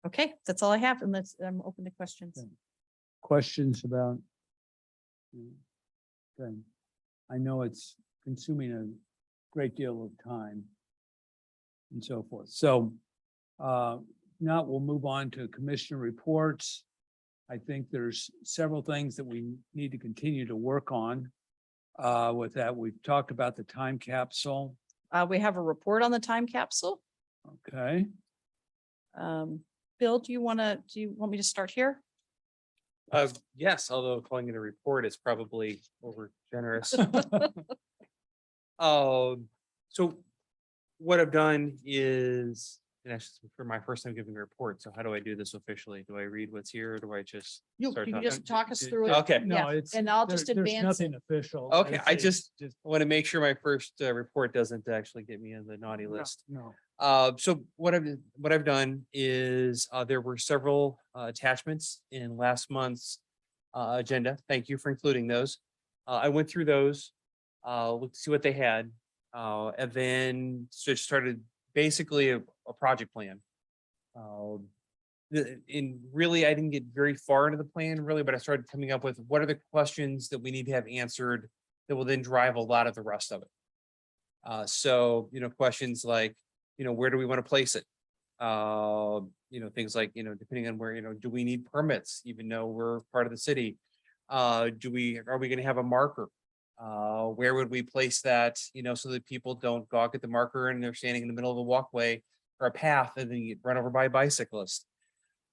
Okay, that's all I have. And I'm open to questions. Okay. Questions about? Okay. I know it's consuming a great deal of time and so forth. So now we'll move on to commissioner reports. I think there's several things that we need to continue to work on. With that, we've talked about the time capsule. We have a report on the time capsule. Okay. Bill, do you want me to start here? Yes, although calling it a report is probably over generous. So what I've done is, and actually for my first time giving a report, so how do I do this officially? Do I read what's here or do I just? You start can talking? just talk us through it. Okay. No, Yeah, it's. and I'll just there's advance. Nothing official. Okay, I It's just want to make sure my first report doesn't actually get me on the naughty list. No. So what I've done is there were several attachments in last month's agenda. Thank you for including those. I went through those, looked to see what they had, and then just started basically a project plan. And really, I didn't get very far into the plan really, but I started coming up with what are the questions that we need to have answered that will then drive a lot of the rest of it. So, questions like, where do we want to place it? Things like, depending on where, do we need permits, even though we're part of the city? Are we going to have a marker? Where would we place that, so that people don't gawk at the marker and they're standing in the middle of a walkway or a path and then you get run over by a bicyclist?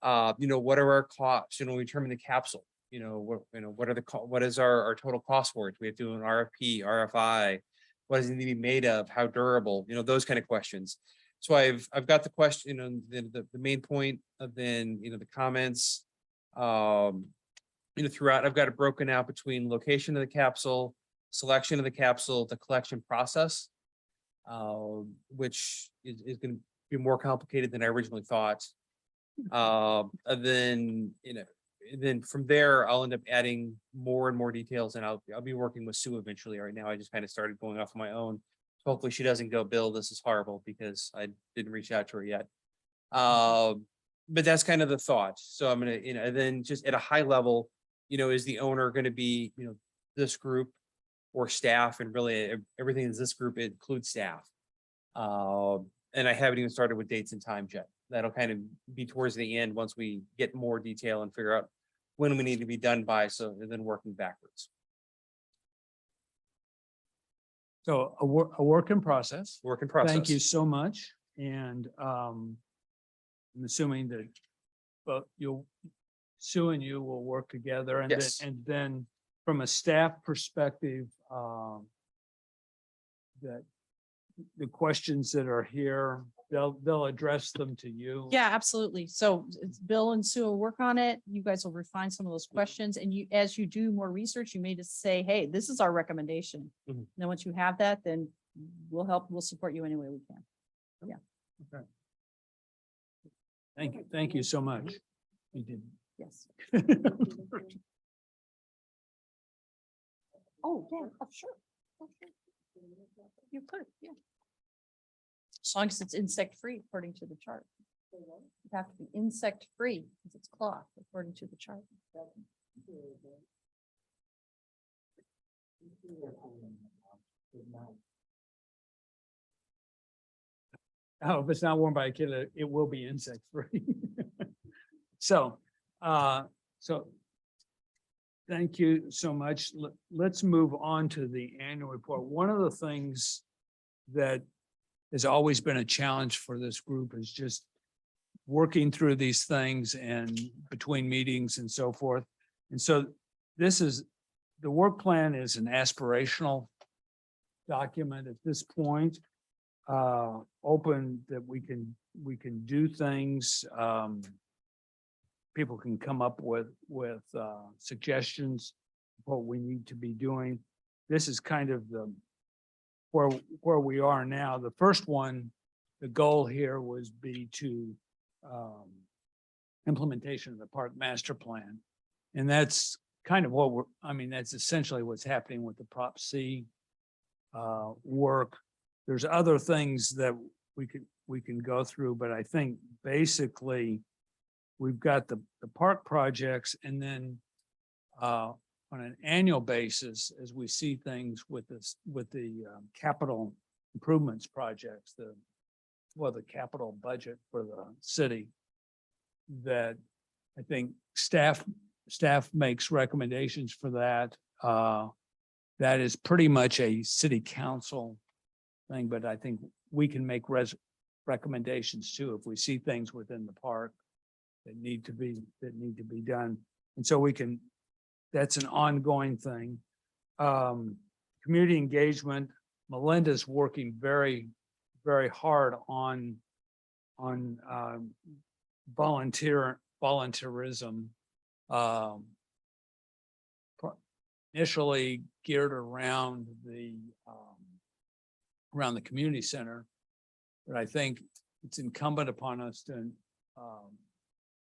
What are our costs? We determine the capsule. What is our total cost for it? Do we have to do an RFP, RFI? What does it need to be made of? How durable? Those kind of questions. So I've got the question, the main point of then, the comments, throughout. I've got it broken out between location of the capsule, selection of the capsule, the collection process, which is going to be more complicated than I originally thought. And then, then from there, I'll end up adding more and more details, and I'll be working with Sue eventually. Right now, I just kind of started going off on my own. Hopefully she doesn't go, Bill, this is horrible, because I didn't reach out to her yet. But that's kind of the thought. So I'm gonna, and then just at a high level, is the owner gonna be, this group or staff, and really everything is this group, it includes staff. And I haven't even started with dates and times yet. That'll kind of be towards the end, once we get more detail and figure out when we need to be done by, so and then working backwards. So a work in process. Work in process. Thank you so much. And I'm assuming that Sue and you will work together, and Yes. then from a staff perspective, that the questions that are here, they'll address them to you. Yeah, absolutely. So it's Bill and Sue will work on it. You guys will refine some of those questions, and you, as you do more research, you may just say, hey, this is our recommendation. Mhm. Then once you have that, then we'll support you any way we can. Thank you so much. You did. Yes. Oh, yeah, sure. You could, yeah. As long as it's insect free according to the chart. You have to be insect free because it's cloth according to the chart. Oh, if it's not worn by a kid, it will be insect free. So, thank you so much. Let's move on to the annual report. One of the things that has always been a challenge for this group is just working through these things and between meetings and so forth. And so the work plan is an aspirational document at this point, open that we can do things. People can come up with suggestions, what we need to be doing. This is kind of where we are now. The first one, the goal here was to implementation of the park master plan. And that's kind of that's essentially what's happening with the Prop C work. There's other things that we can go through, but I think basically we've got the park projects, and then on an annual basis, as we see things with the capital improvements projects, the capital budget for the city, that I think staff makes recommendations for that. That is pretty much a city council thing, but I think we can make recommendations too if we see things within the park that need to be done. And so that's an ongoing thing. Community engagement, Melinda's working very, very hard on volunteerism, initially geared around the community center. But I think it's incumbent upon us to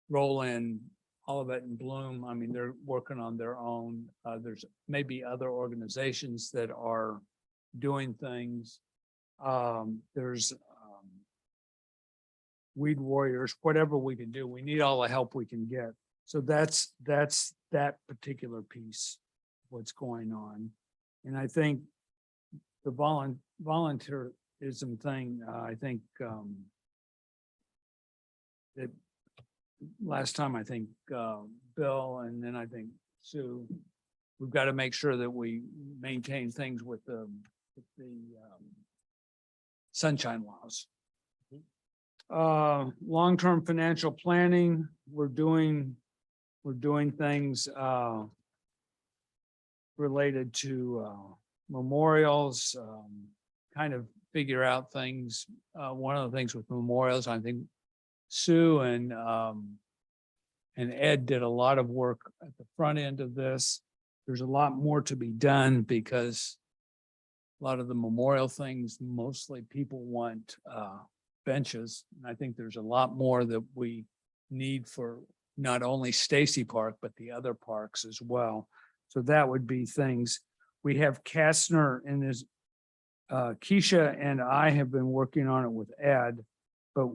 roll in Olivet and Bloom. I mean, they're working on their own. There's maybe other organizations that are doing things. There's Weed Warriors, whatever we can do. We need all the help we can get. So that's that particular piece, what's going on. And I think the volunteerism thing, I think that last time, I think Bill, and then I think Sue, we've got to make sure that we maintain things with the sunshine laws. Long-term financial planning, we're doing things related to memorials, kind of figure out things. One of the things with memorials, I think Sue and Ed did a lot of work at the front end of this. there's a lot more to be done because a lot of the memorial things, mostly people want benches. And I think there's a lot more that we need for not only Stacy Park, but the other parks as well. So that would be things. We have Kastner and his Keisha and I have been working on it with Ed, but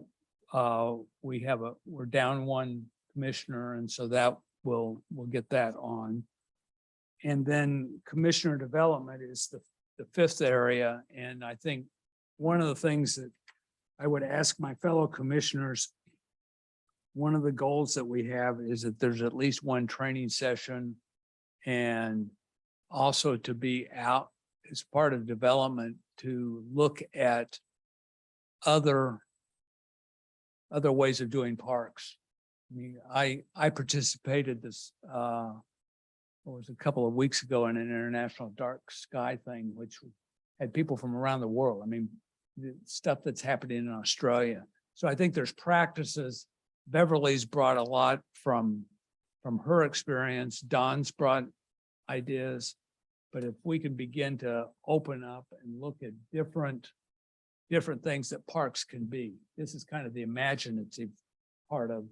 we're down one commissioner, and so that we'll get that on. And then commissioner development is the fifth area. And I think one of the things that I would ask my fellow commissioners, one of the goals that we have is that there's at least one training session, and also to be out as part of development to look at other ways of doing parks. I mean, I participated this, it was a couple of weeks ago in an international dark sky thing, which had people from around the world. I mean, the stuff that's happening in Australia. So I think there's practices. Beverly's brought a lot from her experience. Don's brought ideas. But if we can begin to open up and look at different things that parks can be, this is kind of the imaginative part of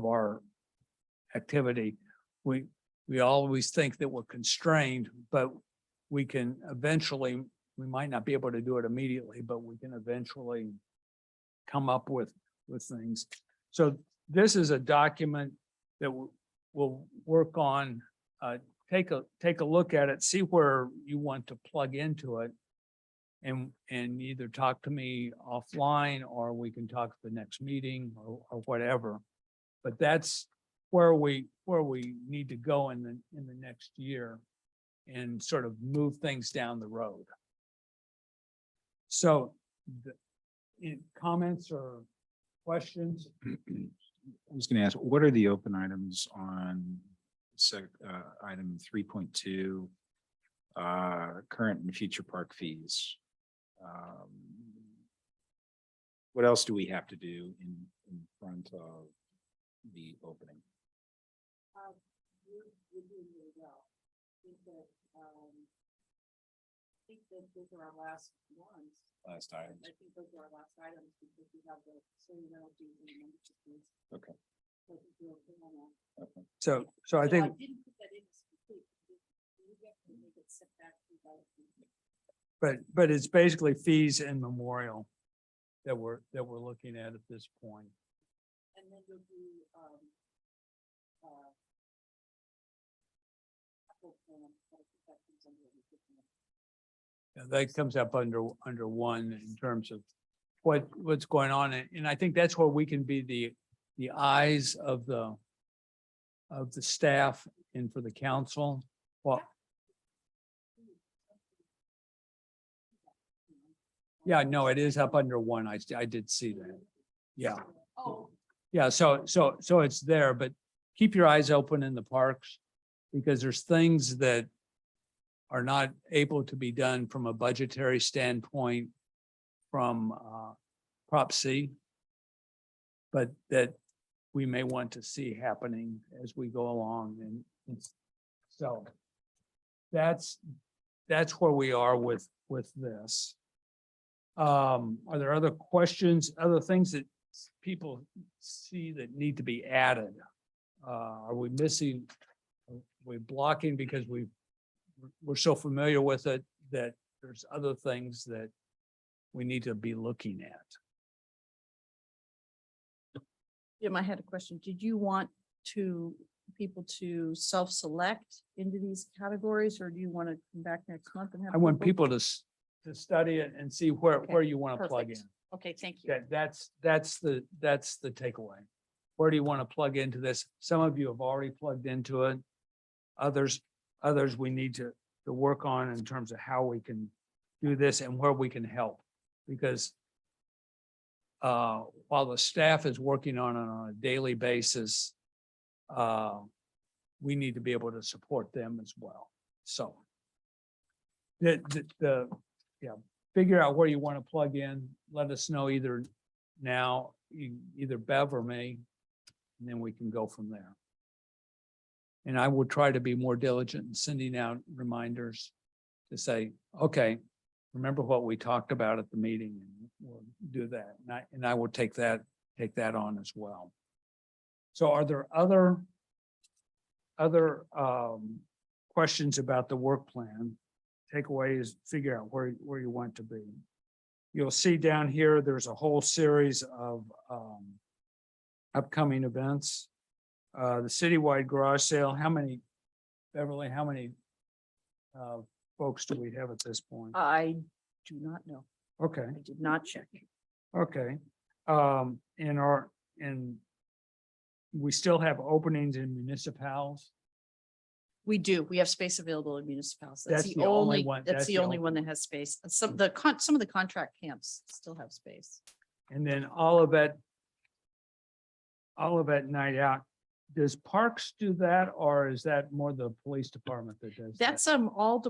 our activity. We always think that we're constrained, but we can eventually, we might not be able to do it immediately, but we can eventually come up with things. So this is a document that we'll work on, take a look at it, see where you want to plug into it, and either talk to me offline, or we can talk at the next meeting or whatever. But that's where we need to go in the next year and sort of move things down the road. So comments or questions? I was gonna ask, what are the open items on item 3.2, current and future park fees? What else do we have to do in front of the opening? I think that those are our last ones. Last items. I think those are our last items because we have the supplemental dues and membership fees. Okay. So I think we're okay on that. Okay. So I So think, didn't put that in as complete. We have to make it set back to that. but it's basically fees and memorial that we're looking at this point. And then you'll do, capital plan, I think that comes under the different. Yeah, that comes up under one in terms of what's going on. And I think that's where we can be the eyes of the staff and for the council. Well, yeah, no, it is up under one. I did see that. Yeah. Oh. Yeah, so it's there, but keep your eyes open in the parks, because there's things that are not able to be done from a budgetary standpoint from Prop C, but that we may want to see happening as we go along. And so that's where we are with this. Are there other questions, other things that people see that need to be added? Are we missing, are we blocking because we're so familiar with it that there's other things that we need to be looking at? Jim, I had a question. Did you want people to self-select into these categories, or do you want to come back next month and have? I want people to study it and see where Okay, you want to plug in. perfect. Okay, thank you. That's the takeaway. Where do you want to plug into this? Some of you have already plugged into it. Others we need to work on in terms of how we can do this and where we can help. Because while the staff is working on it on a daily basis, we need to be able to support them as well. So figure out where you want to plug in. Let us know either now, either Bev or me, and then we can go from there. And I will try to be more diligent in sending out reminders to say, okay, remember what we talked about at the meeting, and we'll do that. And I will take that on as well. So are there other questions about the work plan? Takeaway is figure out where you want to be. You'll see down here, there's a whole series of upcoming events. The citywide garage sale, Beverly, how many folks do we have at this point? I do not know. Okay, I did not check. okay. And we still have openings in municipals. We do. We have space available in municipalities. That's the only one- That's that's the the only only- one that has space. Some of the contract camps still have space. And then all of that night out. Does Parks do that, or is that more the police department that does? that? That's all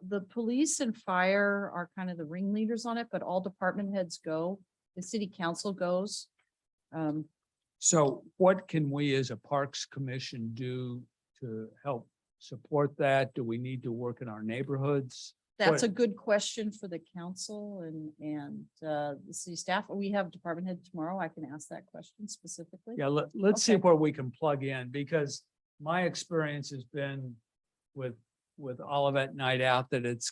the police and fire are kind of the ringleaders on it, but all department heads go. The city council goes. So what can we as a Parks Commission do to help support that? Do we need to work in our neighborhoods? That's What- a good question for the council and the city staff. We have department head tomorrow. I can ask that question specifically. Yeah, let's see Okay. where we can plug in, because my experience has been with Olivet Night Out that it's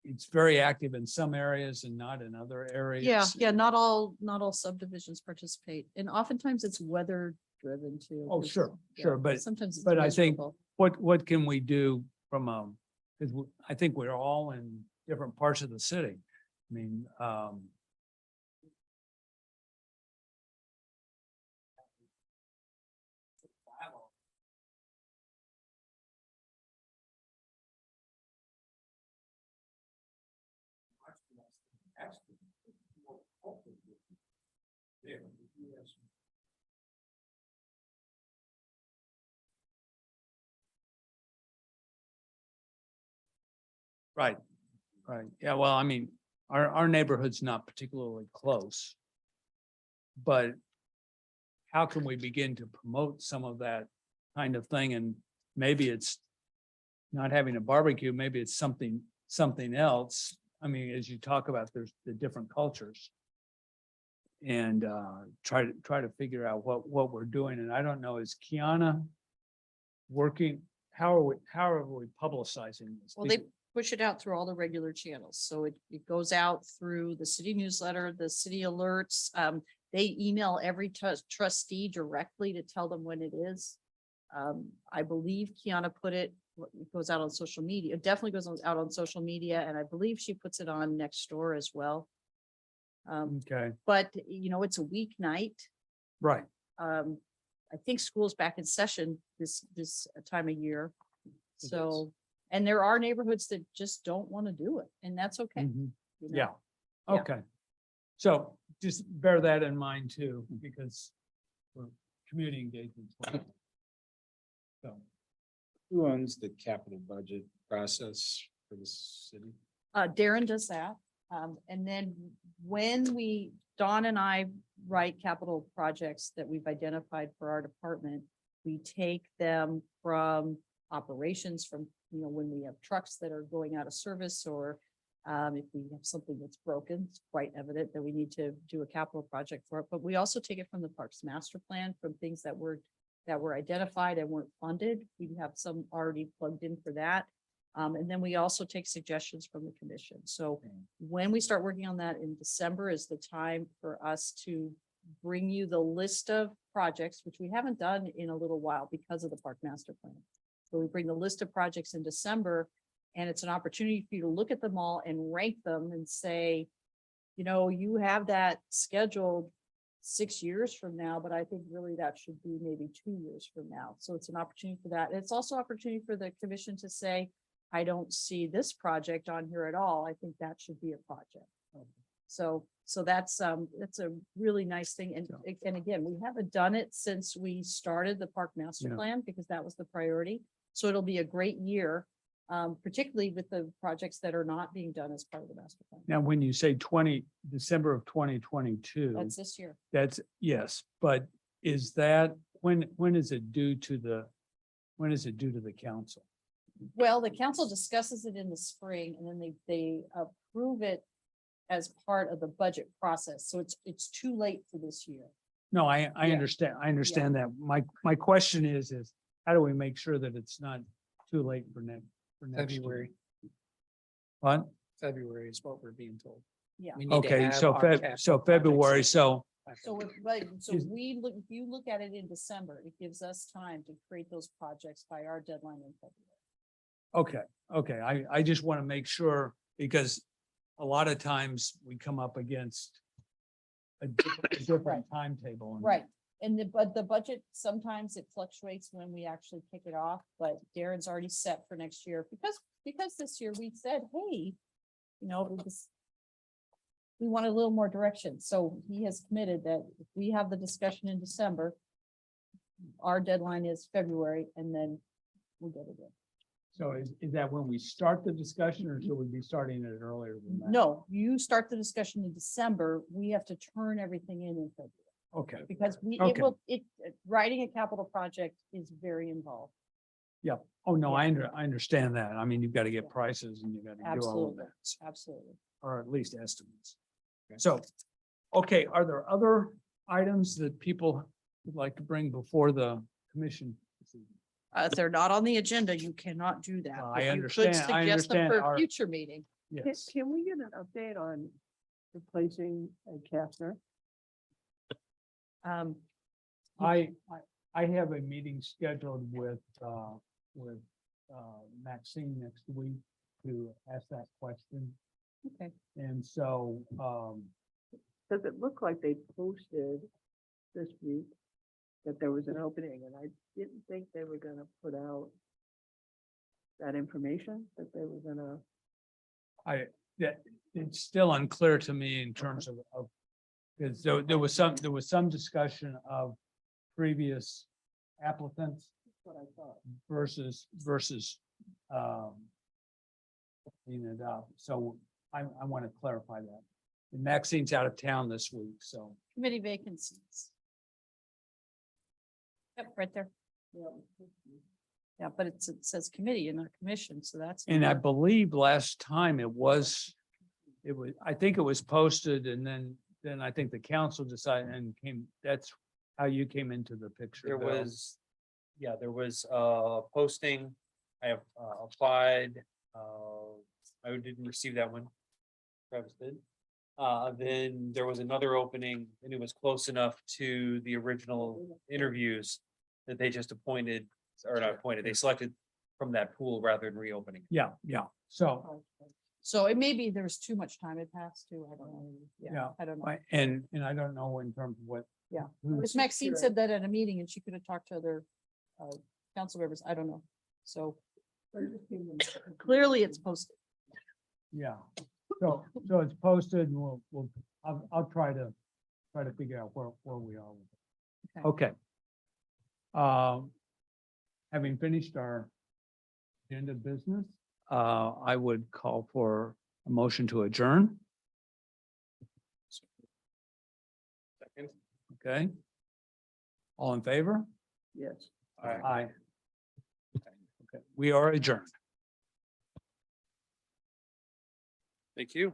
it's very active in some areas and not in other areas. Yeah, not all subdivisions participate, and oftentimes it's weather driven too. Oh, 'cause, sure, yeah, sure, but sometimes it's but I think miserable. what can we do from because I think we're all in different parts of the city. I mean, right, right. Yeah, well, I mean, our neighborhood's not particularly close. But how can we begin to promote some of that kind of thing? And maybe it's not having a barbecue, maybe it's something else. I mean, as you talk about, there's the different cultures. And try to figure out what we're doing. And I don't know, is Kiana working? How are we publicizing this? Well, they push it out through all the regular channels. So it goes out through the city newsletter, the city alerts. They email every trustee directly to tell them when it is. I believe Kiana put it goes out on social media. It definitely goes out on social media, and I believe she puts it on Nextdoor as well. Okay, But it's a weeknight. right. I think school's back in session this time of year. It So, and there are neighborhoods that just don't want to do it, and that's okay. Mhm. you know? Yeah, Yeah. okay. So just bear that in mind too, because for community engagement. So, Who owns the capital budget process for the city? Darren does that. And then when Dawn and I write capital projects that we've identified for our department, we take them from operations from, when we have trucks that are going out of service, or if we have something that's broken, it's quite evident that we need to do a capital project for it. But we also take it from the Parks Master Plan, from things that were identified and weren't funded. We have some already plugged in for that. And then we also take suggestions from the commission. So when we start working on that in December is the time for us to bring you the list of projects, which we haven't done in a little while because of the Park Master Plan. So we bring the list of projects in December, and it's an opportunity for you to look at them all and rank them and say, you have that scheduled 6 years from now, but I think really that should be maybe 2 years from now. So it's an opportunity for that. It's also opportunity for the commission to say, I don't see this project on here at all. I think that should be a project. So that's a really nice thing. And again, we haven't done it since we started the Park Master Yeah. Plan, because that was the priority. So it'll be a great year, particularly with the projects that are not being done as part of the master plan. now, when you say December of 2022, That's this year. that's, yes, but is that when is it due to the council? Well, the council discusses it in the spring and then they approve it as part of the budget process. So it's too late for this year. No, I Yeah. understand that. My question is how do we make sure that it's not too late for next year? February, What? February is what we're being told. Yeah. We need to Okay, have so our February, capital projects so So if, like, so Is- we look, if you look at it in December, it gives us time to create those projects by our deadline in February. okay, I just want to make sure because a lot of times we come up against a different timetable. and- Right, and but the budget, sometimes it fluctuates when we actually kick it off, but Darren's already set for next year because this year we said, hey, we want a little more direction, so he has committed that if we have the discussion in December, our deadline is February, and then we get it in. So is that when we start the discussion or should we be starting it earlier than that? No, you start the discussion in December, we have to turn everything in February. Okay, Because it Okay. will, writing a capital project is very involved. oh, no, I understand that. I mean, you've got to get prices and you got to do all of Absolutely. that. Absolutely. Or at least estimates. So, okay, are there other items that people would like to bring before the commission? this evening? If they're not on the agenda, you cannot do that. Well, but I you could understand- I suggest them understand For a our- future meeting. Yes, Can we get an update on replacing a Kastner? Um, I have a meeting scheduled with Maxine next week to ask that question. okay. And so, Does it look like they posted this week that there was an opening, and I didn't think they were gonna put out that information, that they were gonna, that it's still unclear to me in terms of, because there was some discussion of previous applicants what I thought. versus clean it up. So I want to clarify that. And Maxine's out of town this week, so. Committee vacancies. Yep, right there. Yeah, but it says committee and not commission, so that's. And I not- believe last time I think it was posted and then I think the council decided and that's how you came into the picture. There Bill. there was posting. I have applied. I didn't receive that one. Travis did. Then there was another opening and it was close enough to the original interviews that they just appointed, or not appointed, they selected from that pool rather than reopening. Yeah. So, So it may be there's too much time had passed too. I don't know. yeah, I don't know. and I don't know in terms of what. Yeah. who's- Because Maxine said that at a meeting and she could have talked to other council members. I don't know. So clearly it's posted. Yeah, so it's posted and I'll try to figure out where we are with it. Okay. Having finished our agenda business, I would call for a motion to adjourn. Second. Okay. All in favor? Yes. Aye. Okay, we are adjourned. Thank you.